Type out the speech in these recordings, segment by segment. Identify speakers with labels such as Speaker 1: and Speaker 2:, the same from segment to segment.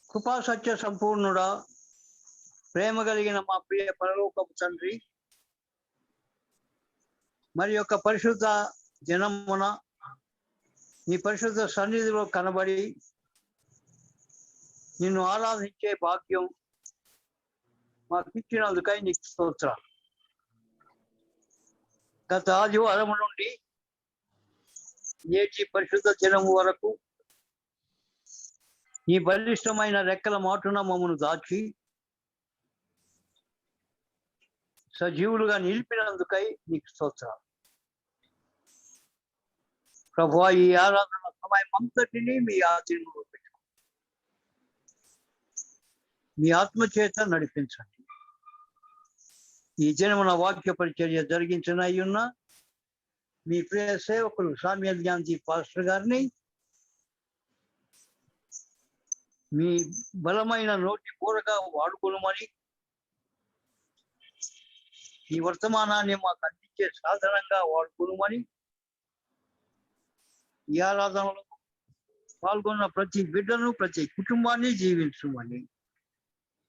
Speaker 1: కృపా సత్య సంపూర్ణుడా, ప్రేమ కలిగిన మా ప్రియ పరలోకపు తండ్రి, మరి యొక్క పరిశుద్ధ జనమున నీ పరిశుద్ధ సన్నిధిలో కనబడి నిన్ను ఆరాధించే భాగ్యం మాకు ఇచ్చినందుకై నీకు స్తోత్రాలు. గత ఆదివారం నుండి నేటి పరిశుద్ధ దినము వరకు నీ బలిష్టమైన రెక్కల మాటున మమ్మను దాచి సజీవులుగా నిలిపినందుకై నీకు స్తోత్రాలు. ప్రభువా, ఈ ఆరాధన సమయం అంతటినీ మీ ఆధీనంలో పెట్టుకో, మీ ఆత్మచేత నడిపించండి. ఈ జనమున వాక్య పరిచర్య జరిగించిన అయ్యున్న మీ ప్రియ సేవకులు సామ్యూయల్ గాంధీ పాస్టర్ గారిని మీ బలమైన నోటి కూరగా వాడుకోమని, ఈ వర్తమానాన్ని మాకు అందించే సాధనంగా వాడుకోమని, ఈ ఆరాధనలో పాల్గొన్న ప్రతి బిడ్డను ప్రతి కుటుంబాన్ని జీవించమని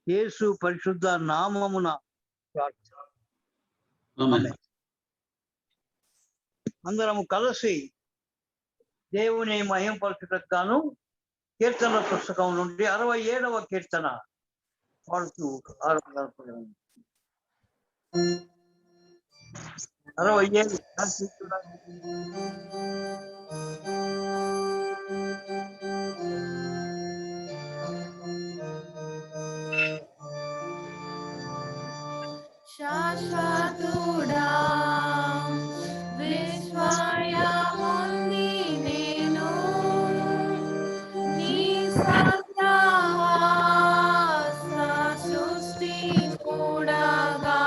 Speaker 1: యేసు పరిశుద్ధ నామమున ప్రార్థన. అందరము కలిసి దేవుని మహిమపరచుటకు గాను కీర్తనల పుస్తకం నుండి 67వ కీర్తన పాడుతూ ఆరాధన. 67
Speaker 2: శాశ్వతుడా విశ్వయముని నేను నీ సహవాస సృష్టి కూడగా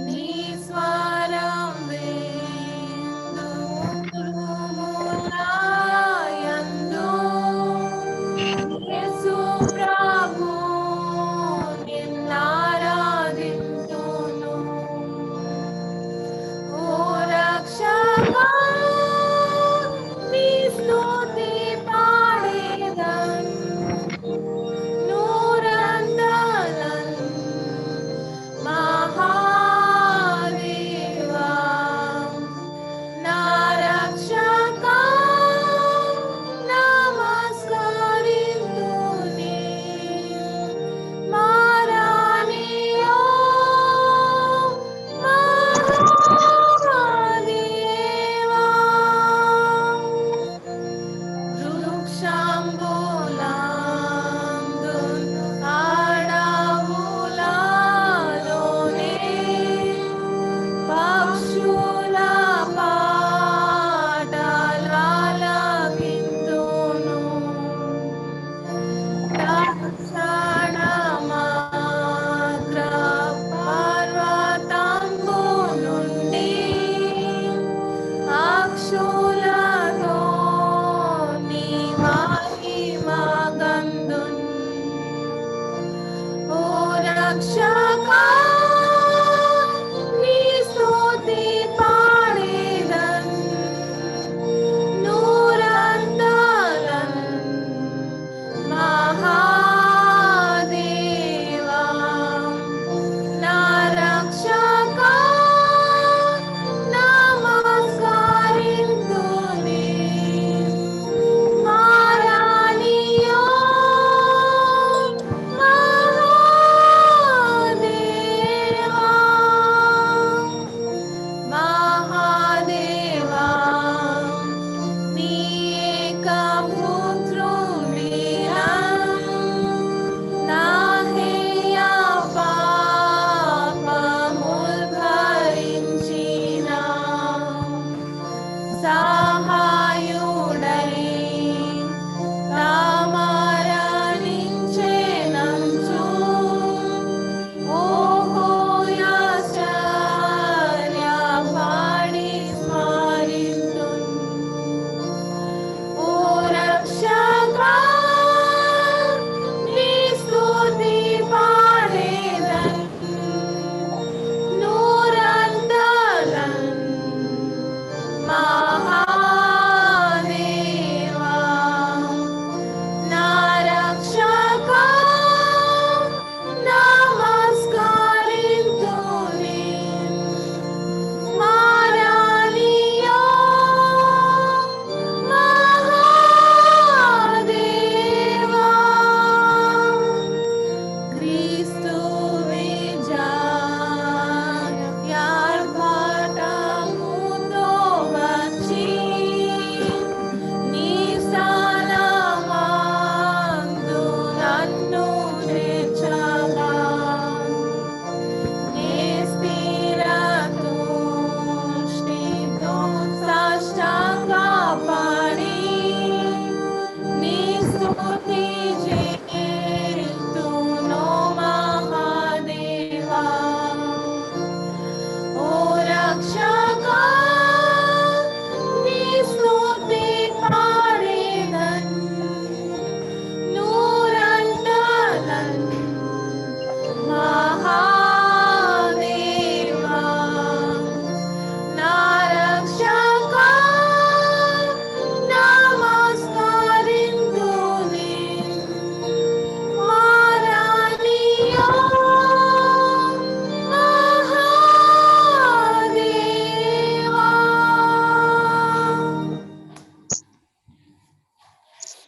Speaker 2: నీ స్వరం విందుములయందు యేసు ప్రభు నిన్నారాధింతును. ఓ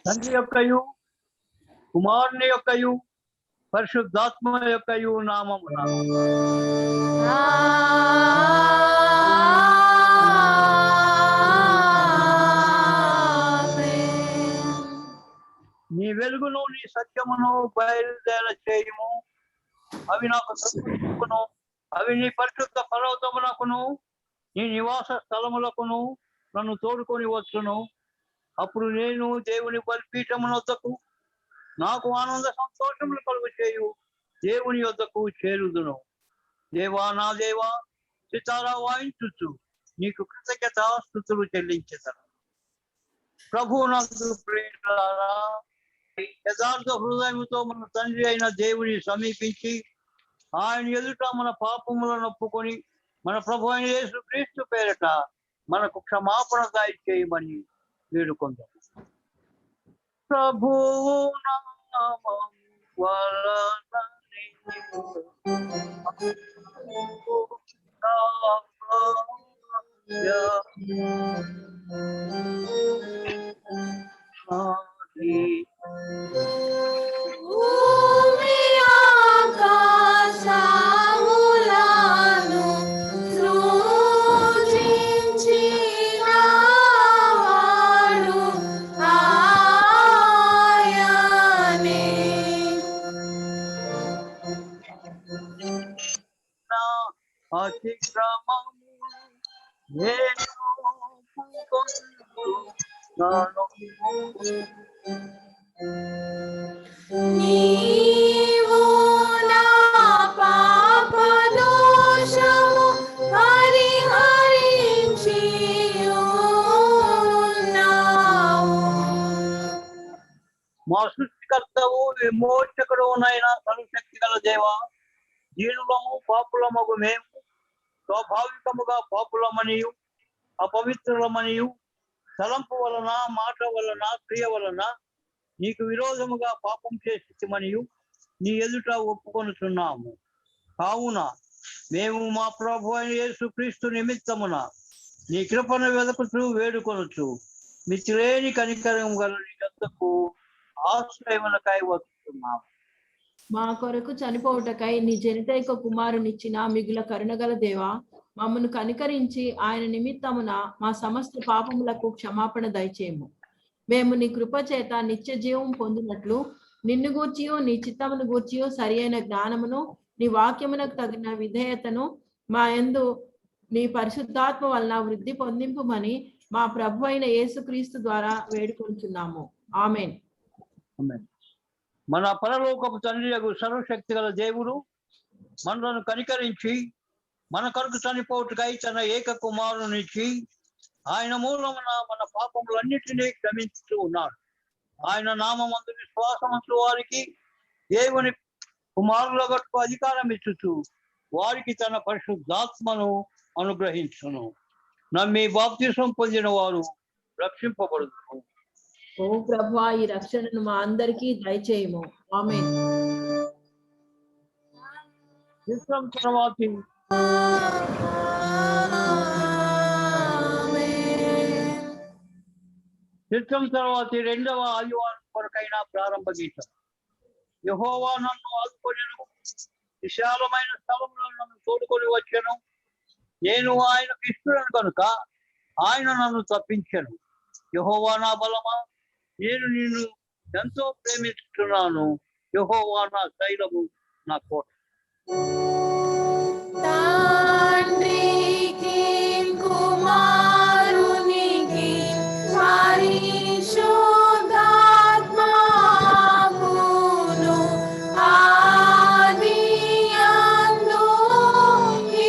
Speaker 1: తండ్రి యొక్కయు కుమారుని యొక్కయు పరిశుద్ధాత్మ యొక్కయు నామమున నీ వెలుగును నీ సత్యమును బయలుదేర చేయము. అవి నాకు సంతోషమును, అవి నీ పరిశుద్ధ పర్వతములకును నీ నివాస స్థలములకును నన్ను తోడుకొని వచ్చును. అప్పుడు నేను దేవుని బలిపీఠమున వద్దకు నాకు ఆనంద సంతోషములు కలుగు చేయు దేవుని వద్దకు చేరుదును. దేవా నా దేవా, సితారా వాయించుచు నీకు కృతజ్ఞత స్తుతులు చెల్లించెదను. ప్రభువు నందు ప్రియులారా, యథార్థ హృదయముతో మన తండ్రి అయిన దేవుని సమీపించి ఆయన ఎదుట మన పాపములను ఒప్పుకొని మన ప్రభు అయిన యేసుక్రీస్తు పేరట మనకు క్షమాపణ దయచేయమని వేడుకొందాం. ప్రభువు నామము వలన
Speaker 2: భూమి ఆకాశములను సృజించినవాడు ఆయనే.
Speaker 1: నా అతిక్రమము నేను ఒప్పుకొందున్నాను.
Speaker 2: నీవు నా పాప దోషము పరిహరించి ఉన్నావు.
Speaker 1: మా సృష్టికర్తవు విమోచకుడునైన సర్వశక్తి గల దేవా, దీనులము పాపులమగు మేము స్వాభావికముగా పాపులమనియు అపవిత్రులమనియు తలంపు వలన మాట వలన క్రియ వలన నీకు విరోధముగా పాపం చేసిమనియు నీ ఎదుట ఒప్పుకొనుచున్నాము. కావున మేము మా ప్రభు అయిన యేసుక్రీస్తు నిమిత్తమున నీ కృపను వెదకుచు వేడుకొనుచు మితిలేని కనికరం గల నీ యొద్దకు ఆశ్రయమునకై వస్తున్నాము.
Speaker 3: మా కొరకు చనిపోవుటకై నీ జనితైక కుమారునిచ్చిన మిగుల కరుణగల దేవా, మమ్మను కనికరించి ఆయన నిమిత్తమున మా సమస్త పాపములకు క్షమాపణ దయచేయము. మేము నీ కృప చేత నిత్య జీవం పొందినట్లు నిన్ను గూర్చియు నీ చిత్తమును గూర్చియు సరి అయిన జ్ఞానమును నీ వాక్యమునకు తగిన విధేయతను మా యందు నీ పరిశుద్ధాత్మ వలన వృద్ధి పొందింపుమని మా ప్రభు అయిన యేసుక్రీస్తు ద్వారా వేడుకొంచున్నాము. ఆమేన్.
Speaker 1: మన పరలోకపు తండ్రి సర్వశక్తి గల దేవుడు మనలను కనికరించి మన కొరకు చనిపోటుకై తన ఏక కుమారునిచ్చి ఆయన మూలమున మన పాపములన్నిటినీ క్షమించుతూ ఉన్నాడు. ఆయన నామమందు విశ్వాసమంతు వారికి దేవుని కుమారులకు అధికారం ఇచ్చుచు వారికి తన పరిశుద్ధాత్మను అనుగ్రహించును. నమ్మి బాప్తిసం పొందిన వారు రక్షింపబడును.
Speaker 3: ఓ ప్రభువా, ఈ రక్షణను మా అందరికీ దయచేయము. ఆమేన్.
Speaker 1: చిత్రం తర్వాతి రెండవ ఆదివారం కొరకైన ప్రారంభ గీతం. యెహోవా నన్ను ఆదుకొనెను, విశాలమైన స్థలంలో నన్ను తోడుకొని వచ్చెను. నేను ఆయనకు ఇష్టలను కనుక ఆయన నన్ను తప్పించెను. యెహోవా నా బలమా, నేను నిన్ను ఎంతో ప్రేమిస్తున్నాను. యెహోవా నా శైలము, నా కోట.
Speaker 2: తండ్రికి కుమారునికి పరిశుద్ధాత్మకును ఆదియందు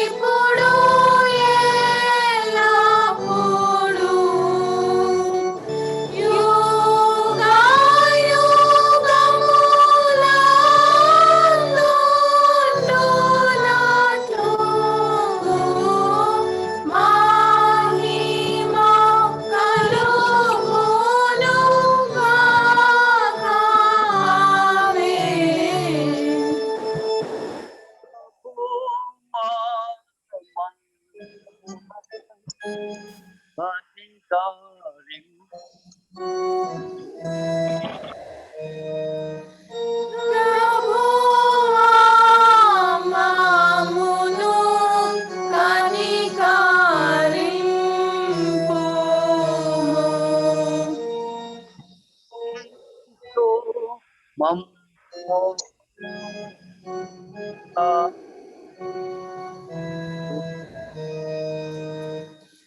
Speaker 2: ఇప్పుడు ఎల్లప్పుడూ
Speaker 1: Thank you.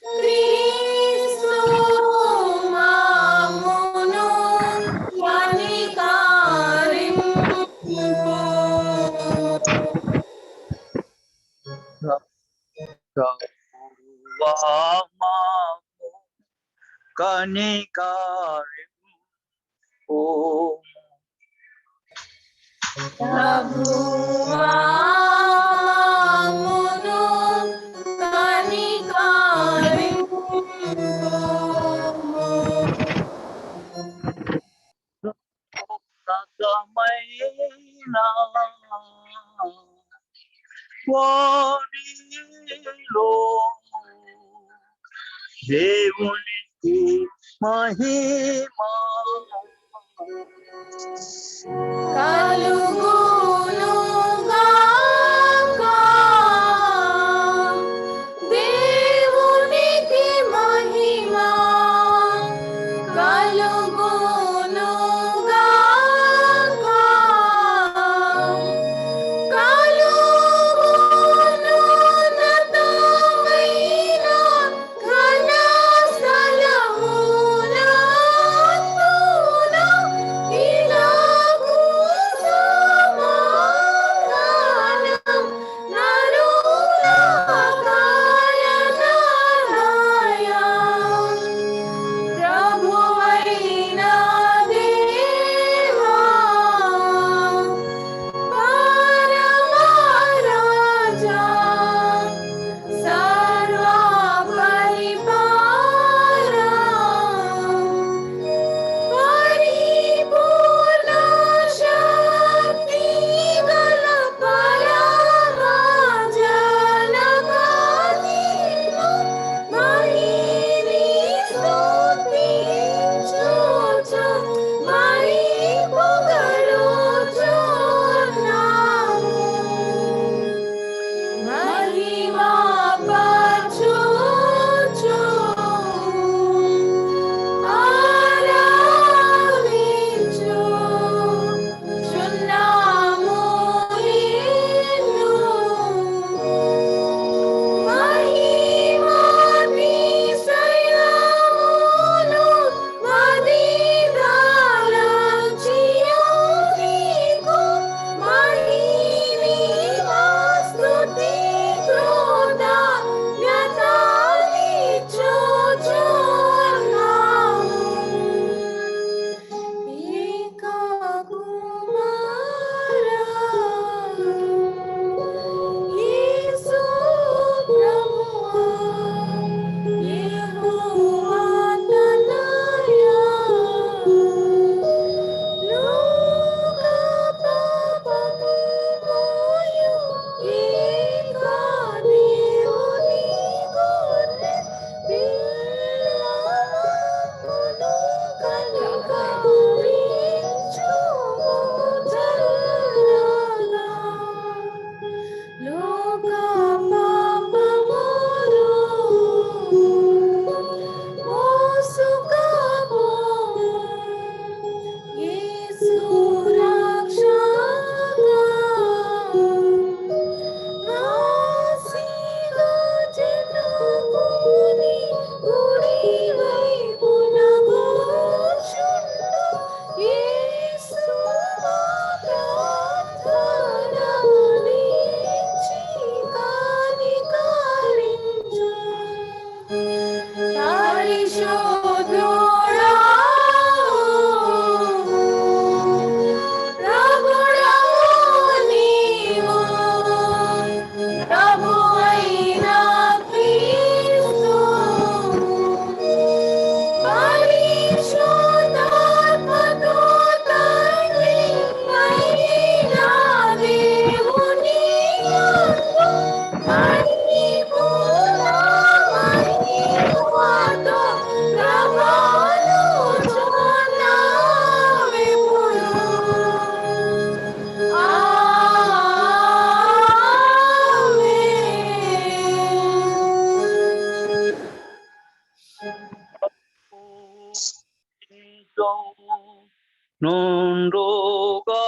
Speaker 2: క్రీస్తు మామును కనికరింపు. ప్రభువా మామును కనికరింపు.
Speaker 1: వాణిలో దేవునికి మహిమా
Speaker 2: కలుగును గాక. దేవునికి మహిమా కలుగును గాక. కలుగును ఉన్నతమైన ఘన స్థలములందున ఇలాగు సమాధానం నరుల కాయనాయ. ప్రభువైన దేవా పరమరాజా సర్వపరిపాలా పరిపూర్ణ శక్తి గల పరమజనపతిను మహిని స్తుతించుచు మరి పొగడుచున్నాము. మహిమపరచుచు ఆరాధించుచున్నాము నిన్ను. మహిమాతిశయమును మదిదాలంచియు నీకు మహిని స్తుతి కృతజ్ఞతలిచ్చుచున్నాము. ఏక కుమారా యేసు ప్రభువా యెహోవా తనయా లోక పాపము మోయు ఏక దేవుని గొర్రె పిల్లలను కనికరించుము చల్లగా. లోక పాపములు మోసుకపోము యేసు రక్షగా. నాసిగా జనకుని కుడి వైపున కూర్చుండు యేసు మా ప్రార్థనలించి కనికరించు. పరిశుద్ధుడా ప్రభుడవు నీవు. ప్రభువైన క్రీస్తు పరిశుద్ధాత్మతో తండ్రి అయిన దేవుని యందు పరిపూర్ణ మహిమతో ప్రభలుచున్నావెప్పుడు. ఆమేన్.
Speaker 1: నుండుగా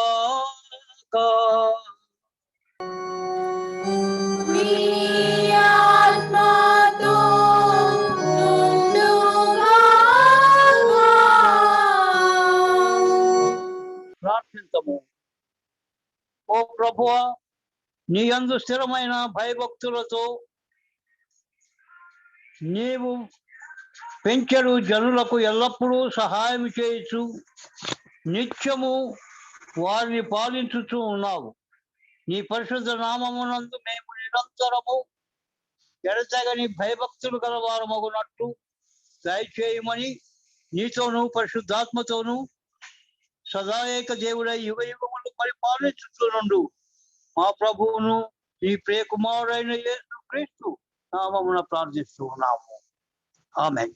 Speaker 1: ప్రభువా, నీ యందు స్థిరమైన భయభక్తులతో నీవు పెంచెడు జనులకు ఎల్లప్పుడూ సహాయం చేయొచ్చు, నిత్యము వారిని పాలించుచూ ఉన్నావు. నీ పరిశుద్ధ నామమునందు మేము నిరంతరము ఎడతెగని భయభక్తులు గలవారమగునట్లు దయచేయమని నీతోనూ పరిశుద్ధాత్మతోనూ సదాయేక దేవుడై యుగ యుగములు పరిపాలించుచునుండు మా ప్రభువును నీ ప్రియ కుమారుడైన యేసు క్రీస్తు నామమున ప్రార్థిస్తూ ఉన్నాము. ఆమేన్.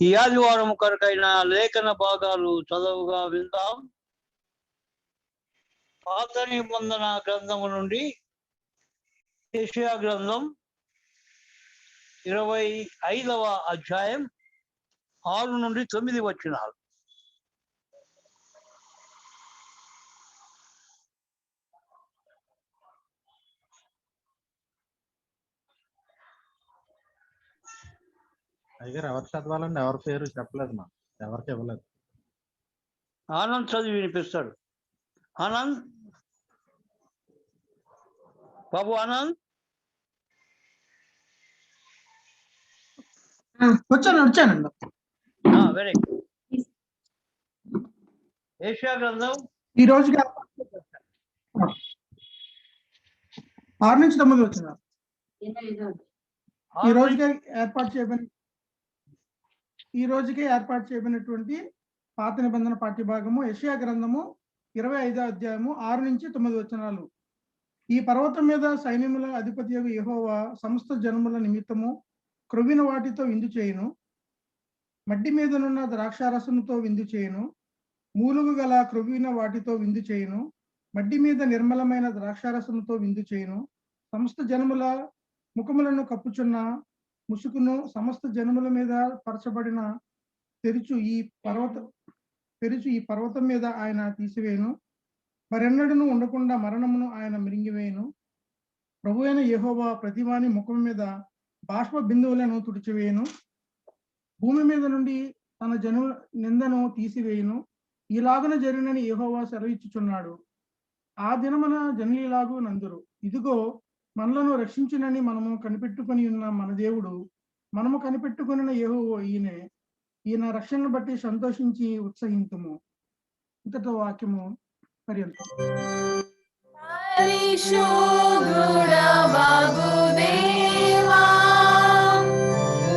Speaker 1: ఈ ఆదివారం కొరకైన లేఖన భాగాలు చదువుగా విందాం. పాత నిబంధన గ్రంథము నుండి యెషయా గ్రంథం 25వ అధ్యాయం 6 నుండి 9 వచనాలు.
Speaker 4: అయ్యారు ఎవరు చదవాలండి? ఎవరి పేరు చెప్పలేదు, మా ఎవరికి ఇవ్వలేదు.
Speaker 1: ఆనంద్ చదివి వినిపిస్తాడు. ఆనంద్, బాబు ఆనంద్.
Speaker 5: వచ్చానండి.
Speaker 1: Very good. యెషయా గ్రంథం
Speaker 5: ఈ రోజుకి 6 నుంచి 9 వచ్చిన ఈ రోజుకే ఏర్పాటు చేయబడినటువంటి పాత నిబంధన పాఠ్యభాగము యెషయా గ్రంథము 25వ అధ్యాయము 6 నుంచి 9 వచనాలు. ఈ పర్వతం మీద సైన్యముల అధిపతి యెహోవా సమస్త జనముల నిమిత్తము క్రొవ్విన వాటితో విందు చేయును, మడ్డి మీదనున్న ద్రాక్షారసముతో విందు చేయును, మూలుగు గల క్రొవ్విన వాటితో విందు చేయును, మడ్డి మీద నిర్మలమైన ద్రాక్షారసముతో విందు చేయును. సమస్త జనముల ముఖములను కప్పుచున్న ముసుకును సమస్త జనముల మీద పరచబడిన తెరుచు ఈ పర్వతం మీద ఆయన తీసివేయును. మరెన్నడను ఉండకుండా మరణమును ఆయన మిరింగివేయును. ప్రభువైన యెహోవా ప్రతివాని ముఖం మీద బాష్ప బిందువులను తుడిచివేయును. భూమి మీద నుండి తన జనుల నిందను తీసివేయును. ఈలాగున జరిగినని యెహోవా సెలవిచ్చుచున్నాడు. ఆ దినమున జనులిలాగు నందురు, ఇదిగో మనలను రక్షించునని మనము కనిపెట్టుకొని ఉన్న మన దేవుడు, మనము కనిపెట్టుకున్న యెహోవా ఈయన రక్షణను బట్టి సంతోషించి ఉత్సహింతుము. ఇంతతో వాక్యము పర్యంతం.
Speaker 2: పరిశుద్ధుడా వగుదేవా,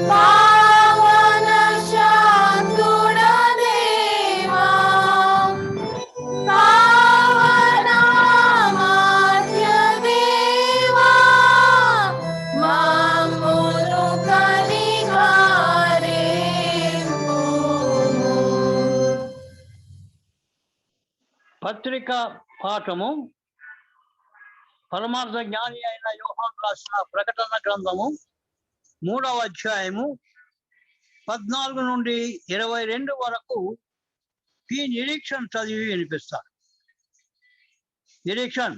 Speaker 2: పావన శాంతుడా దేవా, పావన మాధ్య దేవా, మమ్మును కనికరింపుము.
Speaker 1: పత్రిక పాఠము పరమార్థ జ్ఞాని అయిన యోహాను రాసిన ప్రకటన గ్రంథము 3వ అధ్యాయము 14 నుండి 22 వరకు ఈ నిరీక్షణ చదివి వినిపిస్తారు. నిరీక్షణ.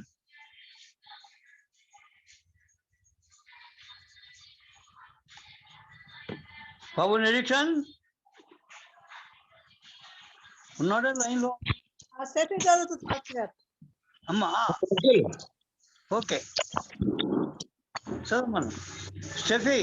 Speaker 1: బాబు నిరీక్షణ ఉన్నాడే లైన్ లో? అమ్మా ఓకే సార్. మనం స్టెఫీ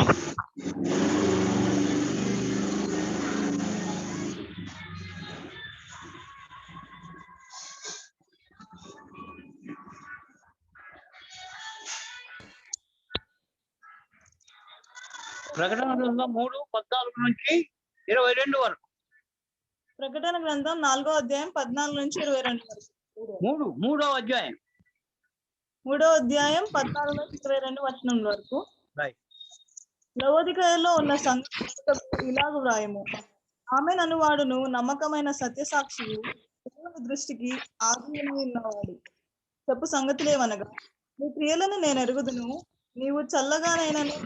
Speaker 1: ప్రకటన గ్రంథం 3:14 నుంచి 22 వరకు.
Speaker 6: ప్రకటన గ్రంథం 4వ అధ్యాయం 14 నుంచి 22 వరకు.
Speaker 1: మూడవ అధ్యాయం
Speaker 6: 3వ అధ్యాయం 14 నుంచి 22 వచనం వరకు.
Speaker 1: రైట్.
Speaker 6: లవోదికయలో ఉన్న సంఘములకు ఇలాగ వ్రాయము. ఆమె నన్నువాడును నమ్మకమైన సత్యసాక్షియు దేవుని దృష్టికి ఆధీనమై ఉన్నవాడు చెప్పు సంగతులేవనగా, నీ క్రియలను నేను ఎరుగుదును. నీవు చల్లగానైనను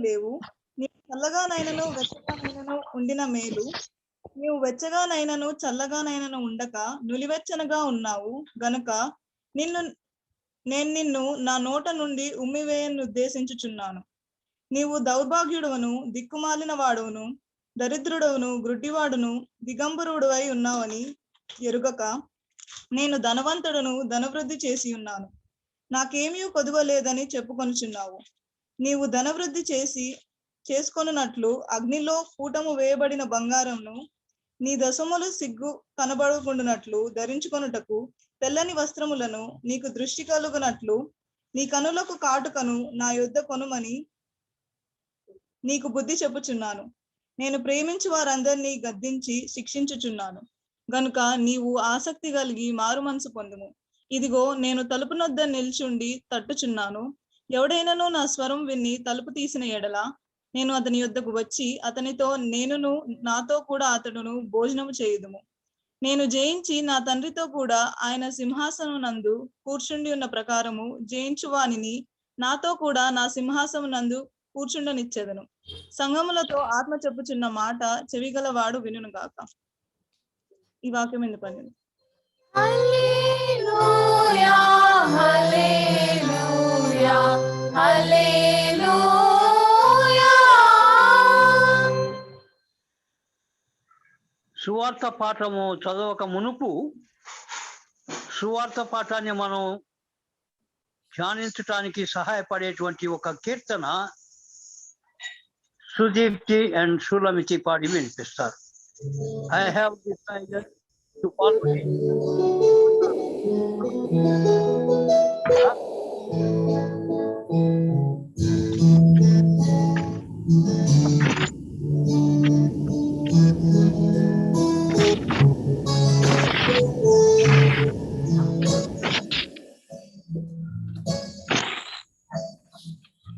Speaker 6: లేవు, నీవు చల్లగానైనను వెచ్చగానైనను ఉండిన మేలు. నీవు వెచ్చగానైనను చల్లగానైనను ఉండక నులివెచ్చనగా ఉన్నావు గనుక నేను నిన్ను నా నోట నుండి ఉమ్మివేయను ఉద్దేశించుచున్నాను. నీవు దౌర్భాగ్యుడువను, దిక్కుమాలిన వాడును, దరిద్రుడవును, గ్రుడ్డివాడును, దిగంబరుడువై ఉన్నావని ఎరుగక నేను ధనవంతుడును, ధనవృద్ధి చేసి ఉన్నాను, నాకేమీ కొదువలేదని చెప్పుకొనుచున్నావు. నీవు ధనవృద్ధి చేసుకొనున్నట్లు అగ్నిలో కూటము వేయబడిన బంగారంను, నీ దశములు సిగ్గు కనబడుకుండునట్లు ధరించుకొనుటకు తెల్లని వస్త్రములను, నీకు దృష్టి కలుగునట్లు నీ కనులకు కాటుకను నా యొద్ద కొనుమని నీకు బుద్ధి చెప్పుచున్నాను. నేను ప్రేమించి వారందరినీ గద్దించి శిక్షించుచున్నాను గనుక నీవు ఆసక్తి కలిగి మారు మనసు పొందుము. ఇదిగో నేను తలుపు నొద్ద నిల్చుండి తట్టుచున్నాను. ఎవడైనాను నా స్వరం విని తలుపు తీసిన ఎడల నేను అతని యొద్దకు వచ్చి అతనితో నేనును నాతో కూడా అతడును భోజనము చేయుదుము. నేను జయించి నా తండ్రితో కూడా ఆయన సింహాసనం నందు కూర్చుండి ఉన్న ప్రకారము జయించు వానిని నాతో కూడా నా సింహాసనం నందు కూర్చుండనిచ్చేదను. సంఘములతో ఆత్మ చెప్పుచున్న మాట చెవిగలవాడు వినును గాక. ఈ వాక్యం ఎందుకు పడింది?
Speaker 2: హల్లెలూయా హల్లెలూయా హల్లెలూయా.
Speaker 1: సువార్త పాఠము చదవక మునుపు సువార్త పాఠాన్ని మనం ధ్యానించటానికి సహాయపడేటువంటి ఒక కీర్తన సుదీప్తి అండ్ సులమితి పాడి వినిపిస్తారు. I have decided to follow him.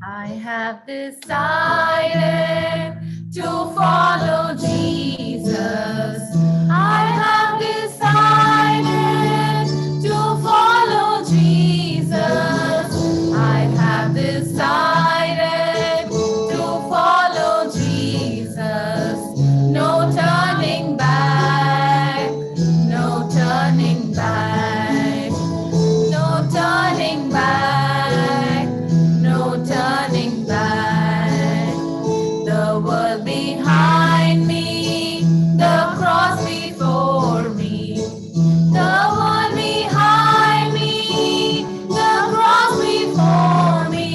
Speaker 2: I have decided to follow Jesus. I have decided to follow Jesus. I have decided to follow Jesus. No turning back, no turning back, no turning back, no turning back. The world behind me, the cross before me. The world behind me, the cross before me.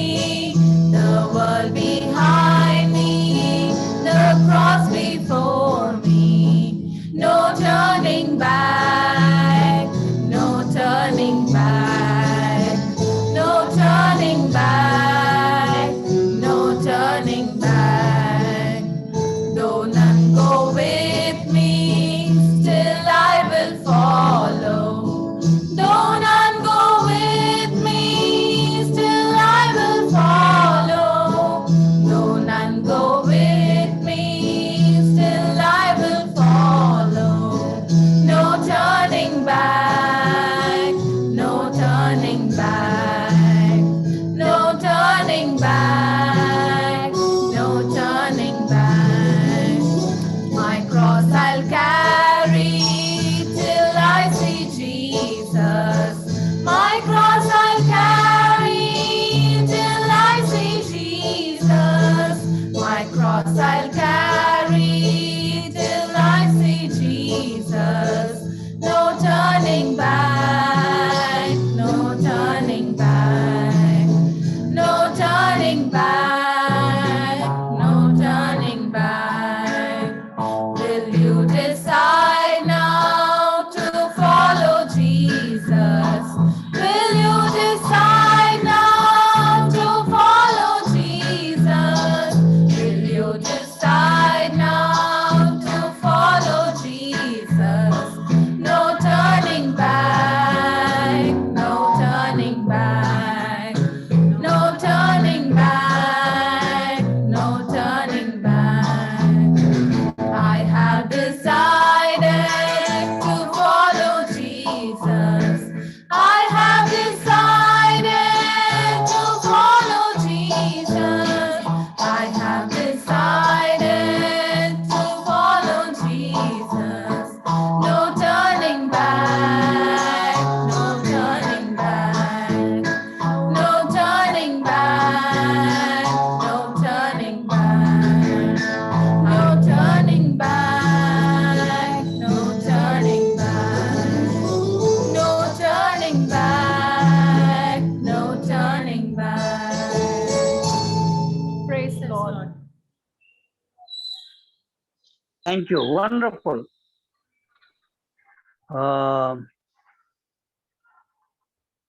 Speaker 1: Thank you, wonderful.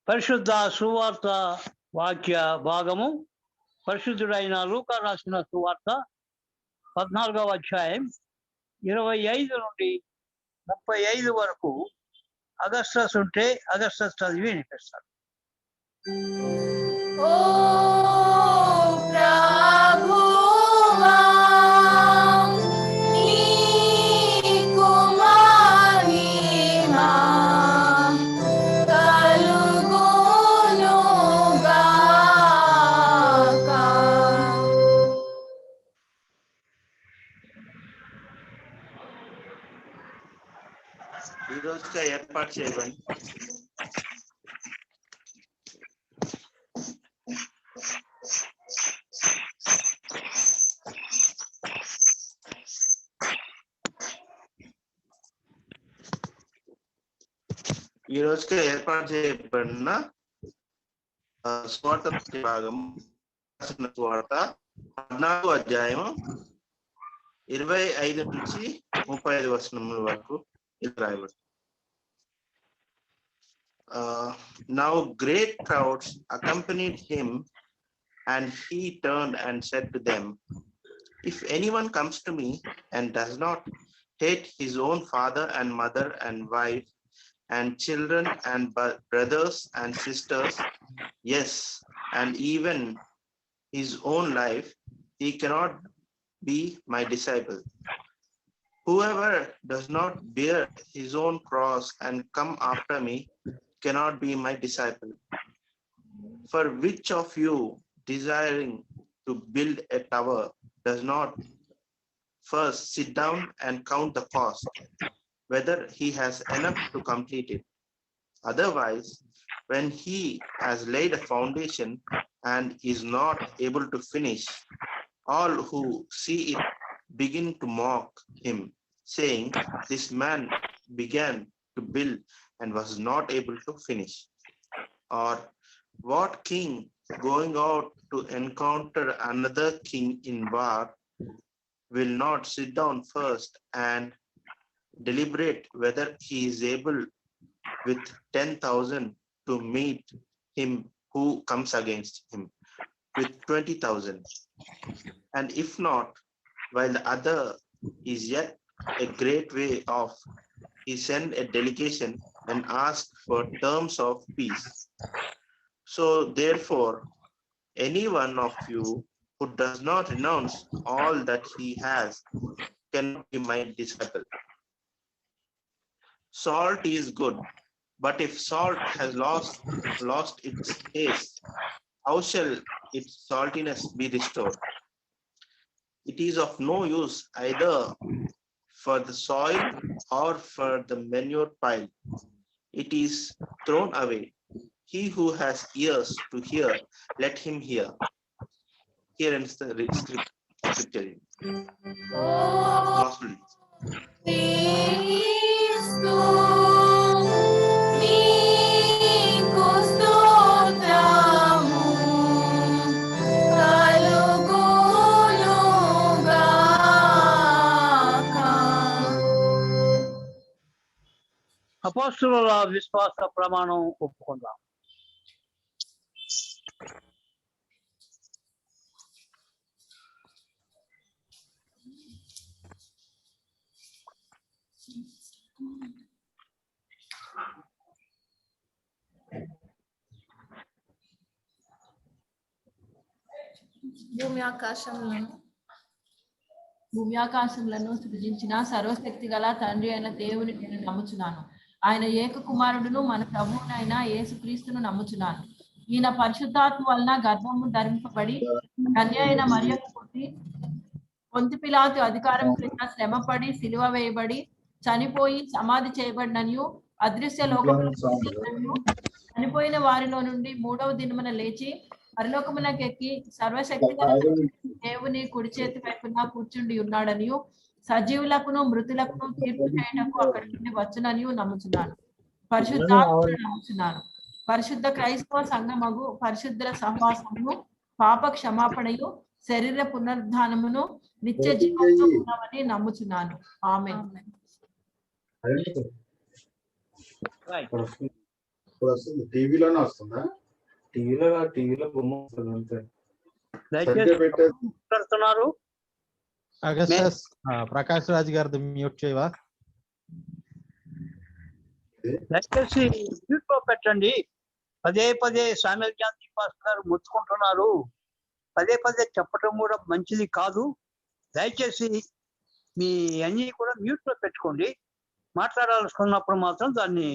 Speaker 1: పరిశుద్ధ సువార్త వాక్య భాగము పరిశుద్ధుడైన లూకా రాసిన సువార్త 14వ అధ్యాయం 25 నుండి 35 వరకు. అగస్టస్ ఉంటే అగస్టస్ చదివి వినిపిస్తాడు.
Speaker 2: ఓ ప్రభువా, నీకు మహిమ కలుగునుగాక.
Speaker 7: ఈ రోజుగా ఏర్పాటు చేయబడి చేయబడిన స్వార్థ భాగం స్వార్థ 14వ అధ్యాయం 25 నుంచి 35 వచనముల వరకు ఇది రాయబడింది. Now great crowds accompanied him, and he turned and said to them, if anyone comes to me and does not hate his own father and mother and wife and children and brothers and sisters, yes, and even his own life, he cannot be my disciple. Whoever does not bear his own cross and come after me cannot be my disciple. For which of you, desiring to build a tower, does not first sit down and count the cost, whether he has enough to complete it? Otherwise, when he has laid a foundation and is not able to finish, all who see it begin to mock him, saying, this man began to build and was not able to finish. Or what king going out to encounter another king in war will not sit down first and deliberate whether he is able with 10,000 to meet him who comes against him with 20,000? And if not, while the other is yet a great way off, he send a delegation and ask for terms of peace. So therefore, any one of you who does not renounce all that he has cannot be my disciple. Salt is good, but if salt has lost its taste, how shall its saltiness be restored? It is of no use either for the soil or for the manure pile. It is thrown away. He who has ears to hear, let him hear. Here ends the scripture. Gospel.
Speaker 2: క్రీస్తు నీకు స్తోత్రము కలుగునుగాక.
Speaker 1: అపోస్తలుల విశ్వాస ప్రమాణం ఒప్పుకుందాం.
Speaker 3: భూమి ఆకాశములను సృజించిన సర్వశక్తి గల తండ్రి అయిన దేవుని నేను నమ్ముచున్నాను. ఆయన ఏక కుమారుడును మన ప్రభువునైన యేసుక్రీస్తును నమ్ముచున్నాను. ఈయన పరిశుద్ధాత్మ వలన గర్భము ధరింపబడి కన్య అయిన మరియకు పుట్టి పొంతి పిలాతు అధికారం క్రింద శ్రమపడి సిలువ వేయబడి చనిపోయి సమాధి చేయబడిననియు అదృశ్య లోకమును చనిపోయిన వారిలో నుండి 3వ దినమున లేచి పరలోకమునకెక్కి సర్వశక్తి గల దేవుని కుడి చేతి వైపున కూర్చుండి ఉన్నాడనియు సజీవులకును మృతులకును తీర్పు చేయటకు అక్కడి నుండి వచ్చుననియు నమ్ముచున్నాను. పరిశుద్ధాత్మను నమ్ముచున్నాను. పరిశుద్ధ క్రైస్తవ సంఘమగు పరిశుద్ధుల సహవాసము పాప క్షమాపణయు శరీర పునరుద్ధానమును నిత్య జీవంతో ఉన్నామని నమ్ముచున్నాను. ఆమేన్.
Speaker 8: ఇప్పుడు వస్తుంది, టీవీలోనే వస్తుందా? టీవీలో బొమ్మ వస్తుంది అంతే.
Speaker 1: దయచేసి మాట్లాడుతున్నారు.
Speaker 4: అగస్టస్ ప్రకాష్ రాజ్ గారిది మ్యూట్ చేయవా?
Speaker 1: దయచేసి మ్యూట్ లో పెట్టండి. పదే పదే సామ్యూల్ గాంధీ పాస్టర్ గారు ముచ్చుకుంటున్నారు. పదే పదే చెప్పటం కూడా మంచిది కాదు. దయచేసి మీ అన్ని కూడా మ్యూట్ లో పెట్టుకోండి. మాట్లాడాల్సుకున్నప్పుడు మాత్రం దాన్ని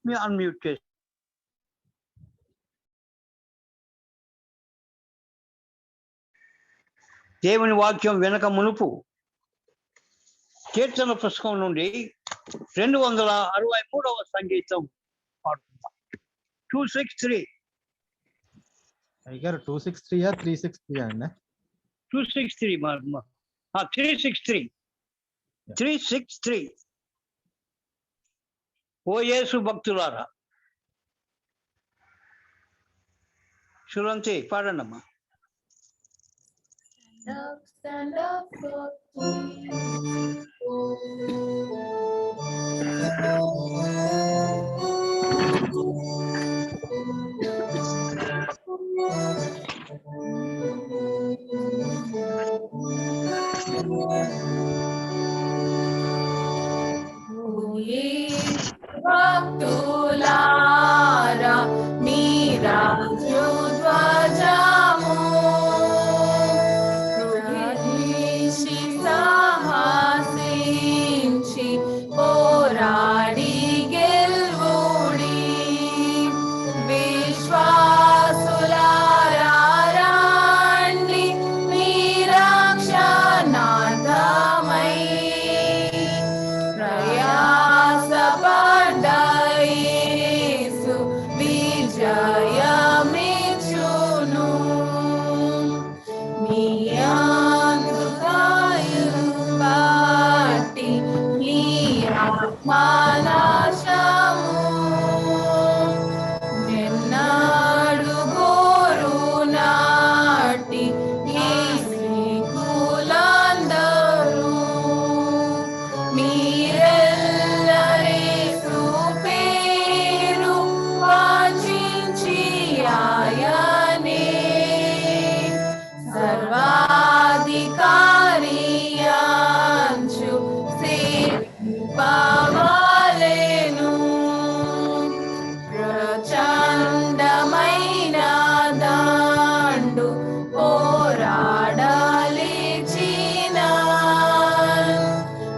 Speaker 1: మీ అన్మ్యూట్ చేసి దేవుని వాక్యం వెనక మునుపు కీర్తన పుస్తకం నుండి 263వ సంగీతం పాడుకుందాం. 263
Speaker 4: అయ్యారు 263 363 అండి?
Speaker 1: 263 363 ఓ యేసు భక్తులారా. సురంతి పాడండమ్మా.
Speaker 2: Stand up for భక్తులారా మీరా ధ్వజము సాహసించి పోరాడి గెలువుడి విశ్వాసులారా రండి మీ రక్షణార్థమై ప్రయాసపడ్డ యేసు విజయమిచ్చును. మీ బట్టి నీ ఆత్మనాశము నిన్నాడు గోరు నాటి ఈ శ్రీకులందరూ మీరెల్లరేసు పేరు వాంఛించి ఆయనే సర్వాధికారి అంచు సేవింపవలెను. ప్రచండమైన దండు పోరాడలిచిన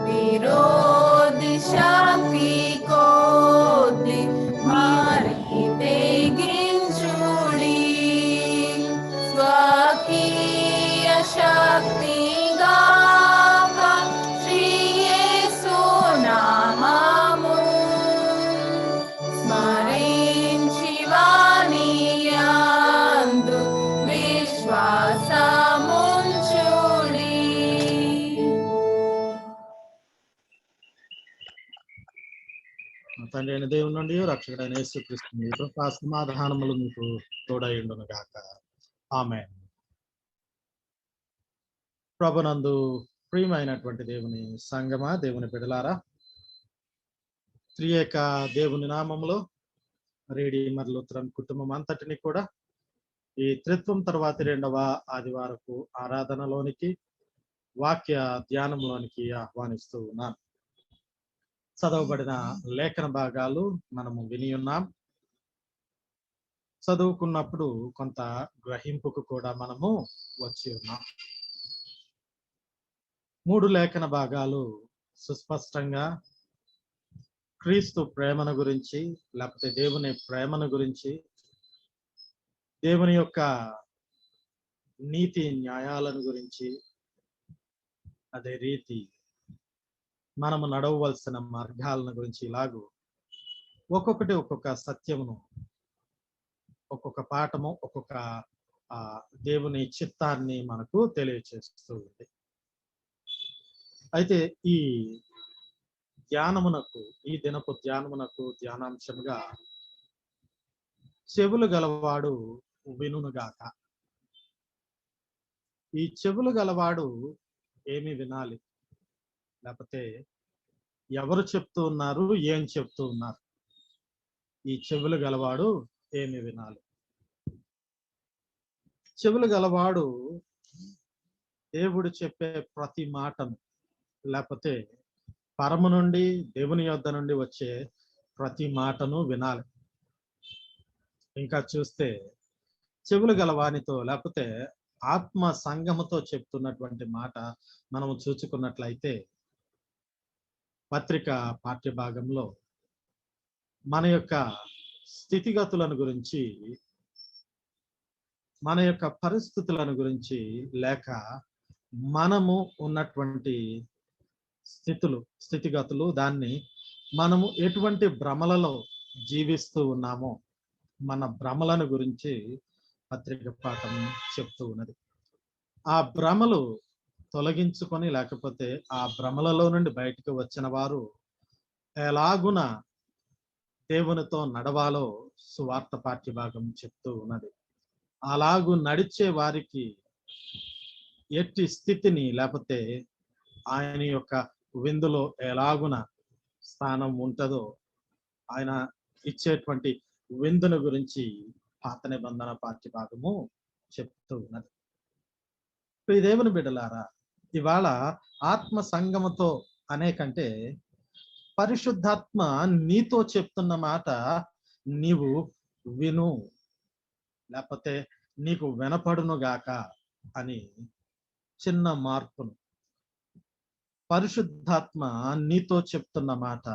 Speaker 2: విరోధి శక్తి కొద్ది మరి తెగించుడి స్వకీయ శక్తిగా శ్రీ యేసు నామము స్మరించి వాని యందు విశ్వాసముంచుడి.
Speaker 4: తండ్రి అయిన దేవుని నుండి రక్షకుడైన యేసుక్రీస్తు కృపా సమాధానములు మీకు తోడైండును గాక. ఆమేన్. ప్రభునందు ప్రియమైనటువంటి దేవుని సంగమా, దేవుని బిడ్డలారా, త్రియేక దేవుని నామములో రీడీమర్ లూథరన్ కుటుంబం అంతటిని కూడా ఈ త్రిత్వం తర్వాతి 2వ ఆదివారపు ఆరాధనలోనికి, వాక్య ధ్యానంలోనికి ఆహ్వానిస్తూ ఉన్నాను. చదవబడిన లేఖన భాగాలు మనము విని ఉన్నాం. చదువుకున్నప్పుడు కొంత గ్రహింపుకు కూడా మనము వచ్చి ఉన్నాం. 3 లేఖన భాగాలు సుస్పష్టంగా క్రీస్తు ప్రేమను గురించి, లేకపోతే దేవుని ప్రేమను గురించి, దేవుని యొక్క నీతి న్యాయాలను గురించి, అదే రీతి మనము నడవవలసిన మార్గాలను గురించి, ఇలాగూ ఒక్కొక్కటి ఒక్కొక్క సత్యమును, ఒక్కొక్క పాఠము, ఒక్కొక్క దేవుని చిత్తాన్ని మనకు తెలియచేస్తూ ఉంది. అయితే ఈ ధ్యానమునకు, ఈ దినపు ధ్యానమునకు ధ్యానాంశముగా చెవులు గలవాడు వినుగాక. ఈ చెవులు గలవాడు ఏమి వినాలి, లేకపోతే ఎవరు చెప్తూ ఉన్నారు, ఏం చెప్తూ ఉన్నారు? ఈ చెవులు గలవాడు ఏమి వినాలి? చెవులు గలవాడు దేవుడు చెప్పే ప్రతి మాటను, లేకపోతే పరము నుండి దేవుని యొద్ద నుండి వచ్చే ప్రతి మాటను వినాలి. ఇంకా చూస్తే చెవులు గలవానితో, లేకపోతే ఆత్మ సంగముతో చెప్తున్నటువంటి మాట మనము చూచుకున్నట్లయితే పత్రిక పాఠ్య భాగంలో మన యొక్క స్థితిగతులను గురించి, మన యొక్క పరిస్థితులను గురించి, లేక మనము ఉన్నటువంటి స్థితిగతులు, దాన్ని మనము ఎటువంటి భ్రమలలో జీవిస్తూ ఉన్నామో మన భ్రమలను గురించి పత్రిక పాఠం చెప్తూ ఉన్నది. ఆ భ్రమలు తొలగించుకొని, లేకపోతే ఆ భ్రమలలో నుండి బయటకు వచ్చిన వారు ఎలాగున దేవునితో నడవాలో సువార్త పాఠ్య భాగం చెప్తూ ఉన్నది. అలాగూ నడిచే వారికి ఎట్టి స్థితిని, లేకపోతే ఆయన యొక్క విందులో ఎలాగున స్థానం ఉంటుందో, ఆయన ఇచ్చేటువంటి విందును గురించి పాత నిబంధన పాఠ్య భాగము చెప్తూ ఉన్నది. ఈ దేవుని బిడ్డలారా, ఇవాళ ఆత్మ సంగమతో అనే కంటే పరిశుద్ధాత్మ నీతో చెప్తున్న మాట నీవు విను, లేకపోతే నీకు వినపడును గాక అని చిన్న మార్పును, పరిశుద్ధాత్మ నీతో చెప్తున్న మాట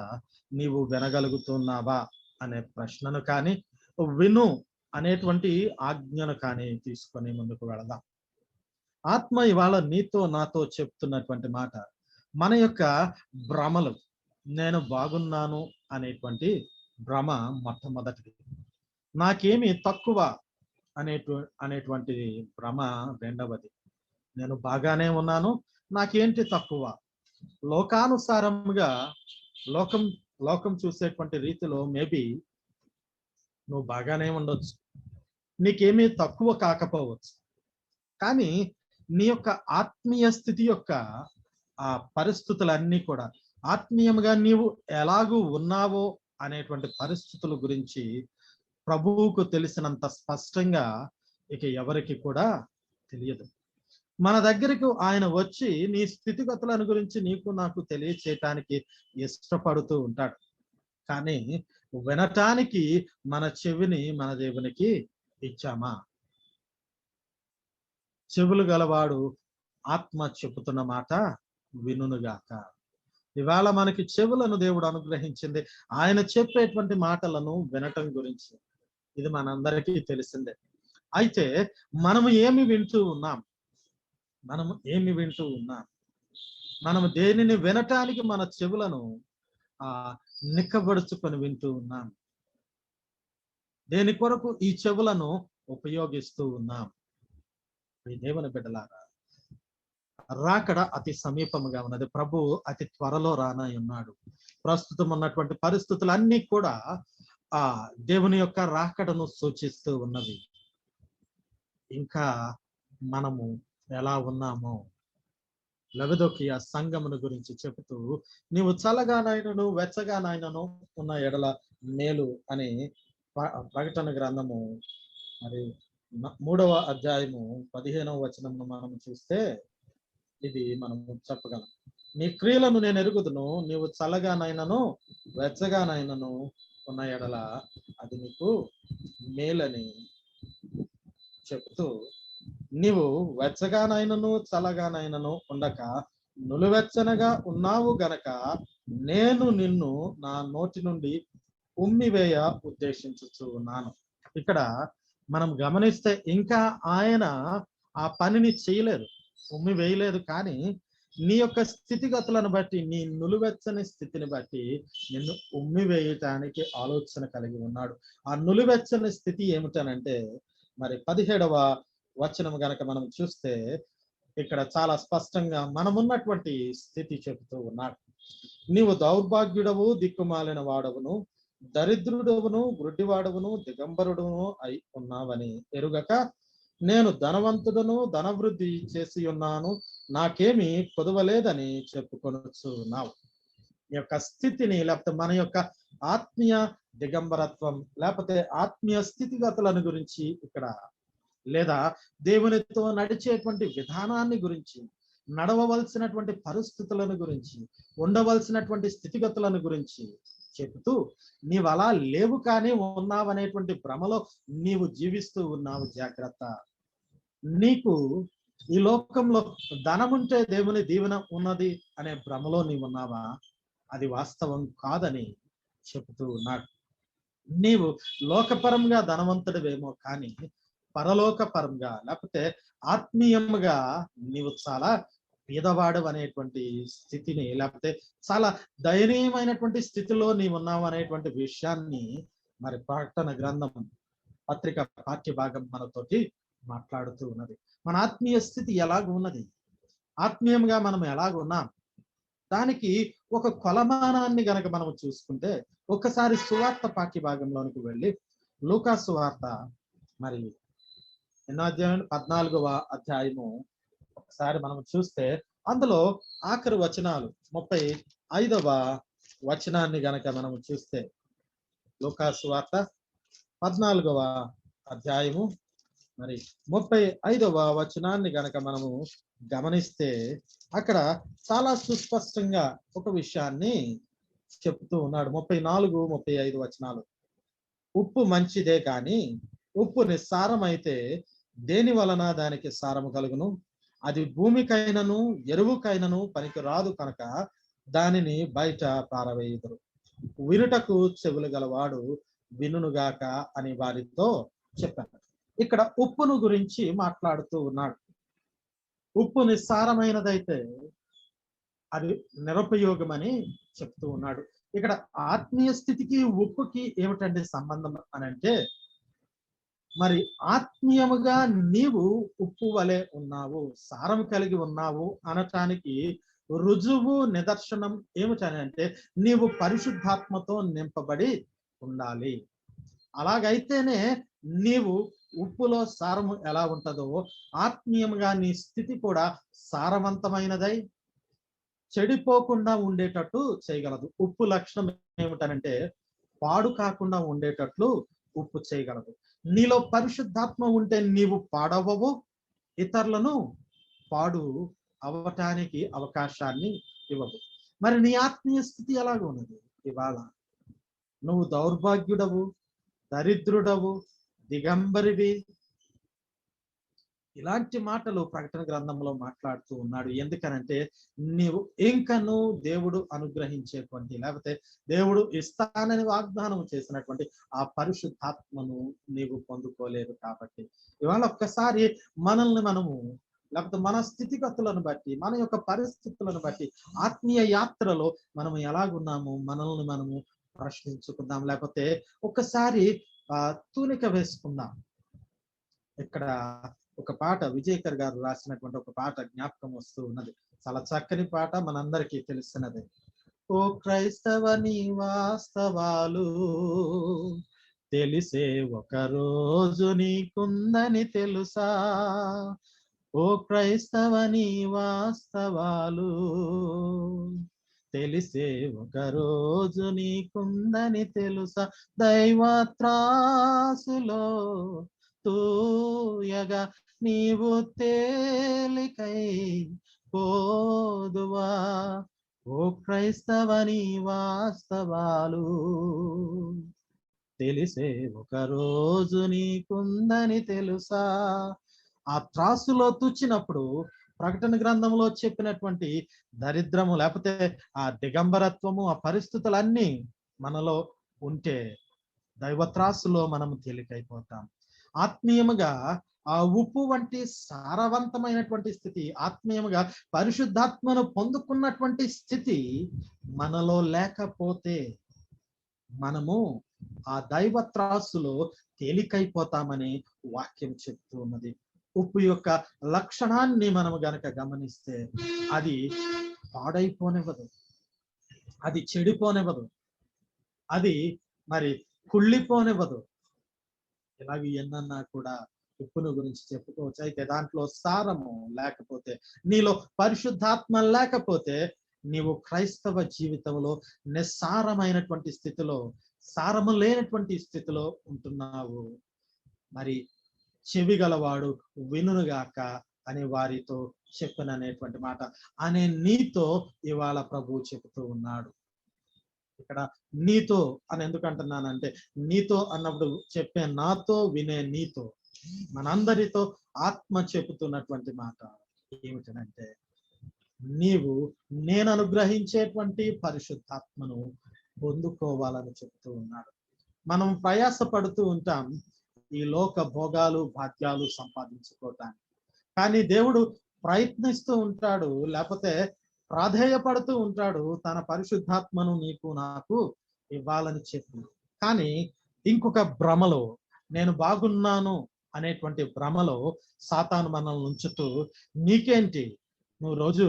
Speaker 4: నీవు వినగలుగుతున్నావా అనే ప్రశ్నను కానీ, విను అనేటువంటి ఆజ్ఞను కానీ తీసుకొని ముందుకు వెళదాం. ఆత్మ ఇవాళ నీతో నాతో చెప్తున్నటువంటి మాట మన యొక్క భ్రమలు. నేను బాగున్నాను అనేటువంటి భ్రమ మొట్టమొదటిది. నాకేమి తక్కువ అనేటువంటి భ్రమ రెండవది. నేను బాగానే ఉన్నాను, నాకేంటి తక్కువ? లోకానుసారంగా లోకం చూసేటువంటి రీతిలో మేబీ నువ్వు బాగానే ఉండొచ్చు, నీకేమీ తక్కువ కాకపోవచ్చు. కానీ నీ యొక్క ఆత్మీయ స్థితి యొక్క ఆ పరిస్థితులన్నీ కూడా, ఆత్మీయంగా నీవు ఎలాగూ ఉన్నావో అనేటువంటి పరిస్థితుల గురించి ప్రభువుకు తెలిసినంత స్పష్టంగా ఇక ఎవరికి కూడా తెలియదు. మన దగ్గరకు ఆయన వచ్చి నీ స్థితిగతులను గురించి నీకు నాకు తెలియచేయటానికి ఇష్టపడుతూ ఉంటాడు. కానీ వినటానికి మన చెవిని మన దేవునికి ఇచ్చామా? చెవులు గలవాడు ఆత్మ చెబుతున్న మాట వినుగాక. ఇవాళ మనకి చెవులను దేవుడు అనుగ్రహించింది ఆయన చెప్పేటువంటి మాటలను వినటం గురించి. ఇది మనందరికీ తెలిసిందే. అయితే మనము ఏమి వింటూ ఉన్నాం? మనము దేనిని వినటానికి మన చెవులను నిక్కబడుచుకొని వింటూ ఉన్నాం? దేని కొరకు ఈ చెవులను ఉపయోగిస్తూ ఉన్నాం? ఈ దేవుని బిడ్డలారా, రాకడ అతి సమీపముగా ఉన్నది. ప్రభు అతి త్వరలో రానై ఉన్నాడు. ప్రస్తుతం ఉన్నటువంటి పరిస్థితులన్నీ కూడా ఆ దేవుని యొక్క రాకడను సూచిస్తూ ఉన్నవి. ఇంకా మనము ఎలా ఉన్నామో లవదొకియ సంఘమును గురించి చెబుతూ, నీవు చల్లగానైనను వెచ్చగానైనను ఉన్న ఎడల మేలు అని ప్రకటన గ్రంథము మరి 3వ అధ్యాయము 15వ వచనమును మనం చూస్తే ఇది మనము చెప్పగలం. నీ క్రియలను నేను ఎరుగుదును, నీవు చల్లగానైనను వెచ్చగానైనను ఉన్న ఎడల అది నీకు మేలని చెప్తూ, నీవు వెచ్చగానైనను చల్లగానైనను ఉండక నులువెచ్చనగా ఉన్నావు గనక నేను నిన్ను నా నోటి నుండి ఉమ్మివేయ ఉద్దేశించుచు ఉన్నాను. ఇక్కడ మనం గమనిస్తే ఇంకా ఆయన ఆ పనిని చేయలేదు, ఉమ్మి వేయలేదు. కానీ నీ యొక్క స్థితిగతులను బట్టి, నీ నులువెచ్చని స్థితిని బట్టి నిన్ను ఉమ్మి వేయటానికి ఆలోచన కలిగి ఉన్నాడు. ఆ నులువెచ్చని స్థితి ఏమిటనంటే మరి 17వ వచనం గనక మనం చూస్తే ఇక్కడ చాలా స్పష్టంగా మనమున్నటువంటి స్థితి చెబుతూ ఉన్నాడు. నీవు దౌర్భాగ్యుడవు, దిక్కుమాలిన వాడవును, దరిద్రుడవును, వృద్ధివాడవును, దిగంబరుడును అయి ఉన్నావని ఎరుగక నేను ధనవంతుడను, ధనవృద్ధి చేసి ఉన్నాను, నాకేమి కొదవలేదని చెప్పుకొనుచున్నావు. ఈ యొక్క స్థితిని, లేకపోతే మన యొక్క ఆత్మీయ దిగంబరత్వం, లేకపోతే ఆత్మీయ స్థితిగతులను గురించి ఇక్కడ, లేదా దేవునితో నడిచేటువంటి విధానాన్ని గురించి, నడవవలసినటువంటి పరిస్థితులను గురించి, ఉండవలసినటువంటి స్థితిగతులను గురించి చెబుతూ, నీవు అలా లేవు కానీ ఉన్నావనేటువంటి భ్రమలో నీవు జీవిస్తూ ఉన్నావు. జాగ్రత్త. నీకు ఈ లోకంలో ధనముంటే దేవుని దీవెన ఉన్నది అనే భ్రమలో నీవు ఉన్నావా? అది వాస్తవం కాదని చెబుతూ ఉన్నాడు. నీవు లోకపరంగా ధనవంతుడివేమో కానీ పరలోకపరంగా, లేకపోతే ఆత్మీయంగా నీవు చాలా పేదవాడు అనేటువంటి స్థితిని, లేకపోతే చాలా దయనీయమైనటువంటి స్థితిలో నీవు ఉన్నావు అనేటువంటి విషయాన్ని మరి ప్రకటన గ్రంథం పత్రిక పాఠ్య భాగం మనతోటి మాట్లాడుతూ ఉన్నది. మన ఆత్మీయ స్థితి ఎలాగ ఉన్నది, ఆత్మీయంగా మనం ఎలాగ ఉన్నాం, దానికి ఒక కొలమానాన్ని గనక మనం చూసుకుంటే, ఒక్కసారి సువార్త పాఠ్య భాగంలోనికి వెళ్ళి లూకా సువార్త మరి ఎన్నో అధ్యాయం 14వ అధ్యాయము ఒకసారి మనం చూస్తే, అందులో ఆఖరి వచనాలు 35వ వచనాన్ని గనక మనం చూస్తే, లూకా సువార్త 14వ అధ్యాయము మరి 35వ వచనాన్ని గనక మనము గమనిస్తే, అక్కడ చాలా సుస్పష్టంగా ఒక విషయాన్ని చెప్తూ ఉన్నాడు. 34, 35 వచనాలు. ఉప్పు మంచిదే కానీ ఉప్పు నిస్సారమైతే దేని వలన దానికి సారము కలుగును? అది భూమికైనను ఎరువుకైనను పనికి రాదు కనుక దానిని బయట పారవేయుదురు. వినుటకు చెవులు గలవాడు వినుగాక అని వారితో చెప్పాను. ఇక్కడ ఉప్పును గురించి మాట్లాడుతూ ఉన్నాడు. ఉప్పు నిస్సారమైనదైతే అది నిరుపయోగమని చెప్తూ ఉన్నాడు. ఇక్కడ ఆత్మీయ స్థితికి ఉప్పుకి ఏమిటంటే సంబంధం అని అంటే, మరి ఆత్మీయముగా నీవు ఉప్పు వలె ఉన్నావు, సారం కలిగి ఉన్నావు అనటానికి రుజువు, నిదర్శనం ఏమిటని అంటే, నీవు పరిశుద్ధాత్మతో నింపబడి ఉండాలి. అలాగైతేనే నీవు ఉప్పులో సారము ఎలా ఉంటుందో ఆత్మీయంగా నీ స్థితి కూడా సారవంతమైనదై చెడిపోకుండా ఉండేటట్టు చేయగలదు. ఉప్పు లక్షణం ఏమిటనంటే పాడు కాకుండా ఉండేటట్లు ఉప్పు చేయగలదు. నీలో పరిశుద్ధాత్మ ఉంటే నీవు పాడవవు, ఇతరులను పాడు అవ్వటానికి అవకాశాన్ని ఇవ్వవు. మరి నీ ఆత్మీయ స్థితి ఎలాగ ఉన్నది? ఇవాళ నువ్వు దౌర్భాగ్యుడవు, దరిద్రుడవు, దిగంబరివి, ఇలాంటి మాటలు ప్రకటన గ్రంథంలో మాట్లాడుతూ ఉన్నాడు. ఎందుకనంటే నీవు ఇంకను దేవుడు అనుగ్రహించేటువంటి, లేకపోతే దేవుడు ఇస్తానని వాగ్దానం చేసినటువంటి ఆ పరిశుద్ధాత్మను నీవు పొందుకోలేదు. కాబట్టి ఇవాళ ఒక్కసారి మనల్ని మనము, లేకపోతే మన స్థితిగతులను బట్టి, మన యొక్క పరిస్థితులను బట్టి, ఆత్మీయ యాత్రలో మనం ఎలాగున్నాము మనల్ని మనము ప్రశ్నించుకుందాం. లేకపోతే ఒక్కసారి తూనిక వేసుకుందాం. ఇక్కడ ఒక పాట విజయకర్ గారు రాసినటువంటి ఒక పాట జ్ఞాపకం వస్తూ ఉన్నది. చాలా చక్కని పాట, మనందరికీ తెలిసినది. ఓ క్రైస్తవ నీ వాస్తవాలు తెలిసే ఒక రోజు నీకుందని తెలుసా? ఓ క్రైస్తవ నీ వాస్తవాలు తెలిసే ఒక రోజు నీకుందని తెలుసా? దైవత్రాసులో తూయగా నీవు తేలికై పోదువా? ఓ క్రైస్తవ నీ వాస్తవాలు తెలిసే ఒక రోజు నీకుందని తెలుసా? ఆ త్రాసులో తుచ్చినప్పుడు ప్రకటన గ్రంథంలో చెప్పినటువంటి దరిద్రము, లేకపోతే ఆ దిగంబరత్వము, ఆ పరిస్థితులన్నీ మనలో ఉంటే దైవత్రాసులో మనం తేలికైపోతాం. ఆత్మీయముగా ఆ ఉప్పు వంటి సారవంతమైనటువంటి స్థితి, ఆత్మీయముగా పరిశుద్ధాత్మను పొందుకున్నటువంటి స్థితి మనలో లేకపోతే మనము ఆ దైవత్రాసులో తేలికైపోతామని వాక్యం చెప్తూ ఉన్నది. ఉప్పు యొక్క లక్షణాన్ని మనము గనక గమనిస్తే అది పాడైపోనివ్వదు, అది చెడిపోనివ్వదు, అది మరి కుళ్ళిపోనివ్వదు. ఇలాగ ఎన్నన్నా కూడా ఉప్పును గురించి చెప్పుకోవచ్చు. అయితే దాంట్లో సారము లేకపోతే, నీలో పరిశుద్ధాత్మ లేకపోతే, నీవు క్రైస్తవ జీవితంలో నిస్సారమైనటువంటి స్థితిలో, సారము లేనటువంటి స్థితిలో ఉంటున్నావు. మరి చెవి గలవాడు వినుగాక అని వారితో చెప్పననేటువంటి మాట అనే నీతో ఇవాళ ప్రభువు చెబుతూ ఉన్నాడు. ఇక్కడ నీతో అని ఎందుకు అంటున్నానంటే, నీతో అన్నప్పుడు చెప్పే నాతో వినే నీతో, మనందరితో ఆత్మ చెబుతున్నటువంటి మాట ఏమిటంటే, నీవు నేను అనుగ్రహించేటువంటి పరిశుద్ధాత్మను పొందుకోవాలని చెప్తూ ఉన్నాడు. మనం ప్రయాసపడుతూ ఉంటాం ఈ లోక భోగాలు భాగ్యాలు సంపాదించుకోవటానికి, కానీ దేవుడు ప్రయత్నిస్తూ ఉంటాడు, లేకపోతే ప్రాధేయపడుతూ ఉంటాడు తన పరిశుద్ధాత్మను నీకు నాకు ఇవ్వాలని చెప్పి. కానీ ఇంకొక భ్రమలో, నేను బాగున్నాను అనేటువంటి భ్రమలో సాతాను మనల్ని ఉంచుతూ, నీకేంటి, నువ్వు రోజు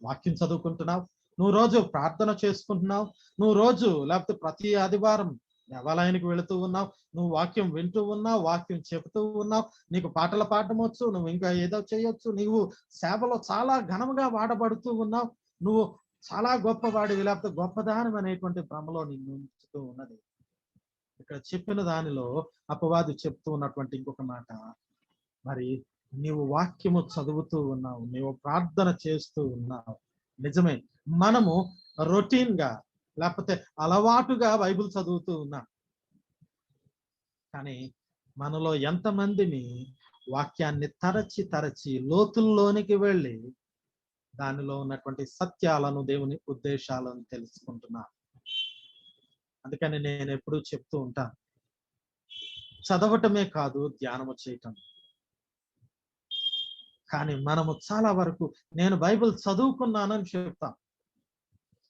Speaker 4: వాక్యం చదువుకుంటున్నావు, నువ్వు రోజు ప్రార్థన చేసుకుంటున్నావు, నువ్వు రోజు లేకపోతే ప్రతి ఆదివారం దేవాలయానికి వెళుతూ ఉన్నావు, నువ్వు వాక్యం వింటూ ఉన్నావు, వాక్యం చెబుతూ ఉన్నావు, నీకు పాటలు పాడడం వచ్చు, నువ్వు ఇంకా ఏదో చేయొచ్చు, నీవు సేవలో చాలా ఘనముగా వాడబడుతూ ఉన్నావు, నువ్వు చాలా గొప్పవాడివి లేకపోతే గొప్పదానం అనేటువంటి భ్రమలో నిన్ను ఉంచుతూ ఉన్నది. ఇక్కడ చెప్పిన దానిలో అపవాది చెప్తూ ఉన్నటువంటి ఇంకొక మాట, మరి నీవు వాక్యము చదువుతూ ఉన్నావు, నీవు ప్రార్థన చేస్తూ ఉన్నావు. నిజమే, మనము రొటీన్ గా లేకపోతే అలవాటుగా బైబిల్ చదువుతూ ఉన్నాం. కానీ మనలో ఎంతమందిని వాక్యాన్ని తరచి తరచి లోతుల్లోనికి వెళ్ళి దానిలో ఉన్నటువంటి సత్యాలను, దేవుని ఉద్దేశాలను తెలుసుకుంటున్నాను. అందుకని నేను ఎప్పుడూ చెప్తూ ఉంటాను, చదవటమే కాదు ధ్యానము చేయటం. కానీ మనము చాలా వరకు నేను బైబిల్ చదువుకున్నానని చెప్తాం,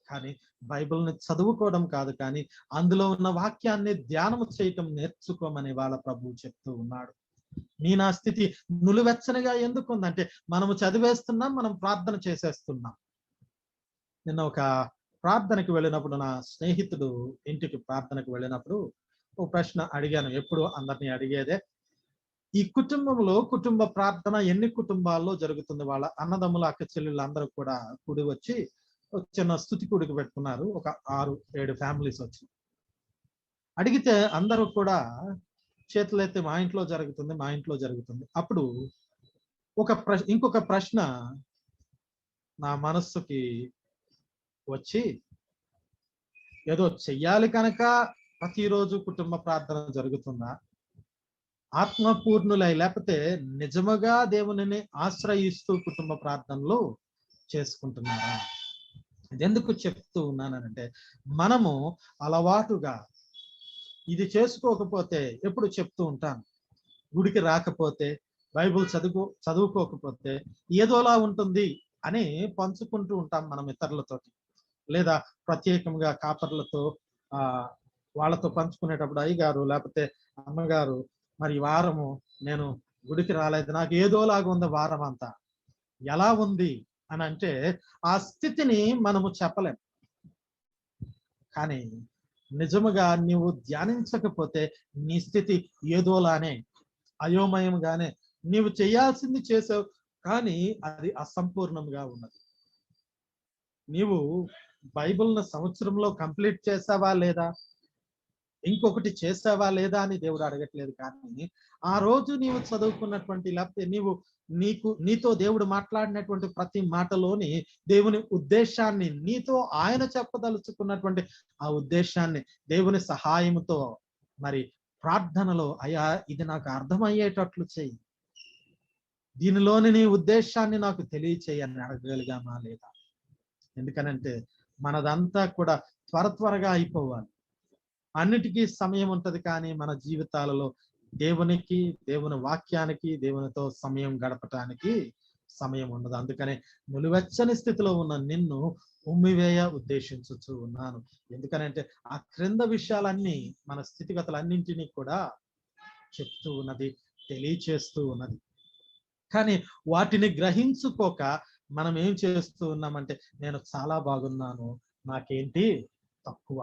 Speaker 4: కానీ బైబిల్ని చదువుకోవడం కాదు, కానీ అందులో ఉన్న వాక్యాన్ని ధ్యానము చేయటం నేర్చుకోమని వాళ్ళ ప్రభువు చెప్తూ ఉన్నాడు. నా స్థితి నులివెచ్చనిగా ఎందుకు ఉందంటే, మనము చదివేస్తున్నాం, మనం ప్రార్థన చేసేస్తున్నాం. నిన్న ఒక ప్రార్థనకు వెళ్ళినప్పుడు, నా స్నేహితుడు ఇంటికి ప్రార్థనకు వెళ్ళినప్పుడు ఒక ప్రశ్న అడిగాను, ఎప్పుడు అందరినీ అడిగేదే. ఈ కుటుంబంలో కుటుంబ ప్రార్థన ఎన్ని కుటుంబాల్లో జరుగుతుంది? వాళ్ళ అన్నదమ్ముల అక్క చెల్లెళ్ళు అందరూ కూడా కూడి వచ్చి చిన్న స్తుతి కూడికి పెట్టుకున్నారు. ఒక 6-7 ఫ్యామిలీస్ వచ్చి అడిగితే అందరూ కూడా చేతులైతే మా ఇంట్లో జరుగుతుంది, మా ఇంట్లో జరుగుతుంది. అప్పుడు ఇంకొక ప్రశ్న నా మనస్సుకి వచ్చి, ఏదో చెయ్యాలి కనుక ప్రతిరోజు కుటుంబ ప్రార్థన జరుగుతుందా? ఆత్మపూర్ణులై లేకపోతే నిజముగా దేవునిని ఆశ్రయిస్తూ కుటుంబ ప్రార్థనలు చేసుకుంటున్నారా? ఎందుకు చెప్తూ ఉన్నానంటే, మనము అలవాటుగా ఇది చేసుకోకపోతే, ఎప్పుడు చెప్తూ ఉంటాను, గుడికి రాకపోతే, బైబిల్ చదువుకోకపోతే ఏదోలా ఉంటుంది అని పంచుకుంటూ ఉంటాం మనం ఇతరులతోటి, లేదా ప్రత్యేకంగా కాపర్లతో వాళ్ళతో పంచుకునేటప్పుడు, అయ్యగారు లేకపోతే అమ్మగారు, మరి వారము నేను గుడికి రాలేదు, నాకు ఏదోలాగా ఉంది వారం అంతా, ఎలా ఉంది అని అంటే ఆ స్థితిని మనము చెప్పలేం. కానీ నిజముగా నీవు ధ్యానించకపోతే నీ స్థితి ఏదోలానే, అయోమయంగానే, నీవు చేయాల్సింది చేసావు కానీ అది అసంపూర్ణంగా ఉన్నది. నీవు బైబిల్ను సంవత్సరంలో కంప్లీట్ చేసావా లేదా, ఇంకొకటి చేసావా లేదా అని దేవుడు అడగట్లేదు. కానీ ఆ రోజు నీవు చదువుకున్నటువంటి, లేకపోతే నీతో దేవుడు మాట్లాడినటువంటి ప్రతి మాటలోని దేవుని ఉద్దేశాన్ని, నీతో ఆయన చెప్పదలుచుకున్నటువంటి ఆ ఉద్దేశాన్ని దేవుని సహాయంతో మరి ప్రార్థనలో, అయ్యా ఇది నాకు అర్థమయ్యేటట్లు చెయ్యి, దీనిలోని నీ ఉద్దేశాన్ని నాకు తెలియచేయి అని అడగగలిగామా లేదా? ఎందుకనంటే మనదంతా కూడా త్వరగా అయిపోవాలి, అన్నిటికీ సమయం ఉంటది, కానీ మన జీవితాలలో దేవునికి, దేవుని వాక్యానికి, దేవునితో సమయం గడపటానికి సమయం ఉండదు. అందుకనే నులివెచ్చని స్థితిలో ఉన్న నిన్ను ఉమ్మివేయ ఉద్దేశించుచు ఉన్నాను. ఎందుకనంటే ఆ క్రింద విషయాలన్నీ మన స్థితిగతులన్నింటినీ కూడా చెప్తూ ఉన్నది, తెలియచేస్తూ ఉన్నది. కానీ వాటిని గ్రహించుకోక మనం ఏం చేస్తూ ఉన్నామంటే, నేను చాలా బాగున్నాను, నాకేంటి తక్కువ,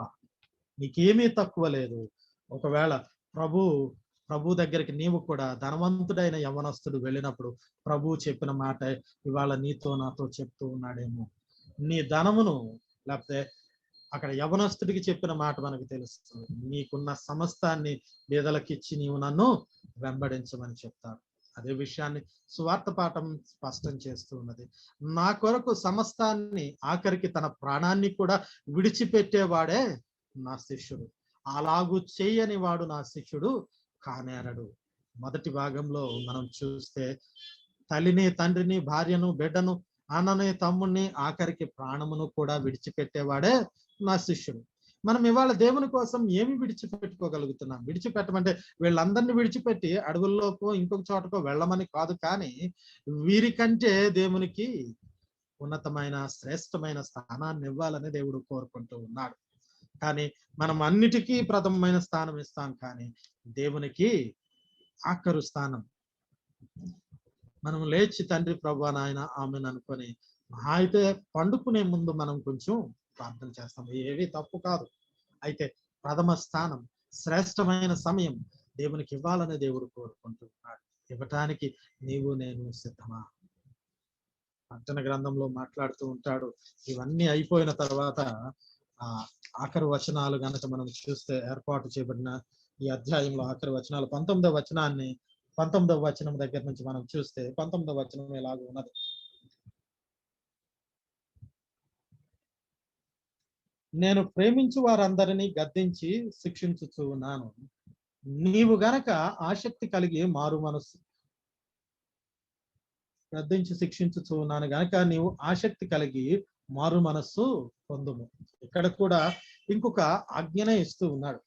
Speaker 4: నీకేమీ తక్కువ లేదు. ఒకవేళ ప్రభు ప్రభు దగ్గరికి నీవు కూడా ధనవంతుడైన యవ్వనస్తుడు వెళ్ళినప్పుడు ప్రభు చెప్పిన మాట ఇవాళ నీతో నాతో చెప్తూ ఉన్నాడేమో. నీ ధనమును, లేకపోతే అక్కడ యవనస్తుడికి చెప్పిన మాట మనకు తెలుస్తుంది, నీకున్న సమస్తాన్ని పేదలకిచ్చి నీవు నన్ను వెంబడించమని చెప్తాడు. అదే విషయాన్ని సువార్త పాఠం స్పష్టం చేస్తూ ఉన్నది. నా కొరకు సమస్తాన్ని, ఆఖరికి తన ప్రాణాన్ని కూడా విడిచిపెట్టేవాడే నా శిష్యుడు, అలాగూ చేయని వాడు నా శిష్యుడు కానేరడు. మొదటి భాగంలో మనం చూస్తే తల్లిని, తండ్రిని, భార్యను, బిడ్డను, అన్నని, తమ్ముడిని, ఆఖరికి ప్రాణమును కూడా విడిచిపెట్టేవాడే నా శిష్యుడు. మనం ఇవాళ దేవుని కోసం ఏమి విడిచిపెట్టుకోగలుగుతున్నాం? విడిచిపెట్టమంటే వీళ్ళందరినీ విడిచిపెట్టి అడవుల్లోకో ఇంకొక చోటకో వెళ్ళమని కాదు, కానీ వీరికంటే దేవునికి ఉన్నతమైన శ్రేష్టమైన స్థానాన్ని ఇవ్వాలని దేవుడు కోరుకుంటూ ఉన్నాడు. కానీ మనం అన్నిటికీ ప్రథమమైన స్థానం ఇస్తాం, కానీ దేవునికి ఆఖరు స్థానం. మనం లేచి తండ్రి ప్రభువా నాయన ఆమెను అనుకొని అయితే పండుకునే ముందు మనం కొంచెం ప్రార్థన చేస్తాం, ఏవి తప్పు కాదు. అయితే ప్రథమ స్థానం, శ్రేష్టమైన సమయం దేవునికి ఇవ్వాలని దేవుడు కోరుకుంటున్నాడు. ఇవ్వటానికి నీవు నేను సిద్ధమా? ప్రకటన గ్రంథంలో మాట్లాడుతూ ఉంటాడు. ఇవన్నీ అయిపోయిన తర్వాత ఆఖరి వచనాలు గనక మనం చూస్తే, ఏర్పాటు చేయబడిన ఈ అధ్యాయంలో ఆఖరి వచనాలు 19వ వచనం దగ్గర నుంచి మనం చూస్తే 19వ వచనం ఎలాగో ఉన్నది. నేను ప్రేమించు వారందరినీ గద్దించి శిక్షించుచు ఉన్నాను. నీవు గనక ఆసక్తి కలిగి మారు మనస్సు గద్దించి శిక్షించుచు ఉన్నాను గనక నీవు ఆసక్తి కలిగి మారు మనస్సు పొందుము. ఇక్కడ కూడా ఇంకొక ఆజ్ఞనే ఇస్తూ ఉన్నాడు.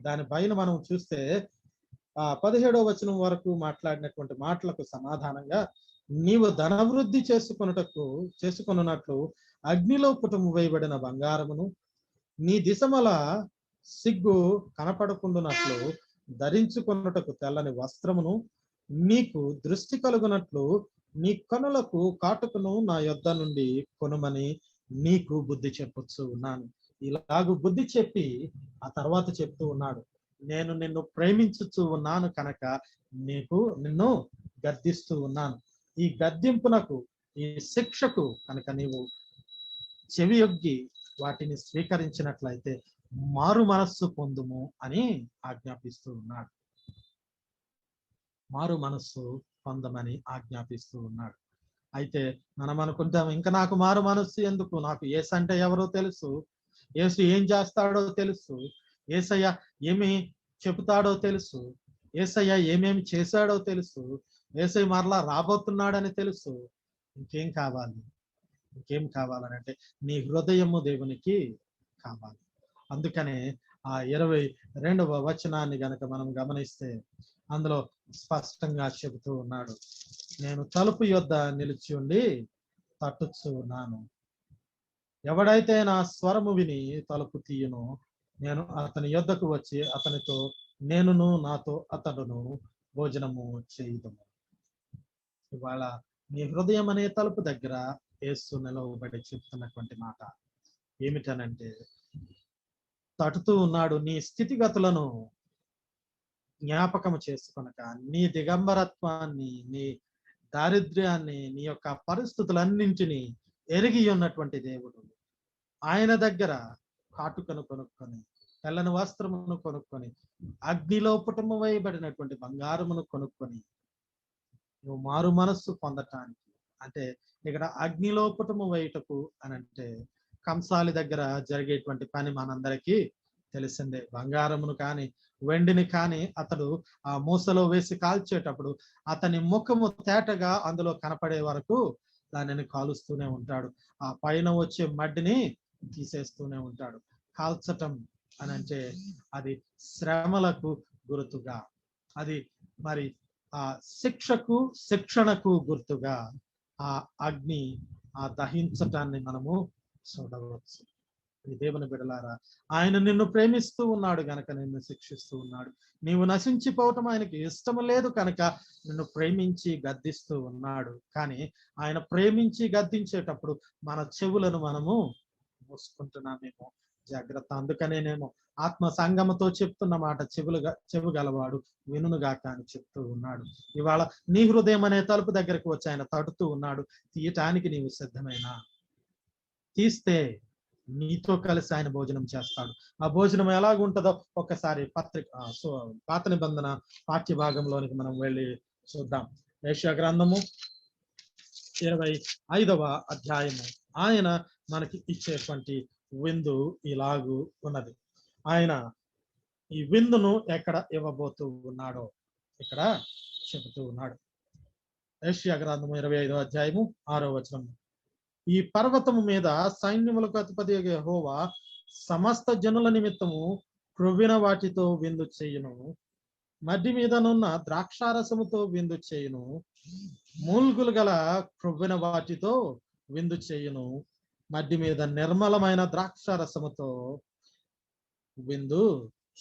Speaker 4: దానిపైన మనం చూస్తే 17వ వచనం వరకు మాట్లాడినటువంటి మాటలకు సమాధానంగా, నీవు ధనవృద్ధి చేసుకొనున్నట్లు అగ్నిలో పుటము వేయబడిన బంగారమును, నీ దిశమల సిగ్గు కనపడకుండునట్లు ధరించుకొనుటకు తెల్లని వస్త్రమును, నీకు దృష్టి కలుగునట్లు నీ కనులకు కాటుకను నా యొద్ద నుండి కొనుమని నీకు బుద్ధి చెప్పొచ్చు ఉన్నాను. ఇలాగూ బుద్ధి చెప్పి ఆ తర్వాత చెప్తూ ఉన్నాడు, నేను నిన్ను ప్రేమించుచూ ఉన్నాను కనుక నిన్ను గద్దిస్తూ ఉన్నాను. ఈ గద్దింపునకు, ఈ శిక్షకు కనుక నీవు చెవియొగ్గి వాటిని స్వీకరించినట్లయితే మారు మనస్సు పొందుము అని ఆజ్ఞాపిస్తూ ఉన్నాడు. మారు మనస్సు పొందమని ఆజ్ఞాపిస్తూ ఉన్నాడు. అయితే మనం అనుకుంటాం, ఇంకా నాకు మారు మనస్సు ఎందుకు? నాకు యేసు అంటే ఎవరో తెలుసు, యేసు ఏం చేస్తాడో తెలుసు, యేసయ్య ఏమి చెబుతాడో తెలుసు, యేసయ్య ఏమేమి చేశాడో తెలుసు, యేసయ్య మరలా రాబోతున్నాడని తెలుసు. ఇంకేం కావాలి? ఇంకేం కావాలని అంటే నీ హృదయము దేవునికి కావాలి. అందుకనే ఆ 22వ వచనాన్ని గనక మనం గమనిస్తే అందులో స్పష్టంగా చెబుతూ ఉన్నాడు, నేను తలుపు యొద్ద నిలిచి ఉండి తట్టుచు ఉన్నాను. ఎవడైతే నా స్వరము విని తలుపు తీయునో నేను అతని యొద్దకు వచ్చి అతనితో నేనును నాతో అతడును భోజనము చేయుదుము. ఇవాళ నీ హృదయం అనే తలుపు దగ్గర యేసు నిలవబడి చెప్తున్నటువంటి మాట ఏమిటనంటే, తట్టుతూ ఉన్నాడు. నీ స్థితిగతులను జ్ఞాపకం చేసుకొనక, నీ దిగంబరత్వాన్ని, నీ దారిద్ర్యాన్ని, నీ యొక్క పరిస్థితులన్నింటినీ ఎరిగి ఉన్నటువంటి దేవుడు ఆయన దగ్గర కాటుకను కొనుక్కొని, తెల్లని వస్త్రమును కొనుక్కొని, అగ్నిలో పుటము వేయబడినటువంటి బంగారమును కొనుక్కొని నువ్వు మారు మనస్సు పొందటానికి, అంటే ఇక్కడ అగ్నిలో పుటము వేయుటకు అని అంటే కంసాలి దగ్గర జరిగేటువంటి పని మనందరికీ తెలిసిందే. బంగారమును కానీ వెండిని కానీ అతడు ఆ మూసలో వేసి కాల్చేటప్పుడు అతని ముఖము తేటగా అందులో కనపడే వరకు దానిని కాలుస్తూనే ఉంటాడు. ఆ పైన వచ్చే మడ్డిని తీసేస్తూనే ఉంటాడు. కాల్చటం అని అంటే అది శ్రమలకు గుర్తుగా, అది మరి ఆ శిక్షణకు గుర్తుగా ఆ అగ్ని ఆ దహించటాన్ని మనము చూడవచ్చు. దేవుని బిడ్డలారా, ఆయన నిన్ను ప్రేమిస్తూ ఉన్నాడు గనక నిన్ను శిక్షిస్తూ ఉన్నాడు. నీవు నశించిపోవటం ఆయనకి ఇష్టం లేదు కనుక నిన్ను ప్రేమించి గద్దిస్తూ ఉన్నాడు. కానీ ఆయన ప్రేమించి గద్దించేటప్పుడు మన చెవులను మనము మూసుకుంటున్నామేమో, జాగ్రత్త. అందుకనేనేమో ఆత్మ సంగమతో చెప్తున్న మాట చెవు గలవాడు వినుగాక అని చెప్తూ ఉన్నాడు. ఇవాళ నీ హృదయం అనే తలుపు దగ్గరకు వచ్చి ఆయన తడుతూ ఉన్నాడు. తీయటానికి నీవు సిద్ధమేనా? తీస్తే నీతో కలిసి ఆయన భోజనం చేస్తాడు. ఆ భోజనం ఎలాగుంటుందో ఒక్కసారి పాత నిబంధన పాఠ్య భాగంలోనికి మనం వెళ్ళి చూద్దాం. యెషయా గ్రంథము 25వ అధ్యాయము. ఆయన మనకి ఇచ్చేటువంటి విందు ఇలాగూ ఉన్నది. ఆయన ఈ విందును ఎక్కడ ఇవ్వబోతూ ఉన్నాడో ఇక్కడ చెబుతూ ఉన్నాడు. యెషయా గ్రంథము 25వ అధ్యాయము 6వ వచనం. ఈ పర్వతము మీద సైన్యములకు అధిపతి యెహోవా సమస్త జనుల నిమిత్తము క్రొవ్విన వాటితో విందు చేయును, మడ్డి మీదనున్న ద్రాక్షారసముతో విందు చేయును, మూల్గులు గల క్రొవ్విన వాటితో విందు చేయును, మడ్డి మీద నిర్మలమైన ద్రాక్షారసముతో విందు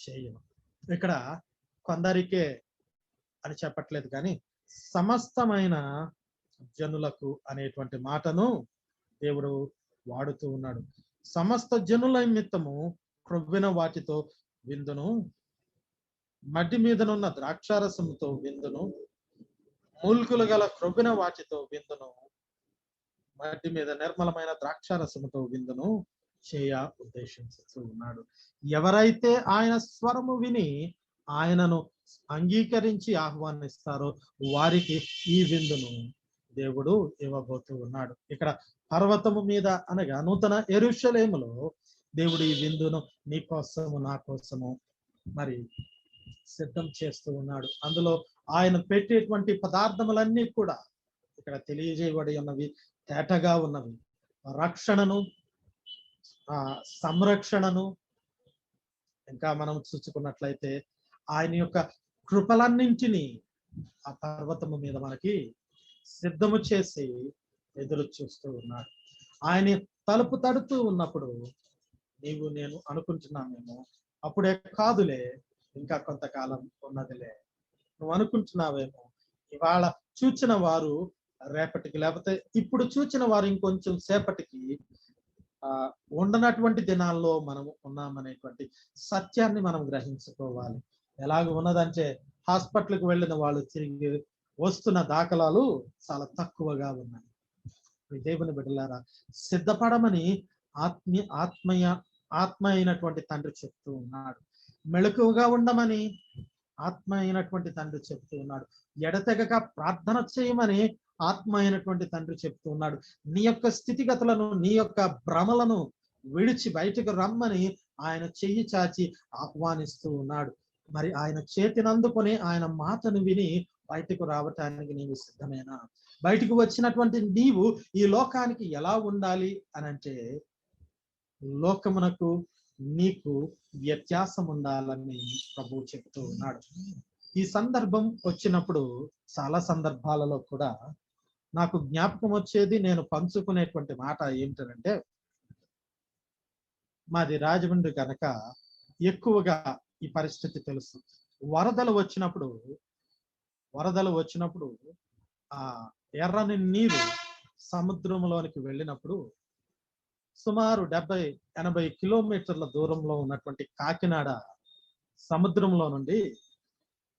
Speaker 4: చేయును. ఇక్కడ కొందరికే అని చెప్పట్లేదు, కానీ సమస్తమైన జనులకు అనేటువంటి మాటను దేవుడు వాడుతూ ఉన్నాడు. సమస్త జనుల నిమిత్తము క్రొవ్విన వాటితో విందును, మడ్డి మీదనున్న ద్రాక్షారసముతో విందును, మూల్గులు గల క్రొవ్విన వాటితో విందును, మడ్డి మీద నిర్మలమైన ద్రాక్షారసముతో విందును చేయ ఉద్దేశించుతూ ఉన్నాడు. ఎవరైతే ఆయన స్వరము విని ఆయనను అంగీకరించి ఆహ్వానిస్తారో వారికి ఈ విందును దేవుడు ఇవ్వబోతూ ఉన్నాడు. ఇక్కడ పర్వతము మీద అనగా నూతన యెరూషలేములో దేవుడు ఈ విందును నీ కోసము నా కోసము మరి సిద్ధం చేస్తూ ఉన్నాడు. అందులో ఆయన పెట్టేటువంటి పదార్థములన్నీ కూడా ఇక్కడ తెలియజేయబడి ఉన్నవి, తేటగా ఉన్నవి. రక్షణను, సంరక్షణను, ఇంకా మనం చూసుకున్నట్లయితే ఆయన యొక్క కృపలన్నింటినీ ఆ పర్వతము మీద మనకి సిద్ధము చేసి ఎదురు చూస్తూ ఉన్నాడు. ఆయన తలుపు తడుతూ ఉన్నప్పుడు నీవు నేను అనుకుంటున్నామేమో అప్పుడే కాదులే, ఇంకా కొంతకాలం ఉన్నదిలే, నువ్వు అనుకుంటున్నావేమో ఇవాళ చూచిన వారు రేపటికి, లేకపోతే ఇప్పుడు చూచిన వారు ఇంకొంచెం సేపటికి ఉండనటువంటి దినాల్లో మనము ఉన్నామనేటువంటి సత్యాన్ని మనం గ్రహించుకోవాలి. ఎలాగ ఉన్నదంటే హాస్పిటల్కి వెళ్ళిన వాళ్ళు తిరిగి వస్తున్న దాఖలాలు చాలా తక్కువగా ఉన్నాయి. దేవుని బిడ్డలారా, సిద్ధపడమని ఆత్మ అయినటువంటి తండ్రి చెప్తూ ఉన్నాడు. మెళకువగా ఉండమని ఆత్మ అయినటువంటి తండ్రి చెప్తూ ఉన్నాడు. ఎడతెగక ప్రార్థన చేయమని ఆత్మ అయినటువంటి తండ్రి చెప్తూ ఉన్నాడు. నీ యొక్క స్థితిగతులను, నీ యొక్క భ్రమలను విడిచి బయటకు రమ్మని ఆయన చెయ్యి చాచి ఆహ్వానిస్తూ ఉన్నాడు. మరి ఆయన చేతినందుకొని ఆయన మాటను విని బయటకు రావటానికి నీవు సిద్ధమేనా? బయటకు వచ్చినటువంటి నీవు ఈ లోకానికి ఎలా ఉండాలి అని అంటే, లోకమునకు నీకు వ్యత్యాసం ఉండాలని ప్రభువు చెప్తూ ఉన్నాడు. ఈ సందర్భం వచ్చినప్పుడు చాలా సందర్భాలలో కూడా నాకు జ్ఞాపకం వచ్చేది, నేను పంచుకునేటువంటి మాట ఏమిటంటే, మాది రాజమండ్రి కనుక ఎక్కువగా ఈ పరిస్థితి తెలుసు. వరదలు వచ్చినప్పుడు ఆ ఎర్రని నీరు సముద్రంలోనికి వెళ్ళినప్పుడు సుమారు 70-80 కిలోమీటర్ల దూరంలో ఉన్నటువంటి కాకినాడ సముద్రంలో నుండి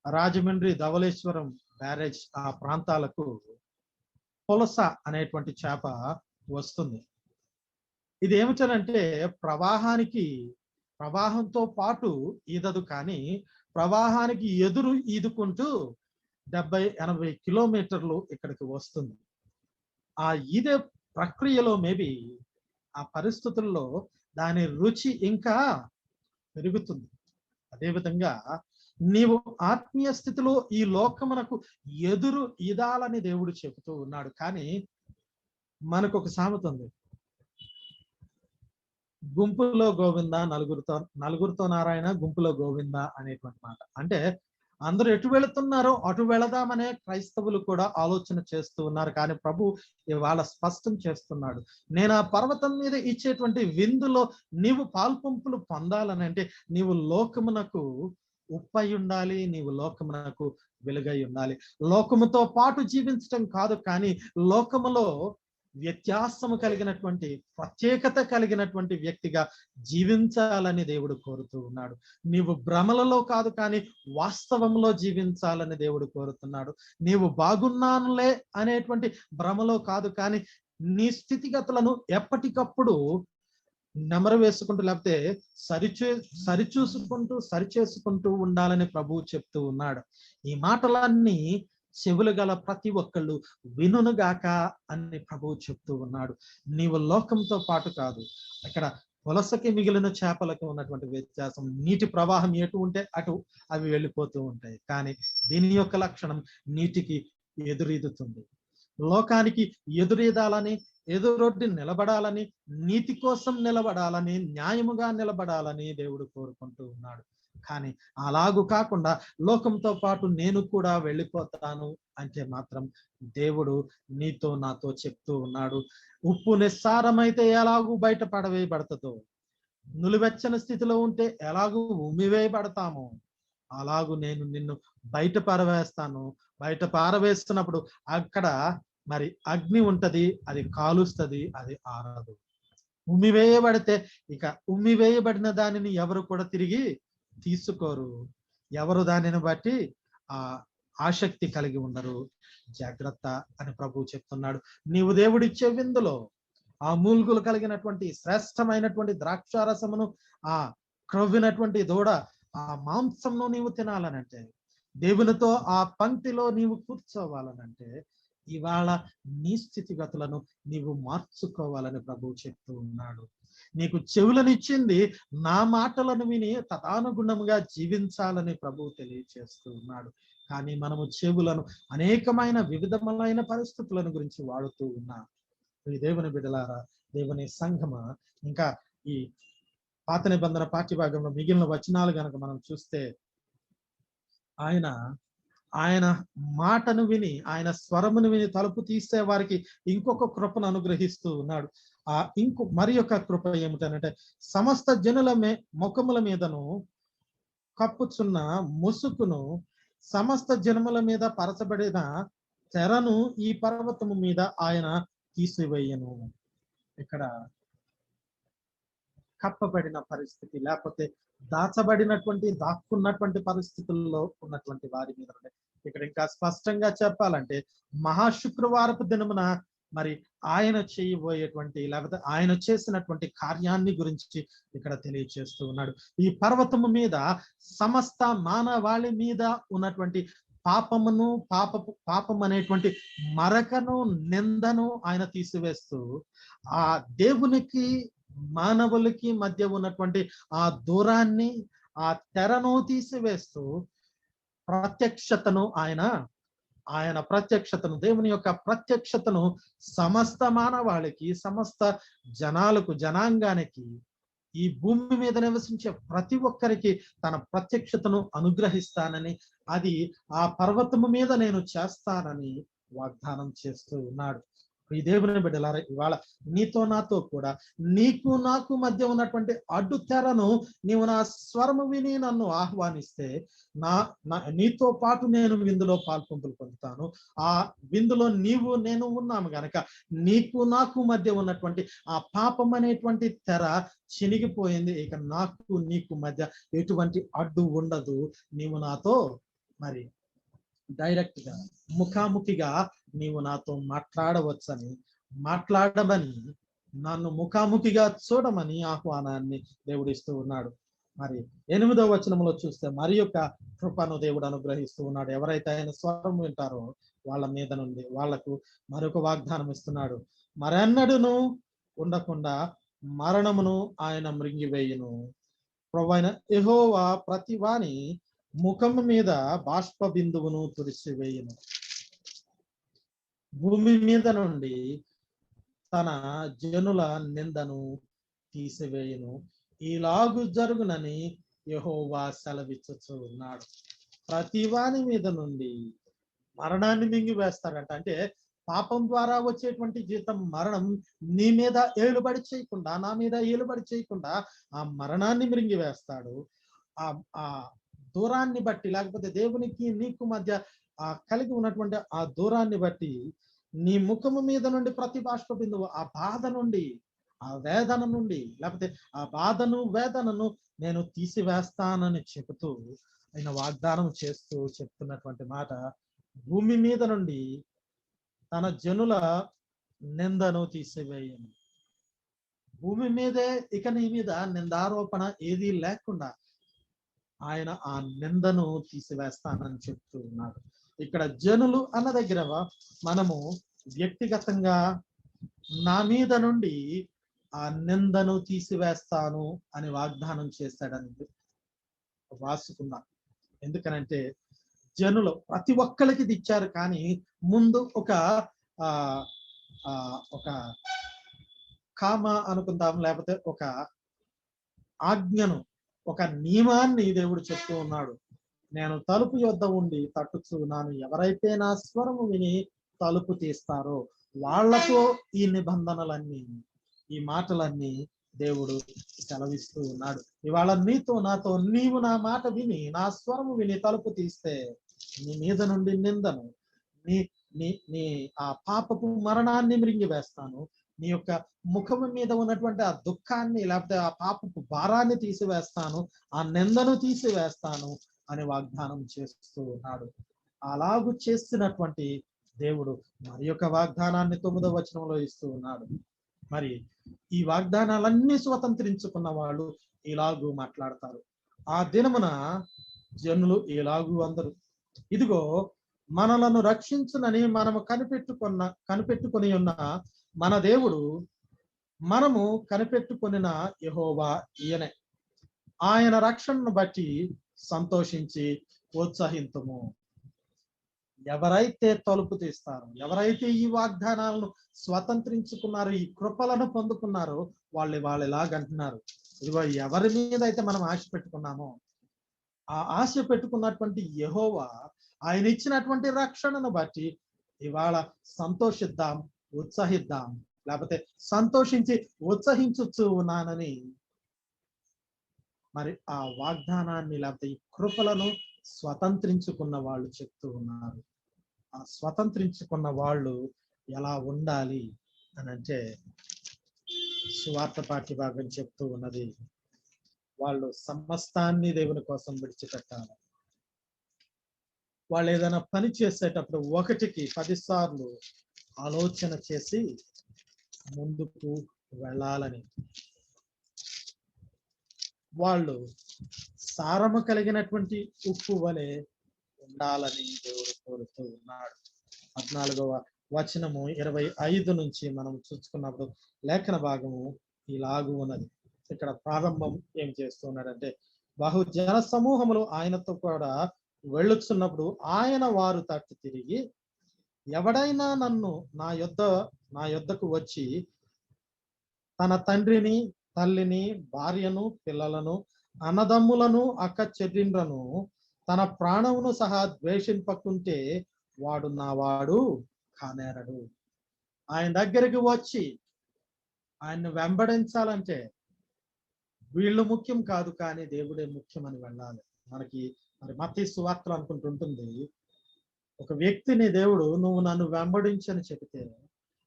Speaker 4: రాజమండ్రి ధవళేశ్వరం బ్యారేజ్ ఆ ప్రాంతాలకు పులస అనేటువంటి చేప వస్తుంది. ఇది ఏమిటనంటే ప్రవాహంతో పాటు ఈదదు, కానీ ప్రవాహానికి ఎదురు ఈదుకుంటూ 70-80 కిలోమీటర్లు ఇక్కడికి వస్తుంది. ఆ ఈదే ప్రక్రియలో మేబీ ఆ పరిస్థితుల్లో దాని రుచి ఇంకా పెరుగుతుంది. అదేవిధంగా నీవు ఆత్మీయ స్థితిలో ఈ లోకమునకు ఎదురు ఈదాలని దేవుడు చెబుతూ ఉన్నాడు. కానీ మనకు ఒక సామెత ఉంది, గుంపులో గోవింద, నలుగురితో నారాయణ, గుంపులో గోవింద అనేటువంటి మాట. అంటే అందరూ ఎటు వెళుతున్నారో అటు వెళదామనే క్రైస్తవులు కూడా ఆలోచన చేస్తూ ఉన్నారు. కానీ ప్రభు ఇవాళ స్పష్టం చేస్తున్నాడు, నేను ఆ పర్వతం మీద ఇచ్చేటువంటి విందులో నీవు పాల్పంపులు పొందాలని అంటే నీవు లోకమునకు ఉప్పై ఉండాలి, నీవు లోకమునకు వెలుగై ఉండాలి. లోకముతో పాటు జీవించటం కాదు, కానీ లోకములో వ్యత్యాసము కలిగినటువంటి ప్రత్యేకత కలిగినటువంటి వ్యక్తిగా జీవించాలని దేవుడు కోరుతూ ఉన్నాడు. నీవు భ్రమలలో కాదు కానీ వాస్తవంలో జీవించాలని దేవుడు కోరుతున్నాడు. నీవు బాగున్నానులే అనేటువంటి భ్రమలో కాదు కానీ నీ స్థితిగతులను ఎప్పటికప్పుడు నెమరు వేసుకుంటూ లేకపోతే సరిచేసుకుంటూ ఉండాలని ప్రభువు చెప్తూ ఉన్నాడు. ఈ మాటలన్నీ చెవులు గల ప్రతి ఒక్కళ్ళు వినుగాక అని ప్రభువు చెప్తూ ఉన్నాడు. నీవు లోకంతో పాటు కాదు. అక్కడ వలసకి మిగిలిన చేపలకు ఉన్నటువంటి వ్యత్యాసం, నీటి ప్రవాహం ఎటు ఉంటే అటు అవి వెళ్ళిపోతూ ఉంటాయి. కానీ దీని యొక్క లక్షణం నీటికి ఎదురీదుతుంది. లోకానికి ఎదురీదాలని, ఎదురొడ్డి నిలబడాలని, నీతి కోసం నిలబడాలని, న్యాయముగా నిలబడాలని దేవుడు కోరుకుంటూ ఉన్నాడు. కానీ అలాగూ కాకుండా లోకంతో పాటు నేను కూడా వెళ్ళిపోతాను అంటే మాత్రం దేవుడు నీతో నాతో చెప్తూ ఉన్నాడు. ఉప్పు నిస్సారమైతే ఎలాగూ బయట పడవేయబడుతుందో, నులివెచ్చని స్థితిలో ఉంటే ఎలాగూ ఉమ్మివేయబడతామో అలాగూ నేను నిన్ను బయట పారవేస్తాను. బయట పారవేస్తున్నప్పుడు అక్కడ మరి అగ్ని ఉంటది, అది కాలుస్తుంది, అది ఆరదు. ఉమ్మివేయబడితే ఇక ఉమ్మివేయబడిన దానిని ఎవరు కూడా తిరిగి తీసుకోరు. ఎవరు దానిని బట్టి ఆసక్తి కలిగి ఉండరు. జాగ్రత్త అని ప్రభువు చెప్తున్నాడు. నీవు దేవుడిచ్చే విందులో ఆ మూల్గులు కలిగినటువంటి శ్రేష్టమైనటువంటి ద్రాక్షారసమును, ఆ క్రొవ్వినటువంటి దూడ, ఆ మాంసంను నీవు తినాలనంటే, దేవునితో ఆ పంక్తిలో నీవు కూర్చోవాలనంటే ఇవాళ నీ స్థితిగతులను నీవు మార్చుకోవాలని ప్రభువు చెప్తూ ఉన్నాడు. నీకు చెవులనిచ్చింది నా మాటలను విని తదానుగుణంగా జీవించాలని ప్రభువు తెలియచేస్తూ ఉన్నాడు. కానీ మనము చెవులను అనేకమైన వివిధమైన పరిస్థితులను గురించి వాడుతూ ఉన్నాం. ఈ దేవుని బిడ్డలారా, దేవుని సంఘమ, ఇంకా ఈ పాత నిబంధన పాఠ్యభాగంలో మిగిలిన వచనాలు గనక మనం చూస్తే ఆయన మాటను విని, ఆయన స్వరమును విని తలుపు తీసే వారికి ఇంకొక కృపను అనుగ్రహిస్తూ ఉన్నాడు. మరి యొక్క కృప ఏమిటనంటే, సమస్త జనుల ముఖముల మీదను కప్పుచున్న ముసుకును, సమస్త జనముల మీద పరచబడిన తెరను ఈ పర్వతము మీద ఆయన తీసివేయను. ఇక్కడ కప్పబడిన పరిస్థితి, లేకపోతే దాక్కున్నటువంటి పరిస్థితుల్లో ఉన్నటువంటి వారి మీద ఇక్కడ ఇంకా స్పష్టంగా చెప్పాలంటే మహాశుక్రవారపు దినమున మరి ఆయన చేయబోయేటువంటి, లేకపోతే ఆయన చేసినటువంటి కార్యాన్ని గురించి ఇక్కడ తెలియచేస్తూ ఉన్నాడు. ఈ పర్వతము మీద సమస్త మానవాళి మీద ఉన్నటువంటి పాపం అనేటువంటి మరకను, నిందను ఆయన తీసివేస్తూ ఆ దేవునికి మానవులకి మధ్య ఉన్నటువంటి ఆ దూరాన్ని, ఆ తెరను తీసివేస్తూ ప్రత్యక్షతను ఆయన ప్రత్యక్షతను, దేవుని యొక్క ప్రత్యక్షతను సమస్త మానవాళికి, సమస్త జనాంగానికి, ఈ భూమి మీద నివసించే ప్రతి ఒక్కరికి తన ప్రత్యక్షతను అనుగ్రహిస్తానని, అది ఆ పర్వతము మీద నేను చేస్తానని వాగ్దానం చేస్తూ ఉన్నాడు. ఈ దేవుని బిడ్డలారా, ఇవాళ నీతో నాతో కూడా, నీకు నాకు మధ్య ఉన్నటువంటి అడ్డు తెరను నీవు నా స్వరము విని నన్ను ఆహ్వానిస్తే నీతో పాటు నేను విందులో పాల్పొంపులు పొందుతాను. ఆ విందులో నేను ఉన్నాము గనక నీకు నాకు మధ్య ఉన్నటువంటి ఆ పాపం అనేటువంటి తెర చినిగిపోయింది. ఇక నాకు నీకు మధ్య ఎటువంటి అడ్డు ఉండదు. నీవు నాతో మరి డైరెక్ట్ గా, ముఖాముఖిగా నీవు నాతో మాట్లాడమని, నన్ను ముఖాముఖిగా చూడమని ఆహ్వానాన్ని దేవుడిస్తూ ఉన్నాడు. మరి 8వ వచనంలో చూస్తే మరి యొక్క కృపను దేవుడు అనుగ్రహిస్తూ ఉన్నాడు. ఎవరైతే ఆయన స్వరం వింటారో వాళ్ళ మీద నుండి వాళ్లకు మరొక వాగ్దానం ఇస్తున్నాడు. మరెన్నడూను ఉండకుండా మరణమును ఆయన మృంగివేయును. ప్రభువైన యెహోవా ప్రతి వాని ముఖము మీద బాష్ప బిందువును తుడిచివేయును. భూమి మీద నుండి తన జనుల నిందను తీసివేయును. ఇలాగు జరుగునని యెహోవా సెలవిచ్చుచు ఉన్నాడు. ప్రతి వాని మీద నుండి మరణాన్ని మింగివేస్తాడంట. అంటే పాపం ద్వారా వచ్చేటువంటి జీతం మరణం నీ మీద ఏలుబడి చేయకుండా, నా మీద ఏలుబడి చేయకుండా ఆ మరణాన్ని మృంగివేస్తాడు. ఆ దూరాన్ని బట్టి, లేకపోతే దేవునికి నీకు మధ్య కలిగి ఉన్నటువంటి ఆ దూరాన్ని బట్టి నీ ముఖము మీద నుండి ప్రతి బాష్ప బిందువు ఆ బాధ నుండి, ఆ వేదన నుండి, లేకపోతే ఆ బాధను వేదనను నేను తీసివేస్తానని చెబుతూ ఆయన వాగ్దానం చేస్తూ చెప్తున్నటువంటి మాట, భూమి మీద నుండి తన జనుల నిందను తీసివేయను. భూమి మీదే ఇక నీ మీద నిందారోపణ ఏదీ లేకుండా ఆయన ఆ నిందను తీసివేస్తానని చెప్తూ ఉన్నాడు. ఇక్కడ జనులు అన్న దగ్గర మనము వ్యక్తిగతంగా నా మీద నుండి ఆ నిందను తీసివేస్తాను అని వాగ్దానం చేస్తాడని రాసుకున్నాం. ఎందుకనంటే జనులు ప్రతి ఒక్కరికి ఇది ఇచ్చారు, కానీ ముందు ఒక ఆ ఒక కామ అనుకుందాం, లేకపోతే ఒక ఆజ్ఞను, ఒక నియమాన్ని దేవుడు చెప్తూ ఉన్నాడు. నేను తలుపు యొద్ద ఉండి తట్టుచున్నాను, ఎవరైతే నా స్వరము విని తలుపు తీస్తారో వాళ్లతో ఈ నిబంధనలన్నీ, ఈ మాటలన్నీ దేవుడు సెలవిస్తూ ఉన్నాడు. ఇవాళ నీతో నాతో, నీవు నా మాట విని నా స్వరము విని తలుపు తీస్తే నీ మీద నుండి నిందను, నీ నీ నీ ఆ పాపపు మరణాన్ని మృంగి వేస్తాను, నీ యొక్క ముఖము మీద ఉన్నటువంటి ఆ దుఃఖాన్ని, లేకపోతే ఆ పాపపు భారాన్ని తీసివేస్తాను, ఆ నిందను తీసివేస్తాను అని వాగ్దానం చేస్తూ ఉన్నాడు. అలాగూ చేస్తున్నటువంటి దేవుడు మరి యొక్క వాగ్దానాన్ని 9వ వచనంలో ఇస్తూ ఉన్నాడు. మరి ఈ వాగ్దానాలన్నీ స్వతంత్రించుకున్న వాళ్ళు ఇలాగూ మాట్లాడతారు. ఆ దినమున జనులు ఇలాగూ అందరు, ఇదిగో మనలను రక్షించునని మనము కనిపెట్టుకొని ఉన్న మన దేవుడు, మనము కనిపెట్టుకొనిన యెహోవా ఈయనే, ఆయన రక్షణను బట్టి సంతోషించి ప్రోత్సహింతుము. ఎవరైతే తలుపు తీస్తారో, ఎవరైతే ఈ వాగ్దానాలను స్వతంత్రించుకున్నారో, ఈ కృపలను పొందుకున్నారో వాళ్ళు ఇలాగంటున్నారు, ఇదిగో ఎవరి మీద అయితే మనం ఆశ పెట్టుకున్నామో ఆ ఆశ పెట్టుకున్నటువంటి యెహోవా ఆయన ఇచ్చినటువంటి రక్షణను బట్టి ఇవాళ సంతోషిద్దాం, ఉత్సహిద్దాం, లేకపోతే సంతోషించి ఉత్సహించు ఉన్నానని మరి ఆ వాగ్దానాన్ని, లేకపోతే ఈ కృపలను స్వతంత్రించుకున్న వాళ్ళు చెప్తూ ఉన్నారు. ఆ స్వతంత్రించుకున్న వాళ్ళు ఎలా ఉండాలి అని అంటే సువార్త పాఠ్య భాగం చెప్తూ ఉన్నది, వాళ్ళు సమస్తాన్ని దేవుని కోసం విడిచిపెట్టాలి. వాళ్ళు ఏదైనా పని చేసేటప్పుడు 1కి 10 సార్లు ఆలోచన చేసి ముందుకు వెళ్ళాలని, వాళ్ళు సారము కలిగినటువంటి ఉప్పు వలె ఉండాలని దేవుడు కోరుతూ ఉన్నాడు. 14వ వచనము 25 నుంచి మనం చూసుకున్నప్పుడు లేఖన భాగము ఇలాగూ ఉన్నది. ఇక్కడ ప్రారంభం ఏం చేస్తున్నాడంటే, బహుజన సమూహములు ఆయనతో కూడా వెళ్ళుచున్నప్పుడు ఆయన వారు తట్టు తిరిగి, ఎవడైనా నన్ను నా యొద్దకు వచ్చి తన తండ్రిని, తల్లిని, భార్యను, పిల్లలను, అన్నదమ్ములను, అక్క చెల్లిండ్లను, తన ప్రాణమును సహా ద్వేషింపకుంటే వాడు నా వాడు కానేరడు. ఆయన దగ్గరికి వచ్చి ఆయన్ని వెంబడించాలంటే వీళ్ళు ముఖ్యం కాదు, కానీ దేవుడే ముఖ్యమని వెళ్ళాలి. మనకి మరి మత్తయి సువార్తలు అనుకుంటుంటుంది, ఒక వ్యక్తిని దేవుడు నువ్వు నన్ను వెంబడించని చెబితే,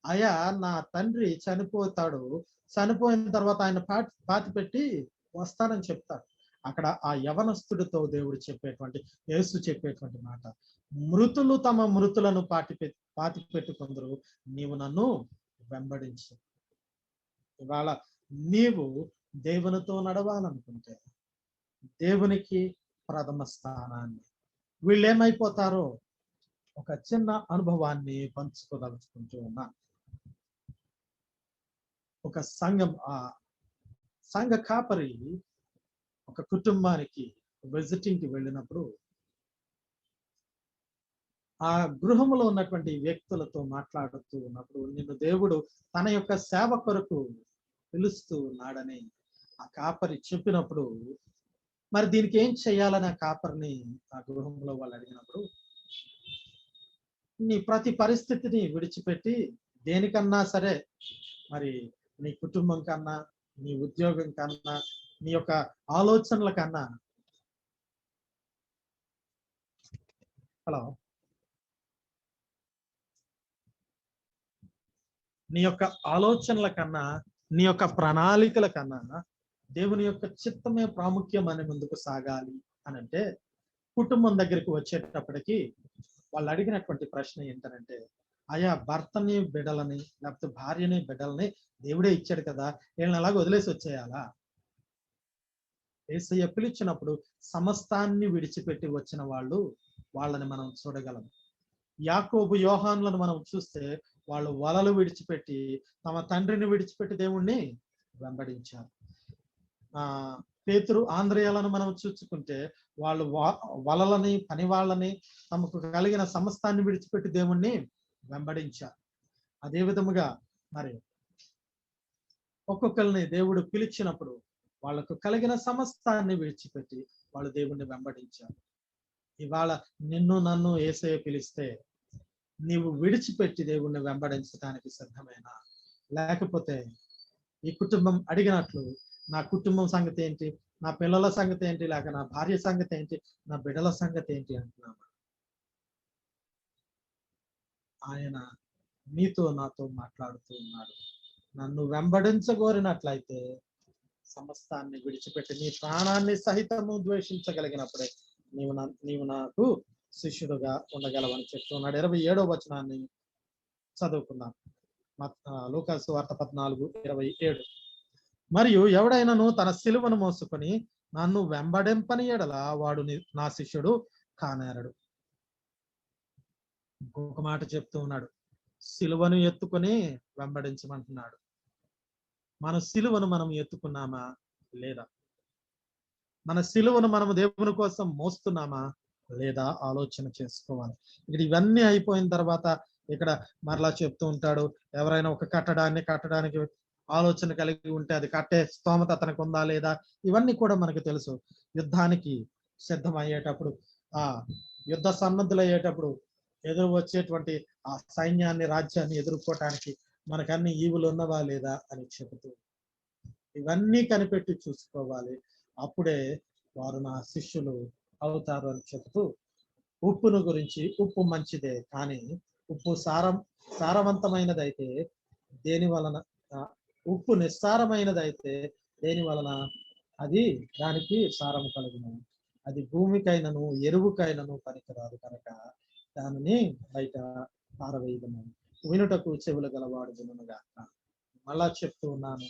Speaker 4: అయ్యా నా తండ్రి చనిపోతాడు, చనిపోయిన తర్వాత ఆయన పాతి పెట్టి వస్తానని చెప్తాడు. అక్కడ ఆ యవనస్తుడితో దేవుడు యేసు చెప్పేటువంటి మాట, మృతులు తమ మృతులను పాతి పెట్టుకుందరు, నీవు నన్ను వెంబడించు. ఇవాళ నీవు దేవునితో నడవాలనుకుంటే దేవునికి ప్రథమ స్థానాన్ని, వీళ్ళు ఏమైపోతారో ఒక చిన్న అనుభవాన్ని పంచుకోదలుచుకుంటూ ఉన్నా. ఒక సంఘ కాపరి ఒక కుటుంబానికి విజిటింగ్ కి వెళ్ళినప్పుడు ఆ గృహంలో ఉన్నటువంటి వ్యక్తులతో మాట్లాడుతూ ఉన్నప్పుడు, నిన్ను దేవుడు తన యొక్క సేవ కొరకు పిలుస్తూ ఉన్నాడని ఆ కాపరి చెప్పినప్పుడు, మరి దీనికి ఏం చేయాలని ఆ కాపరిని ఆ గృహంలో వాళ్ళు అడిగినప్పుడు, నీ ప్రతి పరిస్థితిని విడిచిపెట్టి దేనికన్నా సరే, మరి నీ కుటుంబం కన్నా, నీ ఉద్యోగం కన్నా, నీ యొక్క ఆలోచనల కన్నా, హలో నీ యొక్క ఆలోచనల కన్నా, నీ యొక్క ప్రణాళికల కన్నా దేవుని యొక్క చిత్తమే ప్రాముఖ్యం అని ముందుకు సాగాలి అని అంటే, కుటుంబం దగ్గరికి వచ్చేటప్పటికి వాళ్ళు అడిగినటువంటి ప్రశ్న ఏంటంటే, అయా భర్తని బిడ్డలని లేకపోతే భార్యని బిడ్డలని దేవుడే ఇచ్చాడు కదా, వీళ్ళని అలాగ వదిలేసి వచ్చేయాలా? యేసయ్య పిలిచినప్పుడు సమస్తాన్ని విడిచిపెట్టి వచ్చిన వాళ్ళని మనం చూడగలం. యాకోబు యోహానులను మనం చూస్తే వాళ్ళు వలలు విడిచిపెట్టి, తమ తండ్రిని విడిచిపెట్టి దేవుణ్ణి వెంబడించారు. పేతురు ఆంద్రేయాలను మనం చూసుకుంటే వాళ్ళు వలలని, పని వాళ్ళని, తమకు కలిగిన సమస్తాన్ని విడిచిపెట్టి దేవుణ్ణి వెంబడించారు. అదే విధముగా మరి ఒక్కొక్కరిని దేవుడు పిలిచినప్పుడు వాళ్ళకు కలిగిన సమస్తాన్ని విడిచిపెట్టి వాళ్ళు దేవుణ్ణి వెంబడించారు. ఇవాళ నిన్ను నన్ను యేసయ్య పిలిస్తే నీవు విడిచిపెట్టి దేవుణ్ణి వెంబడించడానికి సిద్ధమేనా? లేకపోతే ఈ కుటుంబం అడిగినట్లు నా కుటుంబం సంగతి ఏంటి, నా పిల్లల సంగతి ఏంటి, లేక నా భార్య సంగతి ఏంటి, నా బిడ్డల సంగతి ఏంటి అంటున్నామా? ఆయన నీతో నాతో మాట్లాడుతూ ఉన్నాడు. నన్ను వెంబడించగోరినట్లయితే సమస్తాన్ని విడిచిపెట్టి నీ ప్రాణాన్ని సహితము ద్వేషించగలిగినప్పుడే నీవు నాకు శిష్యుడుగా ఉండగలవని చెప్తున్నాడు. 27వ వచనాన్ని చదువుకుందాం. లూకా సువార్త 14:27. మరియు ఎవడైనాను తన సిలువను మోసుకొని నన్ను వెంబడింపని ఎడల వాడు నా శిష్యుడు కానేరడు. ఇంకొక మాట చెప్తూ ఉన్నాడు, సిలువను ఎత్తుకొని వెంబడించమంటున్నాడు. మన సిలువను మనం ఎత్తుకున్నామా లేదా? మన సిలువను మనము దేవుని కోసం మోస్తున్నామా లేదా ఆలోచన చేసుకోవాలి. ఇక్కడ ఇవన్నీ అయిపోయిన తర్వాత ఇక్కడ మరలా చెప్తూ ఉంటాడు, ఎవరైనా ఒక కట్టడానికి ఆలోచన కలిగి ఉంటే అది కట్టే స్తోమత అతనికి ఉందా లేదా, ఇవన్నీ కూడా మనకు తెలుసు. యుద్ధానికి సిద్ధం అయ్యేటప్పుడు, యుద్ధ సన్నద్ధులు అయ్యేటప్పుడు ఎదురు వచ్చేటువంటి ఆ సైన్యాన్ని, రాజ్యాన్ని ఎదుర్కోవటానికి మనకు అన్ని ఈవులు ఉన్నవా లేదా అని చెబుతూ ఇవన్నీ కనిపెట్టి చూసుకోవాలి. అప్పుడే వారు నా శిష్యులు అవుతారు అని చెబుతూ, ఉప్పును గురించి ఉప్పు మంచిదే, కానీ ఉప్పు సారవంతమైనదైతే దేని వలన, ఉప్పు నిస్సారమైనదైతే దేని వలన అది దానికి సారం కలుగును, అది భూమికైనను ఎరువుకైనను పనికిరాదు కనుక దానిని బయట పారవేయదము. వినుటకు చెవులు గలవాడు వినుగాక. మళ్ళా చెప్తూ ఉన్నాను,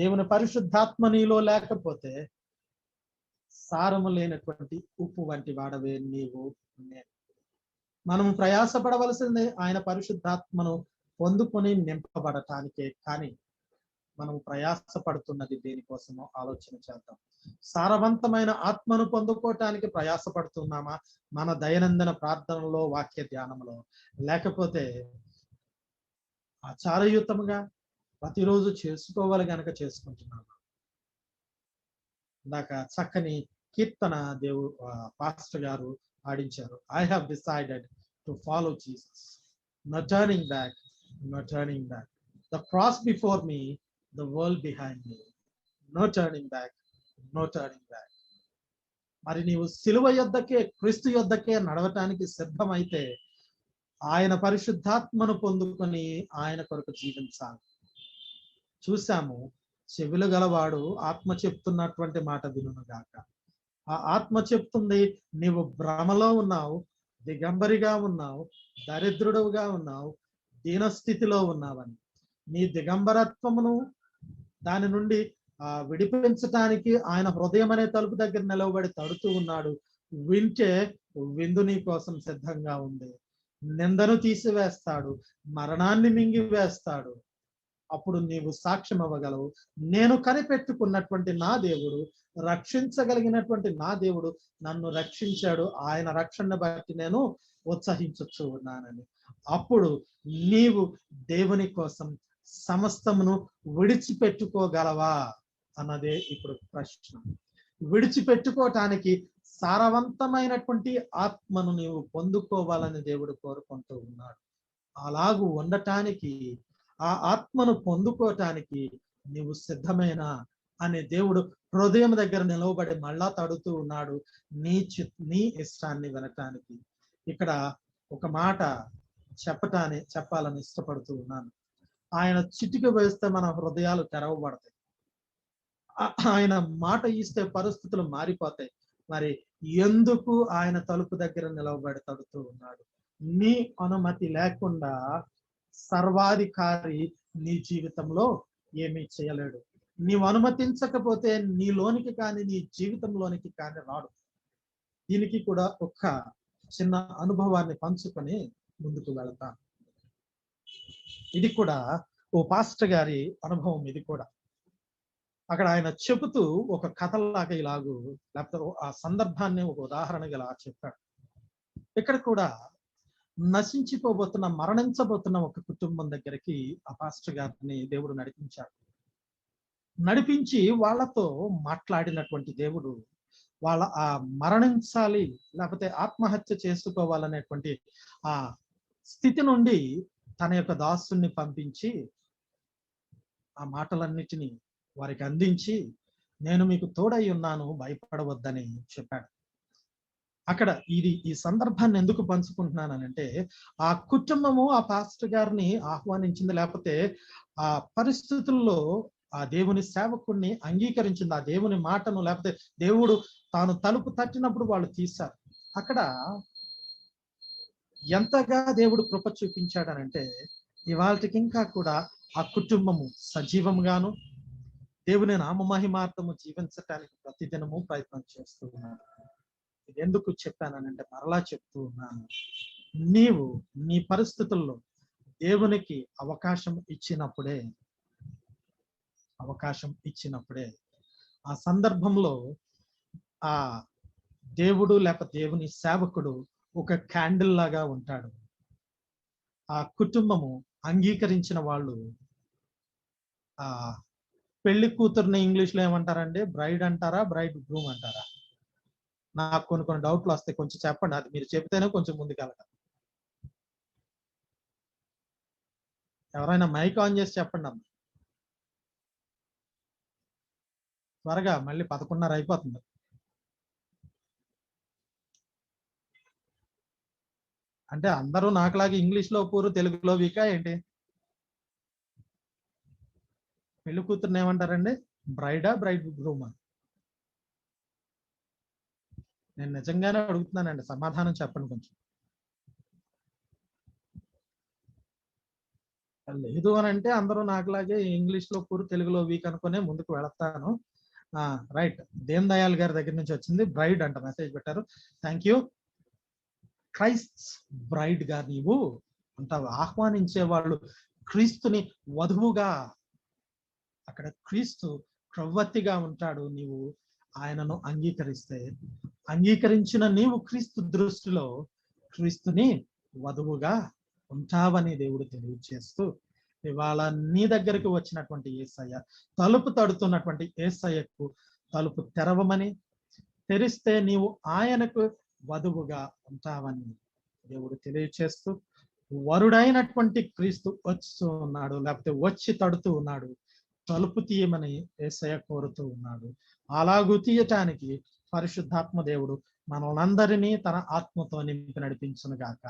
Speaker 4: దేవుని పరిశుద్ధాత్మ నీలో లేకపోతే సారము లేనటువంటి ఉప్పు వంటి వాడవే నీవు నేను. మనము ప్రయాసపడవలసింది ఆయన పరిశుద్ధాత్మను పొందుకొని నింపబడటానికే, కానీ మనం ప్రయాసపడుతున్నది దేనికోసమో ఆలోచన చేద్దాం. సారవంతమైన ఆత్మను పొందుకోవటానికి ప్రయాసపడుతున్నామా మన దైనందిన ప్రార్థనలో, వాక్య ధ్యానంలో, లేకపోతే ఆచారయుతముగా ప్రతిరోజు చేసుకోవాలి గనక చేసుకుంటున్నామా? ఇందాక చక్కని కీర్తన పాస్టర్ గారు పాడించారు, I have decided to follow Jesus, no turning back, no turning back, the cross before me, the world behind me, no turning back, no turning back. మరి నీవు సిలువ యొద్దకే, క్రీస్తు యొద్దకే నడవటానికి సిద్ధమైతే ఆయన పరిశుద్ధాత్మను పొందుకొని ఆయన కొరకు జీవించాలి. చూసాము, చెవులు గలవాడు ఆత్మ చెప్తున్నటువంటి మాట వినుగాక. ఆ ఆత్మ చెప్తుంది, నీవు భ్రమలో ఉన్నావు, దిగంబరిగా ఉన్నావు, దరిద్రుడుగా ఉన్నావు, దీనస్థితిలో ఉన్నావని. నీ దిగంబరత్వమును దాని నుండి విడిపించటానికి ఆయన హృదయం అనే తలుపు దగ్గర నిలవబడి తడుతూ ఉన్నాడు. వింటే విందు నీ కోసం సిద్ధంగా ఉంది. నిందను తీసివేస్తాడు, మరణాన్ని మింగి వేస్తాడు. అప్పుడు నీవు సాక్ష్యం అవ్వగలవు, నేను కనిపెట్టుకున్నటువంటి నా దేవుడు, రక్షించగలిగినటువంటి నా దేవుడు నన్ను రక్షించాడు, ఆయన రక్షణను బట్టి నేను ఉత్సహించొచ్చు ఉన్నానని. అప్పుడు నీవు దేవుని కోసం సమస్తమును విడిచిపెట్టుకోగలవా అన్నదే ఇప్పుడు ప్రశ్న. విడిచిపెట్టుకోవటానికి సారవంతమైనటువంటి ఆత్మను నీవు పొందుకోవాలని దేవుడు కోరుకుంటూ ఉన్నాడు. అలాగూ ఉండటానికి, ఆ ఆత్మను పొందుకోవటానికి నీవు సిద్ధమేనా అని దేవుడు హృదయం దగ్గర నిలవబడి మళ్ళా తడుతూ ఉన్నాడు, నీ ఇష్టాన్ని వినటానికి. ఇక్కడ ఒక మాట చెప్పాలని ఇష్టపడుతూ ఉన్నాను. ఆయన చిటిక వేస్తే మన హృదయాలు తెరవబడతాయి. ఆయన మాట ఇస్తే పరిస్థితులు మారిపోతాయి. మరి ఎందుకు ఆయన తలుపు దగ్గర నిలవబడి తడుతూ ఉన్నాడు? నీ అనుమతి లేకుండా సర్వాధికారి నీ జీవితంలో ఏమీ చేయలేడు. నీవు అనుమతించకపోతే నీలోనికి కానీ నీ జీవితంలోనికి కానీ రాడు. దీనికి కూడా ఒక చిన్న అనుభవాన్ని పంచుకొని ముందుకు వెళతాను. ఇది కూడా ఓ పాస్టర్ గారి అనుభవం. ఇది కూడా అక్కడ ఆయన చెబుతూ ఒక కథలాగా ఇలాగూ, లేకపోతే ఆ సందర్భాన్ని ఒక ఉదాహరణగా ఇలా చెప్పాడు. ఇక్కడ కూడా నశించిపోబోతున్న, మరణించబోతున్న ఒక కుటుంబం దగ్గరికి ఆ పాస్టర్ గారిని దేవుడు నడిపించాడు. నడిపించి వాళ్ళతో మాట్లాడినటువంటి దేవుడు వాళ్ళ ఆ మరణించాలి లేకపోతే ఆత్మహత్య చేసుకోవాలనేటువంటి ఆ స్థితి నుండి తన యొక్క దాసుని పంపించి ఆ మాటలన్నిటినీ వారికి అందించి, నేను మీకు తోడై ఉన్నాను, భయపడవద్దని చెప్పాడు. అక్కడ ఈ సందర్భాన్ని ఎందుకు పంచుకుంటున్నానంటే, ఆ కుటుంబము ఆ పాస్టర్ గారిని ఆహ్వానించింది, లేకపోతే ఆ పరిస్థితుల్లో ఆ దేవుని సేవకుడిని అంగీకరించింది. ఆ దేవుని మాటను, లేకపోతే దేవుడు తాను తలుపు తట్టినప్పుడు వాళ్ళు తీశారు. అక్కడ ఎంతగా దేవుడు కృప చూపించాడనంటే, ఇవాళకి ఇంకా కూడా ఆ కుటుంబము సజీవంగాను దేవుని నామమహిమార్థము జీవించటానికి ప్రతిదినము ప్రయత్నం చేస్తూ ఉన్నాడు. ఇది ఎందుకు చెప్పానంటే, మరలా చెప్తూ ఉన్నాను, నీవు నీ పరిస్థితుల్లో దేవునికి అవకాశం ఇచ్చినప్పుడే ఆ సందర్భంలో ఆ దేవుడు లేకపోతే దేవుని సేవకుడు ఒక క్యాండిల్ లాగా ఉంటాడు. ఆ కుటుంబము అంగీకరించిన వాళ్ళు ఆ పెళ్లి కూతుర్ని ఇంగ్లీష్ లో ఏమంటారండి? బ్రైడ్ అంటారా, బ్రైడ్ గ్రూమ్ అంటారా? నాకు కొన్ని డౌట్లు వస్తాయి, కొంచెం చెప్పండి. అది మీరు చెప్తేనే కొంచెం ముందుకెళ్ళగలరు. ఎవరైనా మైక్ ఆన్ చేసి చెప్పండి అమ్మ, త్వరగా, మళ్ళీ 11:30 అయిపోతుంది. అంటే అందరూ నాకులాగా ఇంగ్లీష్ లో పూరు, తెలుగులో వీకా ఏంటి? పెళ్లి కూతుర్ని ఏమంటారండి? బ్రైడా, బ్రైడ్ గ్రూమా? నేను నిజంగానే అడుగుతున్నానండి, సమాధానం చెప్పండి కొంచెం. లేదు అని అంటే అందరూ నాకులాగే ఇంగ్లీష్ లో పూరు, తెలుగులో వీక్ అనుకునే ముందుకు వెళతాను. రైట్, దేన్ దయాల్ గారి దగ్గర నుంచి వచ్చింది, బ్రైడ్ అంట మెసేజ్ పెట్టారు. Thank you. క్రైస్ట్ బ్రైడ్ గా నీవు అంటావు. ఆహ్వానించే వాళ్ళు క్రీస్తుని వధువుగా, అక్కడ క్రీస్తు ప్రవృత్తిగా ఉంటాడు. నీవు ఆయనను అంగీకరించిన నీవు క్రీస్తు దృష్టిలో క్రీస్తుని వధువుగా ఉంటావని దేవుడు తెలియజేస్తూ, ఇవాళ నీ దగ్గరికి వచ్చినటువంటి యేసయ్య, తలుపు తడుతున్నటువంటి యేసయ్యకు తలుపు తెరవమని, తెరిస్తే నీవు ఆయనకు వధువుగా ఉంటావని దేవుడు తెలియచేస్తూ, వరుడైనటువంటి క్రీస్తు వచ్చి ఉన్నాడు, లేకపోతే వచ్చి తడుతూ ఉన్నాడు. తలుపు తీయమని యేసయ్య కోరుతూ ఉన్నాడు. అలాగూ తీయటానికి పరిశుద్ధాత్మ దేవుడు మనలందరినీ తన ఆత్మతో నింపి నడిపించును గాక.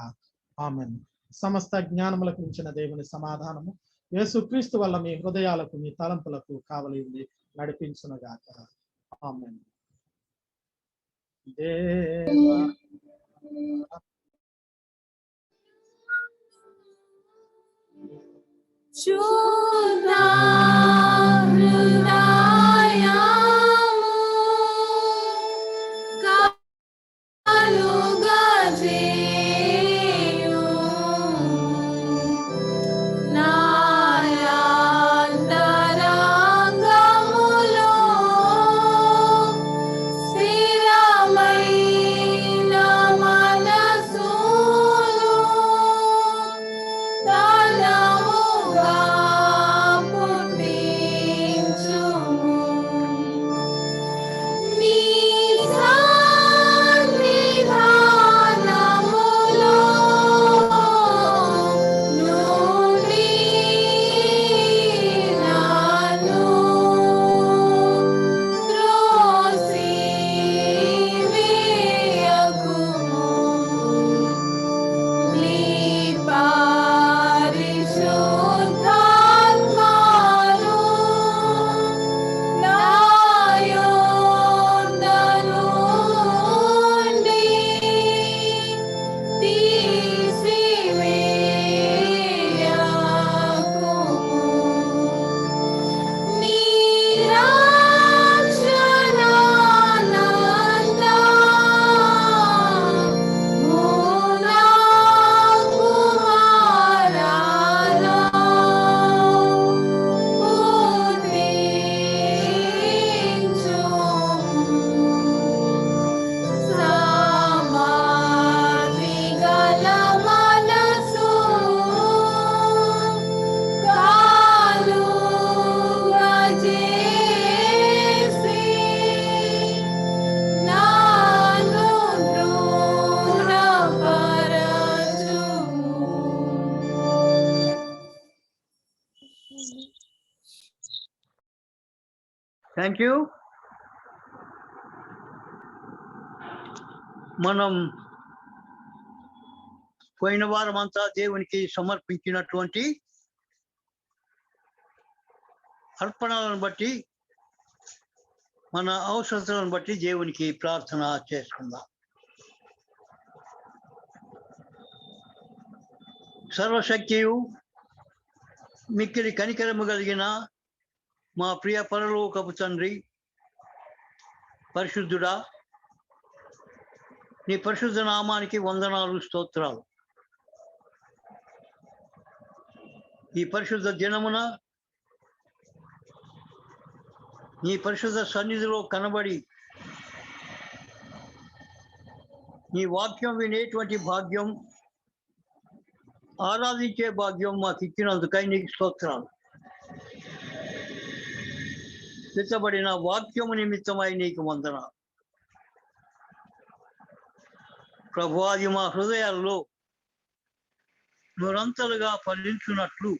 Speaker 4: ఆమేన్. సమస్త జ్ఞానములకు మించిన దేవుని సమాధానము యేసుక్రీస్తు వల్ల మీ హృదయాలకు, మీ తలంపులకు కావలి ఉంది, నడిపించును గాక. ఆమేన్. దేవా
Speaker 2: శుద్ధ హృదయము కలుగజేయు నాయంతరంగములో స్థిరమైన మనసును తనముగా
Speaker 1: థ్యాంక్ యూ. మనం పోయిన వారం అంతా దేవునికి సమర్పించినటువంటి అర్పణలను బట్టి మన అవసరాలను బట్టి దేవునికి ప్రార్థన చేసుకుందాం. సర్వశక్తియు మిక్కిలి కనికరము కలిగిన మా ప్రియ పరలోకపు తండ్రి, పరిశుద్ధుడా, నీ పరిశుద్ధ నామానికి వందనాలు, స్తోత్రాలు. ఈ పరిశుద్ధ దినమున నీ పరిశుద్ధ సన్నిధిలో కనబడి నీ వాక్యం వినేటువంటి భాగ్యం, ఆరాధించే భాగ్యం మాకు ఇచ్చినందుకై నీకు స్తోత్రాలు. సిద్ధపడిన వాక్యము నిమిత్తమై నీకు వందనాలు ప్రభువా. అది మా హృదయాల్లో నిరంతరంగా ఫలించున్నట్లు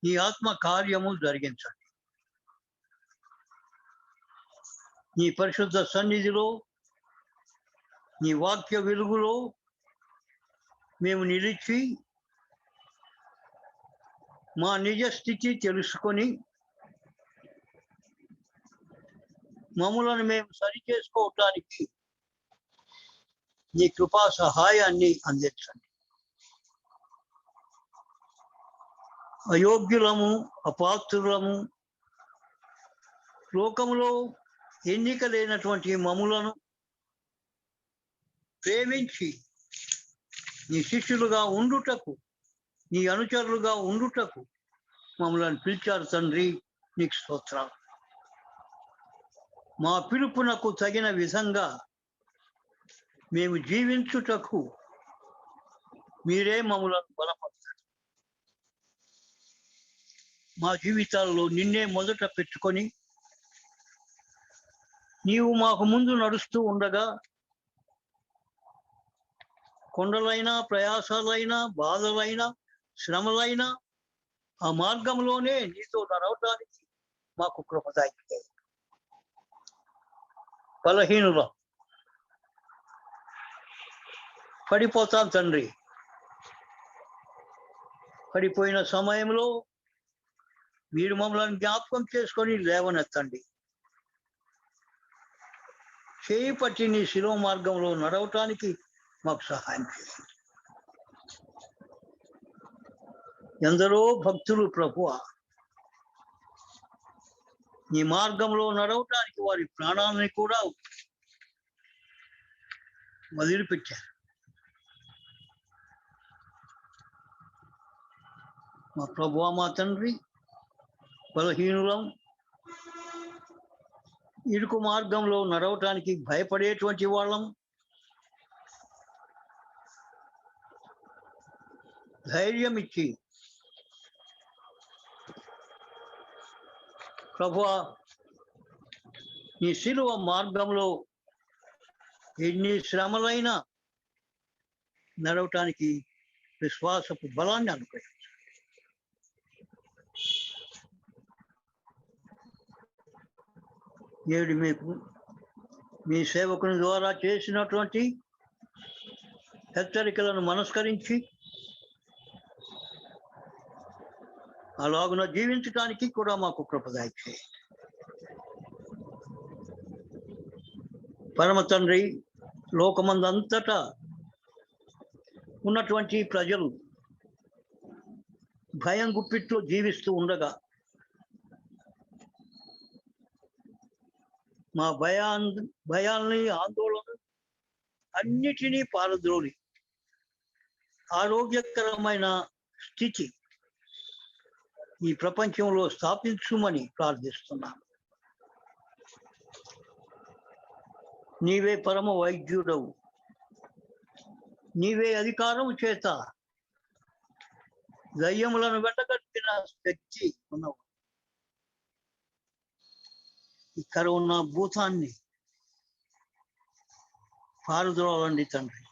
Speaker 1: నీ ఆత్మ కార్యము జరిగించండి. నీ పరిశుద్ధ సన్నిధిలో నీ వాక్య వెలుగులో మేము నిలిచి మా నిజ స్థితి తెలుసుకొని మమ్ములను మేము సరి చేసుకోవటానికి నీ కృపా సహాయాన్ని అందించండి. అయోగ్యులము, అపాత్రులము, లోకములో ఎన్నిక లేనటువంటి మమ్ములను ప్రేమించి నీ శిష్యులుగా ఉండుటకు, నీ అనుచరులుగా ఉండుటకు మమ్మల్ని పిలిచారు తండ్రి. నీకు స్తోత్రాలు. మా పిలుపునకు తగిన విధంగా మేము జీవించుటకు మీరే మమ్మల్ని బలపడతారు. మా జీవితాల్లో నిన్నే మొదట పెట్టుకొని నీవు మాకు ముందు నడుస్తూ ఉండగా కొండలైనా, ప్రయాసాలైనా, బాధలైనా, శ్రమలైనా ఆ మార్గంలోనే నీతో నడవటానికి మాకు కృప దయచేయండి. బలహీనులం, పడిపోతాం తండ్రి. పడిపోయిన సమయంలో మీరు మమ్మల్ని జ్ఞాపకం చేసుకొని లేవనెత్తండి. చేయి పట్టి నీ శిలువ మార్గంలో నడవటానికి మాకు సహాయం చేయండి. ఎందరో భక్తులు ప్రభువా నీ మార్గంలో నడవటానికి వారి ప్రాణాలని కూడా వదిలిపెట్టారు. మా ప్రభువా, మా తండ్రి, బలహీనులం, ఇరుకు మార్గంలో నడవటానికి భయపడేటువంటి వాళ్ళం. ధైర్యం ఇచ్చి ప్రభువా నీ శిలువ మార్గంలో ఎన్ని శ్రమలైనా నడవటానికి విశ్వాసపు బలాన్ని అనుగ్రహించు. నేడు మీకు మీ సేవకుని ద్వారా చేసినటువంటి హెచ్చరికలను మనస్కరించి అలాగున జీవించడానికి కూడా మాకు కృప దయచేయండి. పరమ తండ్రి, లోకమందంతటా ఉన్నటువంటి ప్రజలు భయం గుప్పిట్లో జీవిస్తూ ఉండగా మా భయాల్ని, ఆందోళన అన్నిటినీ పారద్రోలి ఆరోగ్యకరమైన స్థితి ఈ ప్రపంచంలో స్థాపించుమని ప్రార్థిస్తున్నాను. నీవే పరమ వైద్యుడవు, నీవే అధికారం చేత దయ్యములను వెంటగట్టిన శక్తి ఉన్నవు. ఈ కరోనా భూతాన్ని పారద్రోలండి తండ్రి.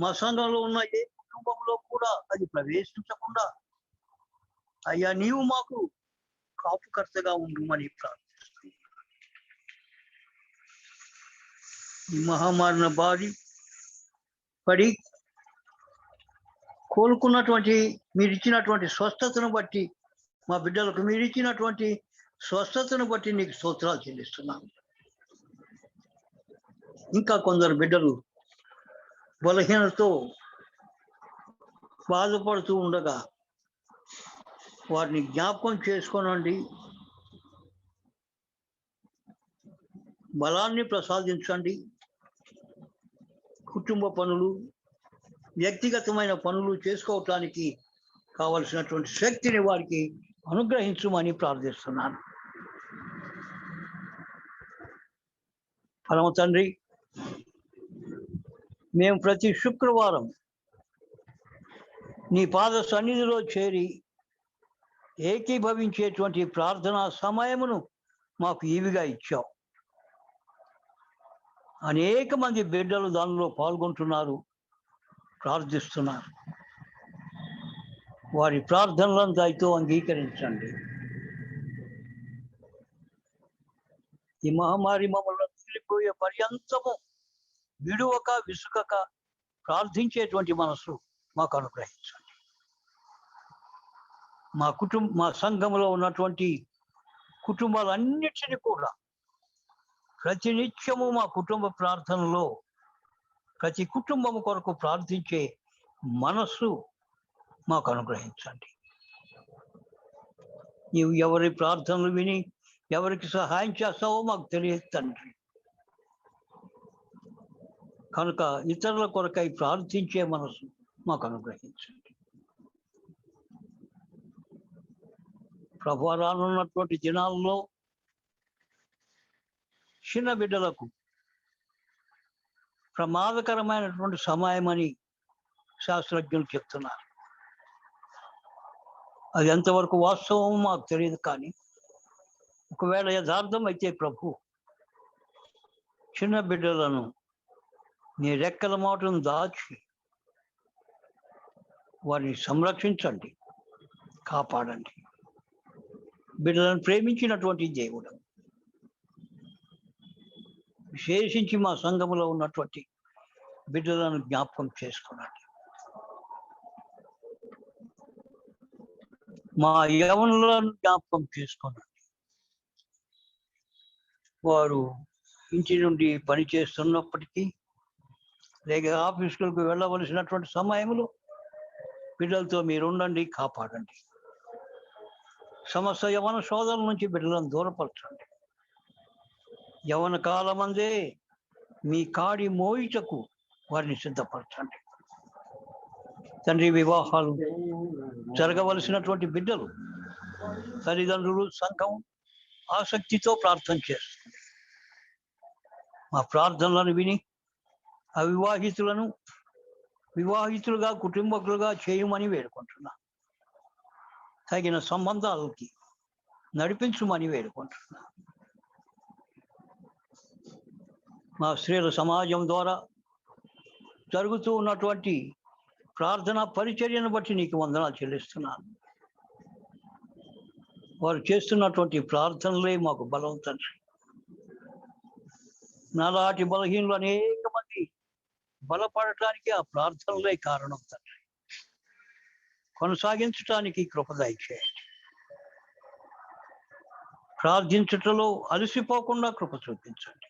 Speaker 1: మా సంఘంలో ఉన్న ఏ కుటుంబంలో కూడా అది ప్రవేశించకుండా అయ్యా నీవు మాకు కాపుకర్తగా ఉండమని ప్రార్థిస్తున్నాను. ఈ మహమ్మారిన బారి పడి కోలుకున్నటువంటి మీరు ఇచ్చినటువంటి స్వస్థతను బట్టి, మా బిడ్డలకు మీరు ఇచ్చినటువంటి స్వస్థతను బట్టి నీకు స్తోత్రాలు చెల్లిస్తున్నాను. ఇంకా కొందరు బిడ్డలు బలహీనతో బాధపడుతూ ఉండగా వారిని జ్ఞాపకం చేసుకోనండి, బలాన్ని ప్రసాదించండి. కుటుంబ పనులు, వ్యక్తిగతమైన పనులు చేసుకోవటానికి కావలసినటువంటి శక్తిని వారికి అనుగ్రహించమని ప్రార్థిస్తున్నాను. పరమ తండ్రి, మేము ప్రతి శుక్రవారం నీ పాద సన్నిధిలో చేరి ఏకీభవించేటువంటి ప్రార్థనా సమయమును మాకు ఈవిగా ఇచ్చావు. అనేక మంది బిడ్డలు దానిలో పాల్గొంటున్నారు, ప్రార్థిస్తున్నారు. వారి ప్రార్థనలను దయతో అంగీకరించండి. ఈ మహమ్మారి మమ్మల్ని వదిలిపోయే పర్యంతము విడువక విసుకక ప్రార్థించేటువంటి మనసు మాకు అనుగ్రహించండి. మా సంఘంలో ఉన్నటువంటి కుటుంబాలన్నిటిని కూడా ప్రతినిత్యము మా కుటుంబ ప్రార్థనలో ప్రతి కుటుంబం కొరకు ప్రార్థించే మనస్సు మాకు అనుగ్రహించండి. నీవు ఎవరి ప్రార్థనలు విని ఎవరికి సహాయం చేస్తావో మాకు తెలియదు తండ్రి. కనుక ఇతరుల కొరకై ప్రార్థించే మనసు మాకు అనుగ్రహించండి. ప్రభువా, రానున్నటువంటి దినాల్లో చిన్న బిడ్డలకు ప్రమాదకరమైనటువంటి సమయమని శాస్త్రజ్ఞులు చెప్తున్నారు. అది ఎంతవరకు వాస్తవం మాకు తెలియదు, కానీ ఒకవేళ యథార్థం అయితే ప్రభు, చిన్న బిడ్డలను నీ రెక్కల మాటను దాచి వారిని సంరక్షించండి, కాపాడండి. బిడ్డలను ప్రేమించినటువంటి దేవుడు, విశేషించి మా సంఘములో ఉన్నటువంటి బిడ్డలను జ్ఞాపకం చేసుకున్నాడు. మా యవనులను జ్ఞాపకం చేసుకున్నాడు. వారు ఇంటి నుండి పని చేస్తున్నప్పటికీ లేక ఆఫీసులకు వెళ్ళవలసినటువంటి సమయంలో బిడ్డలతో మీరు ఉండండి, కాపాడండి. సమస్త యవన సోదరుల నుంచి బిడ్డలను దూరపరచండి. యవన కాలమందే మీ కాడి మోయిటకు వారిని సిద్ధపరచండి తండ్రి. వివాహాలు జరగవలసినటువంటి బిడ్డలు, తల్లిదండ్రులు, సంఘం ఆసక్తితో ప్రార్థన చేస్తుంది. మా ప్రార్థనలను విని అవివాహితులను వివాహితులుగా, కుటుంబకులుగా చేయమని వేడుకుంటున్నా. తగిన సంబంధాలకి నడిపించమని వేడుకుంటున్నా. మా స్త్రీల సమాజం ద్వారా జరుగుతూ ఉన్నటువంటి ప్రార్థనా పరిచర్యను బట్టి నీకు వందనాలు చెల్లిస్తున్నాను. వారు చేస్తున్నటువంటి ప్రార్థనలే మాకు బలం తండ్రి. నాలాంటి బలహీనులు అనేక మంది బలపడటానికి ఆ ప్రార్థనలే కారణం తండ్రి. కొనసాగించటానికి కృప దయచేయండి. ప్రార్థించటంలో అలసిపోకుండా కృప చూపించండి.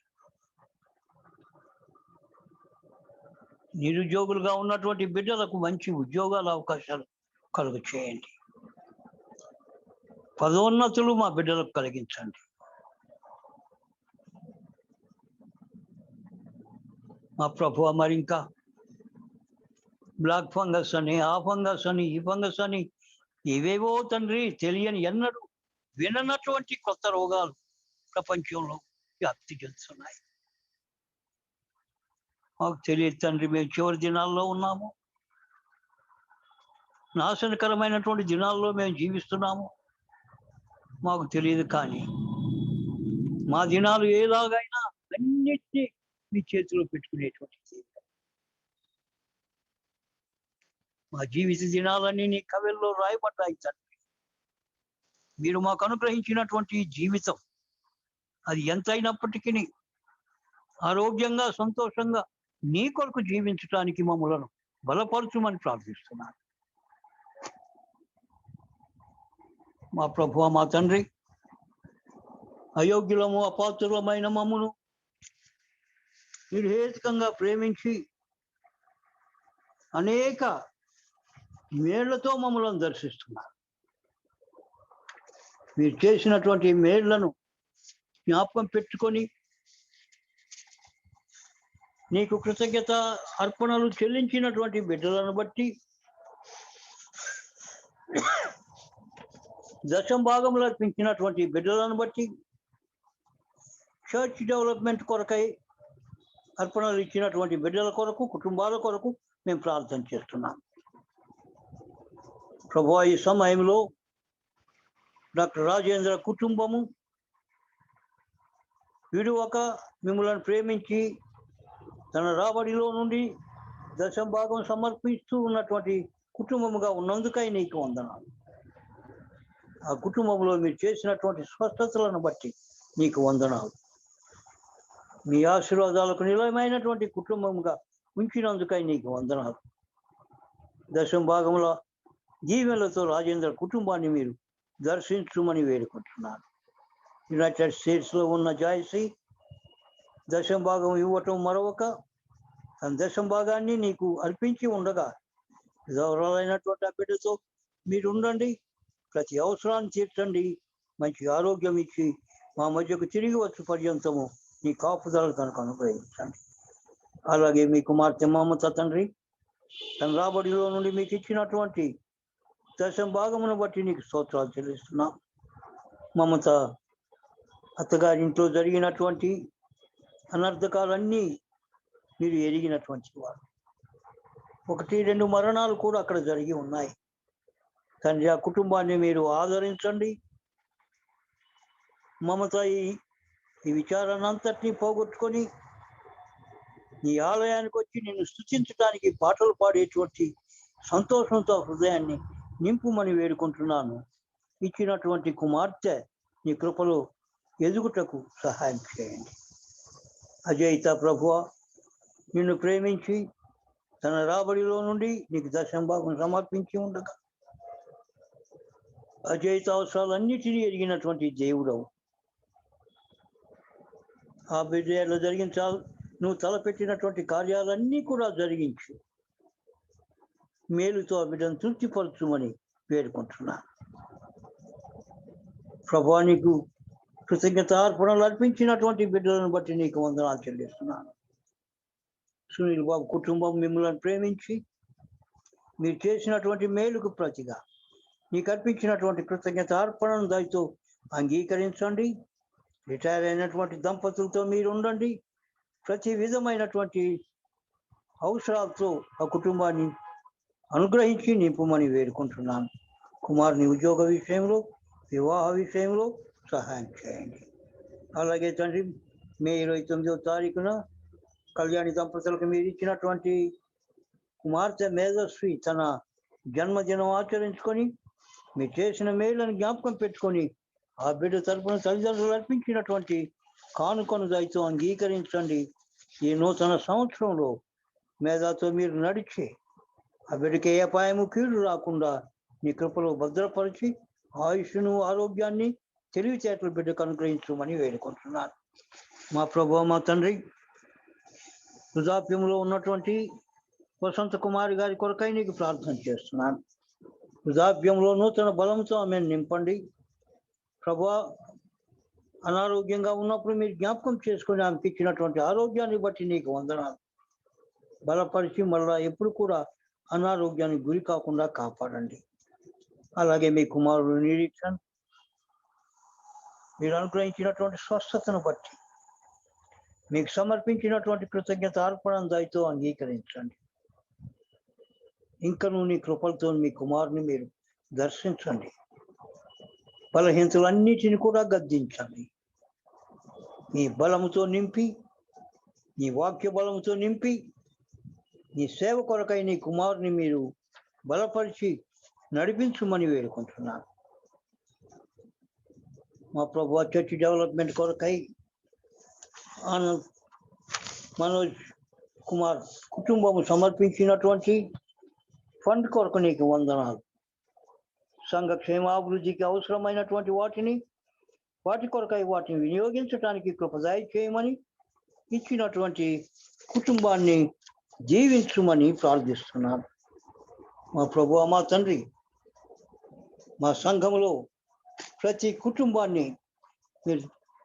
Speaker 1: నిరుద్యోగులుగా ఉన్నటువంటి బిడ్డలకు మంచి ఉద్యోగాల అవకాశాలు కలుగు చేయండి. పదోన్నతులు మా బిడ్డలకు కలిగించండి. మా ప్రభువా, మరి ఇంకా బ్లాక్ ఫంగస్ అని, ఆ ఫంగస్ అని, ఈ ఫంగస్ అని ఏవేవో తండ్రి తెలియని ఎన్నడూ విననటువంటి కొత్త రోగాలు ప్రపంచంలో వ్యాప్తి చెందుతున్నాయి. మాకు తెలియదు తండ్రి, మేము చివరి దినాల్లో ఉన్నాము, నాశనకరమైనటువంటి దినాల్లో మేము జీవిస్తున్నాము. మాకు తెలియదు, కానీ మా దినాలు ఏలాగైనా అన్నిటినీ మీ చేతిలో పెట్టుకునేటువంటి మా జీవిత దినాలన్నీ నీ కవిల్లో రాయబడ్డాయి తండ్రి. మీరు మాకు అనుగ్రహించినటువంటి జీవితం అది ఎంతైనప్పటికీ ఆరోగ్యంగా సంతోషంగా నీ కొరకు జీవించడానికి మమ్మలను బలపరచుమని ప్రార్థిస్తున్నాను. మా ప్రభువా మా తండ్రి, అయోగ్యులము అపాత్రులమైన మమ్మును నిర్హేతుకంగా ప్రేమించి అనేక మేళ్లతో మమ్మల్ని దర్శిస్తున్నారు. మీరు చేసినటువంటి మేళ్లను జ్ఞాపకం పెట్టుకొని నీకు కృతజ్ఞత అర్పణలు చెల్లించినటువంటి బిడ్డలను బట్టి, దశం భాగములు అర్పించినటువంటి బిడ్డలను బట్టి, చర్చ్ డెవలప్మెంట్ కొరకై అర్పణలు ఇచ్చినటువంటి బిడ్డల కొరకు, కుటుంబాల కొరకు మేము ప్రార్థన చేస్తున్నాం. ప్రభువా, ఈ సమయంలో డాక్టర్ రాజేంద్ర కుటుంబము విడువక మిమ్మల్ని ప్రేమించి తన రాబడిలో నుండి దశం భాగం సమర్పిస్తూ ఉన్నటువంటి కుటుంబముగా ఉన్నందుకై నీకు వందనాలు. ఆ కుటుంబంలో మీరు చేసినటువంటి స్వస్థతలను బట్టి నీకు వందనాలు. మీ ఆశీర్వాదాలకు నిలయమైనటువంటి కుటుంబముగా ఉంచినందుకై నీకు వందనాలు. దశం భాగంలో దీవెనలతో రాజేంద్ర కుటుంబాన్ని మీరు దర్శించుమని వేడుకుంటున్నాను. యునైటెడ్ స్టేట్స్లో ఉన్న జాయశ్రీ దశం భాగం ఇవ్వటం మరొక తన దశం భాగాన్ని నీకు అర్పించి ఉండగా గౌరవాలైనటువంటి ఆ బిడ్డతో మీరు ఉండండి, ప్రతి అవసరాన్ని తీర్చండి, మంచి ఆరోగ్యం ఇచ్చి మా మధ్యకు తిరిగి వచ్చే పర్యంతము నీ కాపుదల తనకు అనుగ్రహించండి. అలాగే మీ కుమార్తె మమత తండ్రి తన రాబడిలో నుండి మీకు ఇచ్చినటువంటి దశం భాగమును బట్టి నీకు స్తోత్రాలు చెల్లిస్తున్నాం. మమత అత్తగారింట్లో జరిగినటువంటి అనర్థకాలన్నీ మీరు ఎరిగినటువంటి వారు. 1-2 మరణాలు కూడా అక్కడ జరిగి ఉన్నాయి. తండ్రి, ఆ కుటుంబాన్ని మీరు ఆదరించండి. మమత ఈ విచారాన్ని అంతటినీ పోగొట్టుకొని నీ ఆలయానికి వచ్చి నిన్ను స్తుతించడానికి పాటలు పాడేటువంటి సంతోషంతో హృదయాన్ని నింపుమని వేడుకుంటున్నాను. ఇచ్చినటువంటి కుమార్తె నీ కృపలో ఎదుగుటకు సహాయం చేయండి. అజయిత ప్రభువా, నిన్ను ప్రేమించి తన రాబడిలో నుండి నీకు దశం భాగం సమర్పించి ఉండగా అజయిత అవసరాలన్నిటినీ ఎరిగినటువంటి దేవుడవు. ఆ బిడ్డలో జరిగించాలి నువ్వు తలపెట్టినటువంటి కార్యాలన్నీ కూడా జరిగించి మేలుతో ఆ బిడ్డను తృప్తిపరచుమని వేడుకుంటున్నాను. ప్రభువా, నీకు కృతజ్ఞత అర్పణలు అర్పించినటువంటి బిడ్డలను బట్టి నీకు వందనాలు చెల్లిస్తున్నాను. సునీల్ బాబు కుటుంబం మిమ్మల్ని ప్రేమించి మీరు చేసినటువంటి మేలుకు ప్రతిగా నీకు అర్పించినటువంటి కృతజ్ఞత అర్పణను దయతో అంగీకరించండి. రిటైర్ అయినటువంటి దంపతులతో మీరు ఉండండి. ప్రతి విధమైనటువంటి అవసరాలతో ఆ కుటుంబాన్ని అనుగ్రహించి నింపమని వేడుకుంటున్నాను. కుమారుని ఉద్యోగ విషయంలో, వివాహ విషయంలో సహాయం చేయండి. అలాగే తండ్రి, మే 29వ తారీఖున కళ్యాణి దంపతులకు మీరు ఇచ్చినటువంటి కుమార్తె మేధస్వి తన జన్మదినం ఆచరించుకొని మీరు చేసిన మేలును జ్ఞాపకం పెట్టుకొని ఆ బిడ్డ తరపున తల్లిదండ్రులు అర్పించినటువంటి కానుకను దయతో అంగీకరించండి. ఈ నూతన సంవత్సరంలో మేధాతో మీరు నడిచి ఆ బిడ్డకి ఏ అపాయము కీడు రాకుండా నీ కృపలో భద్రపరిచి ఆయుష్ను, ఆరోగ్యాన్ని, తెలివితేటలు బిడ్డకు అనుగ్రహించమని వేడుకుంటున్నాను. మా ప్రభువా, మా తండ్రి, వృద్ధాప్యంలో ఉన్నటువంటి వసంత కుమారి గారి కొరకై నీకు ప్రార్థన చేస్తున్నాను. వృద్ధాప్యంలో నూతన బలంతో ఆమెను నింపండి. ప్రభువా, అనారోగ్యంగా ఉన్నప్పుడు మీరు జ్ఞాపకం చేసుకుని ఆమెకి ఇచ్చినటువంటి ఆరోగ్యాన్ని బట్టి నీకు వందనాలు. బలపరిచి మళ్ళా ఎప్పుడు కూడా అనారోగ్యానికి గురి కాకుండా కాపాడండి. అలాగే మీ కుమారుడు నిరీక్షణ మీరు అనుగ్రహించినటువంటి స్వస్థతను బట్టి మీకు సమర్పించినటువంటి కృతజ్ఞత అర్పణ దయతో అంగీకరించండి. ఇంకను నీ కృపలతో మీ కుమారుని మీరు దర్శించండి. బలహీనతలన్నిటిని కూడా గద్దించండి. నీ బలముతో నింపి, నీ వాక్య బలముతో నింపి, నీ సేవ కొరకై నీ కుమారుని మీరు బలపరిచి నడిపించమని వేడుకుంటున్నాను. మా ప్రభు చర్చి డెవలప్మెంట్ కొరకై ఆనంద్ మనోజ్ కుమార్ కుటుంబము సమర్పించినటువంటి ఫండ్ కొరకు నీకు వందనాలు. సంఘ క్షేమాభివృద్ధికి అవసరమైనటువంటి వాటి కొరకై వాటిని వినియోగించడానికి కృప దయచేయమని, ఇచ్చినటువంటి కుటుంబాన్ని జీవించుమని ప్రార్థిస్తున్నాను. మా ప్రభువా మా తండ్రి, మా సంఘములో ప్రతి కుటుంబాన్ని మీరు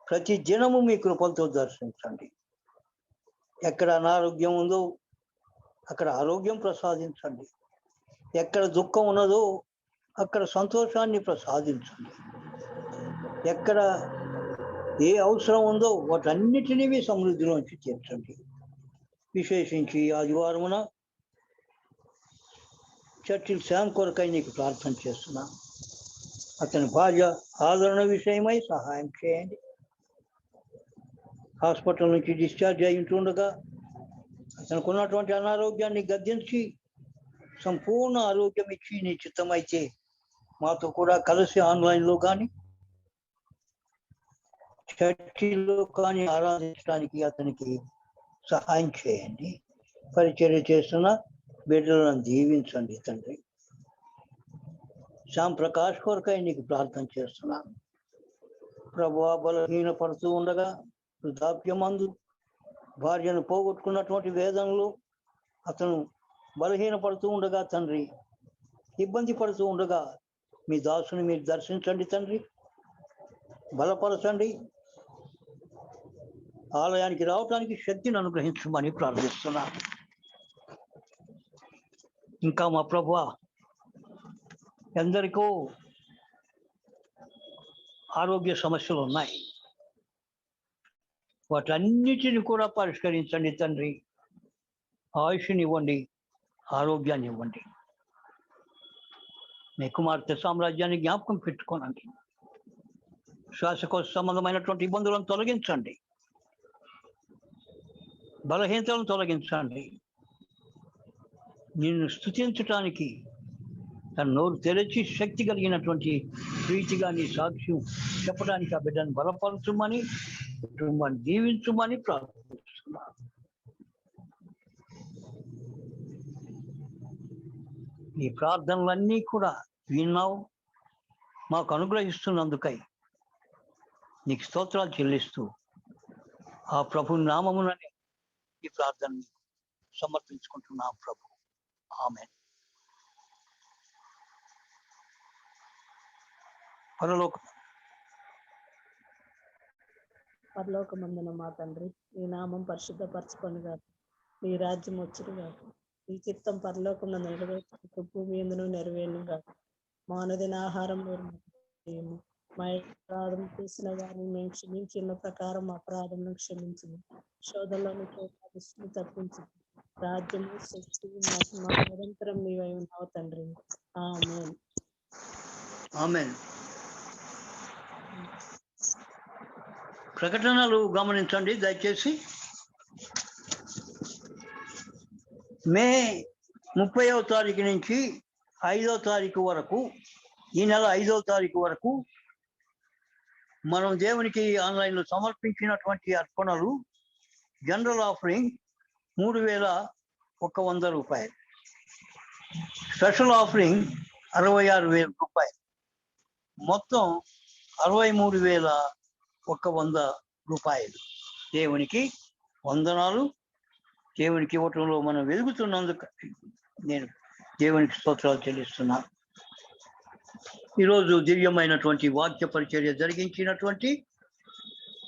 Speaker 1: ప్రతి దినము మీ కృపలతో దర్శించండి. ఎక్కడ అనారోగ్యం ఉందో అక్కడ ఆరోగ్యం ప్రసాదించండి. ఎక్కడ దుఃఖం ఉన్నదో అక్కడ సంతోషాన్ని ప్రసాదించండి. ఎక్కడ ఏ అవసరం ఉందో వాటన్నిటినీ మీ సమృద్ధిలోంచి తీర్చండి. విశేషించి ఆదివారమున చర్చిల్ శ్యామ్ కొరకై నీకు ప్రార్థన చేస్తున్నా. అతని భార్య ఆదరణ విషయమై సహాయం చేయండి. హాస్పిటల్ నుంచి డిశ్చార్జ్ అయి ఉంటుండగా అతనికి ఉన్నటువంటి అనారోగ్యాన్ని గద్దించి సంపూర్ణ ఆరోగ్యం ఇచ్చి నీ చిత్తమైతే మాతో కూడా కలిసి ఆన్లైన్లో కానీ చర్చిలో కానీ ఆరాధించడానికి అతనికి సహాయం చేయండి. పరిచర్య చేస్తున్న బిడ్డలను దీవించండి తండ్రి. శ్యామ్ ప్రకాష్ కొరకై నీకు ప్రార్థన చేస్తున్నాను. ప్రభువా బలహీనపడుతూ ఉండగా వృద్ధాప్యమందు భార్యను పోగొట్టుకున్నటువంటి వేదనలు అతను బలహీనపడుతూ ఉండగా తండ్రి, ఇబ్బంది పడుతూ ఉండగా మీ దాసుని మీరు దర్శించండి తండ్రి, బలపరచండి. ఆలయానికి రావటానికి శక్తిని అనుగ్రహించమని ప్రార్థిస్తున్నాను. ఇంకా మా ప్రభువా ఎందరికో ఆరోగ్య సమస్యలు ఉన్నాయి, వాటన్నిటిని కూడా పరిష్కరించండి తండ్రి. ఆయుష్ని ఇవ్వండి, ఆరోగ్యాన్ని ఇవ్వండి. మీ కుమార్తె సామ్రాజ్యాన్ని జ్ఞాపకం పెట్టుకోనండి. శ్వాసకోశ సంబంధమైనటువంటి ఇబ్బందులను తొలగించండి, బలహీనతలను తొలగించండి. నిన్ను స్తుతించటానికి తన నోరు తెరచి శక్తి కలిగినటువంటి ప్రీతిగా నీ సాక్ష్యం చెప్పడానికి ఆ బిడ్డను బలపరచుమని, కుటుంబాన్ని దీవించుమని ప్రార్థిస్తున్నాను. ఈ ప్రార్థనలన్నీ కూడా విన్నావు, మాకు అనుగ్రహిస్తున్నందుకై నీకు స్తోత్రాలు చెల్లిస్తూ ఆ ప్రభు నామమునని ఈ ప్రార్థనని సమర్పించుకుంటున్నాం ప్రభు. ఆమేన్.
Speaker 9: పరలోకమందున మా తండ్రి, నీ నామం పరిశుద్ధపరచుకొని కాదు, నీ రాజ్యం వచ్చును కాదు, నీ చిత్తం పరలోకంలో నెరవేర్చుటకు భూమి ఎందును నెరవేరును కాదు. మానదిన ఆహారం మేము మా అపరాధం చేసిన వారిని మేము క్షమించిన ప్రకారం అపరాధం క్షమించింది. శోధనలోని దృష్టిని తప్పించి రాజ్యము శక్తి మా నిరంతరం నీవై ఉన్నావు తండ్రి. ఆమేన్.
Speaker 1: ఆమేన్. ప్రకటనలు గమనించండి దయచేసి. మే 30వ తారీఖు నుంచి 5వ తారీఖు వరకు, ఈ నెల 5వ తారీఖు వరకు మనం దేవునికి ఆన్లైన్లో సమర్పించినటువంటి అర్పణలు జనరల్ ఆఫరింగ్ 3,100 రూపాయలు, స్పెషల్ ఆఫరింగ్ 66,000 రూపాయలు, మొత్తం 63,100 రూపాయలు. దేవునికి వందనాలు. దేవునికి ఇవ్వటంలో మనం వెలుగుతున్నందుకు నేను దేవునికి స్తోత్రాలు చెల్లిస్తున్నాను. ఈరోజు దివ్యమైనటువంటి వాక్య పరిచర్య జరిగించినటువంటి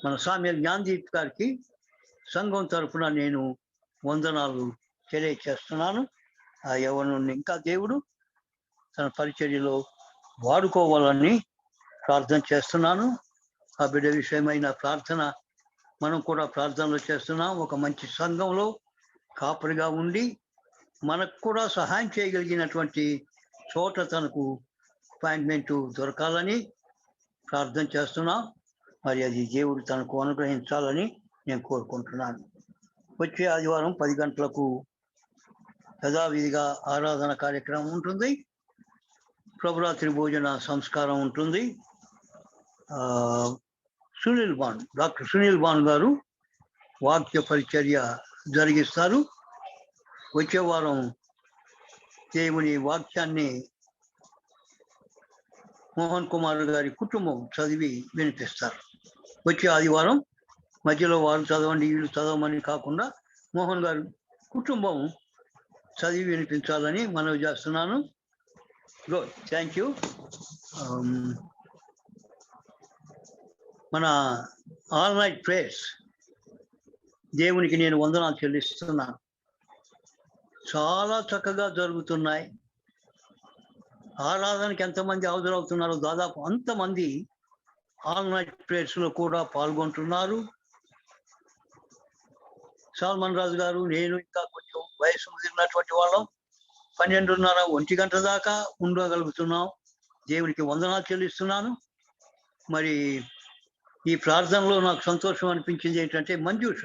Speaker 1: మన సామ్యుయల్ జ్ఞానదీప్ గారికి సంఘం తరఫున నేను వందనాలు తెలియచేస్తున్నాను. ఆ యవ్వనుని ఇంకా దేవుడు తన పరిచర్యలో వాడుకోవాలని ప్రార్థన చేస్తున్నాను. ఆ బిడ్డ విషయమైన ప్రార్థన మనం కూడా ప్రార్థనలు చేస్తున్నాం. ఒక మంచి సంఘంలో కాపరిగా ఉండి మనకు కూడా సహాయం చేయగలిగినటువంటి చోట తనకు అపాయింట్మెంట్ దొరకాలని ప్రార్థన చేస్తున్నాం. మరి అది దేవుడు తనకు అనుగ్రహించాలని నేను కోరుకుంటున్నాను. వచ్చే ఆదివారం 10 గంటలకు యథావిధిగా ఆరాధన కార్యక్రమం ఉంటుంది. ప్రభురాత్రి భోజన సంస్కారం ఉంటుంది. డాక్టర్ సునీల్ బాన్ గారు వాక్య పరిచర్య జరిగిస్తారు. వచ్చే వారం దేవుని వాక్యాన్ని మోహన్ కుమార్ గారి కుటుంబం చదివి వినిపిస్తారు. వచ్చే ఆదివారం మధ్యలో వారు చదవండి వీళ్ళు చదవమని కాకుండా మోహన్ గారి కుటుంబం చదివి వినిపించాలని మనవి చేస్తున్నాను. Good, thank you. మన ఆల్ నైట్ ప్రేయర్స్ దేవునికి నేను వందనాలు చెల్లిస్తున్నాను. చాలా చక్కగా జరుగుతున్నాయి. ఆరాధనకి ఎంతమంది హాజరవుతున్నారో దాదాపు అంతమంది ఆల్ నైట్ ప్రేయర్స్ లో కూడా పాల్గొంటున్నారు. సాల్మన్ రాజు గారు, నేను ఇంకా కొంచెం వయసు ముదిరినటువంటి వాళ్ళం 12:30 1 గంట దాకా ఉండగలుగుతున్నాం. దేవునికి వందనాలు చెల్లిస్తున్నాను. మరి ఈ ప్రార్థనలో నాకు సంతోషం అనిపించింది ఏంటంటే మంజూష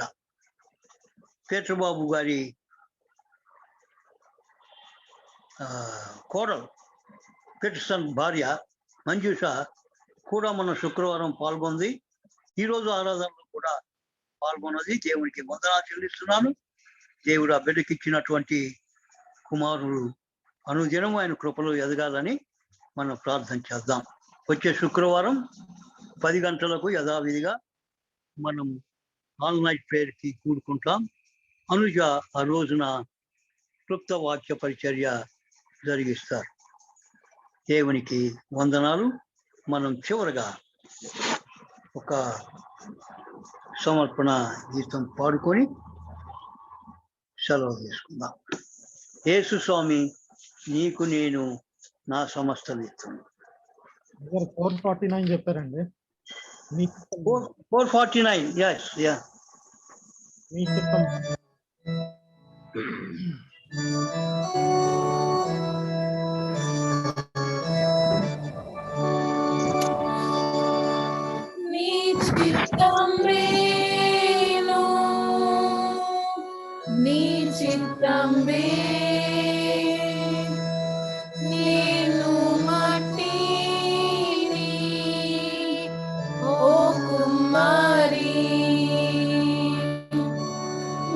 Speaker 1: పేట్రబాబు గారి కోడలు పీటర్సన్ భార్య మంజూష కూడా మన శుక్రవారం పాల్గొంది. ఈరోజు ఆరాధనలో కూడా పాల్గొన్నది. దేవునికి వందనాలు చెల్లిస్తున్నాను. దేవుడు ఆ బిడ్డకిచ్చినటువంటి కుమారుడు అనుదినం ఆయన కృపలో ఎదగాలని మనం ప్రార్థన చేద్దాం. వచ్చే శుక్రవారం 10 గంటలకు యథావిధిగా మనం ఆల్ నైట్ ప్రేయర్కి కూడుకుంటాం. అనుజ ఆ రోజున క్లుప్త వాక్య పరిచర్య జరిగిస్తారు. దేవునికి వందనాలు. మనం చివరగా ఒక సమర్పణ గీతం పాడుకొని సెలవు తీసుకుందాం. యేసు స్వామి నీకు నేను నా సమస్త విత్తు.
Speaker 4: 449 చెప్పారండి.
Speaker 1: 449, yes, yeah.
Speaker 4: మీ చిత్తం.
Speaker 2: నీ చిత్తమే నీ చిత్తమే నేను మట్టిని ఓ కుమారి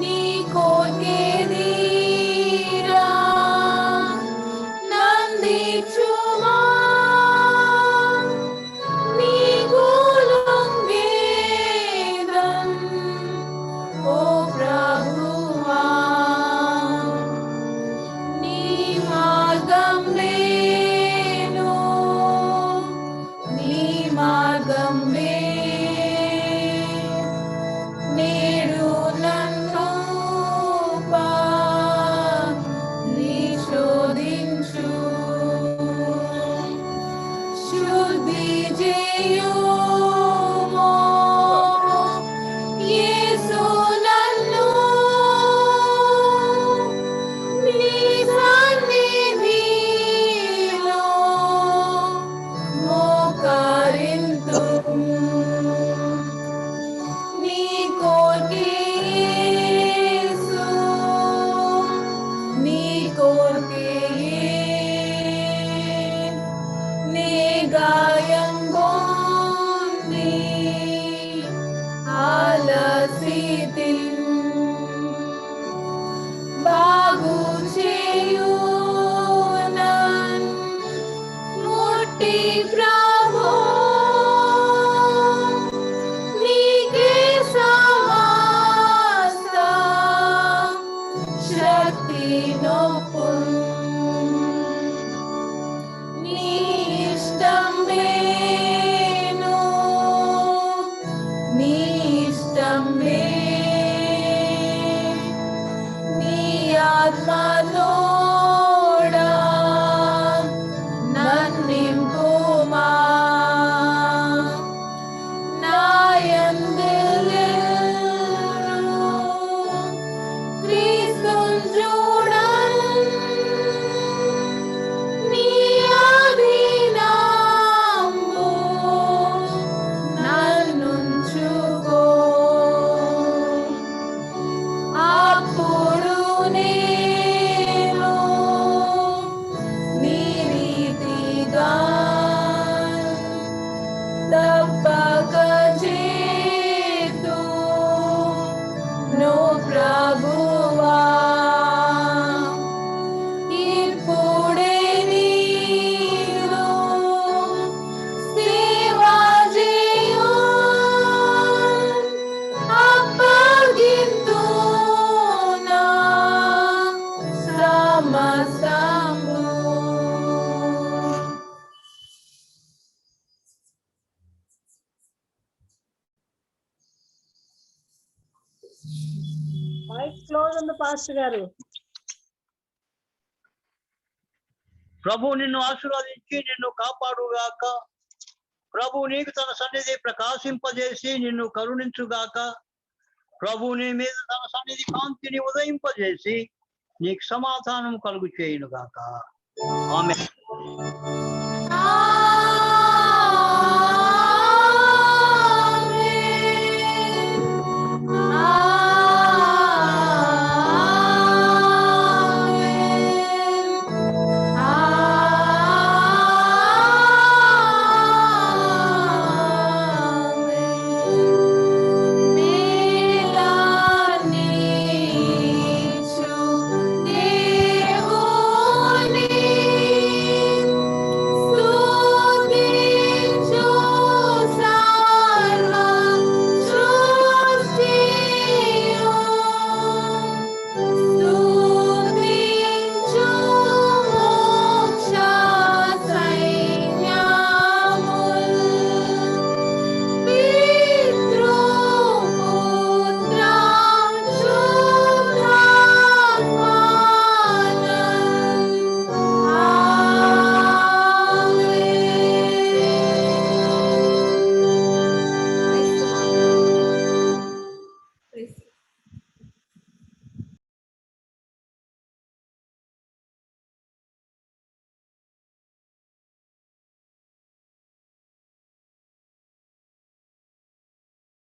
Speaker 2: నీ కోటేదీరా నందిచుమా నీ గులుంగేదం ఓ ప్రభువా నీ మార్గం నేను నీ మార్గం నేడు నన్ను పరిశోధించు శుద్ధి చేయుమో యేసు నన్ను నీ సన్నిధిలో మోకరింతుము నీ కొరకే యేసు నీ కొరకే నీ గాయం పొంది అలసితిన్ బాగు చేయునన్ ముట్టి ప్రభు నీకే సమస్త శక్తి నొప్పున్ నీ ఇష్టమేను నీ ఇష్టమే నీ ఆత్మలోడా నన్నింపుమా
Speaker 9: మైక్ క్లోజ్ ఉంది పాస్టర్ గారు.
Speaker 1: ప్రభు నిన్ను ఆశీర్వదించి నిన్ను కాపాడుగాక. ప్రభు నీకు తన సన్నిధి ప్రకాశింపజేసి నిన్ను కరుణించుగాక. ప్రభు నీ మీద తన సన్నిధి కాంతిని ఉదయింపజేసి నీకు సమాధానం కలుగు చేయునుగాక. ఆమేన్.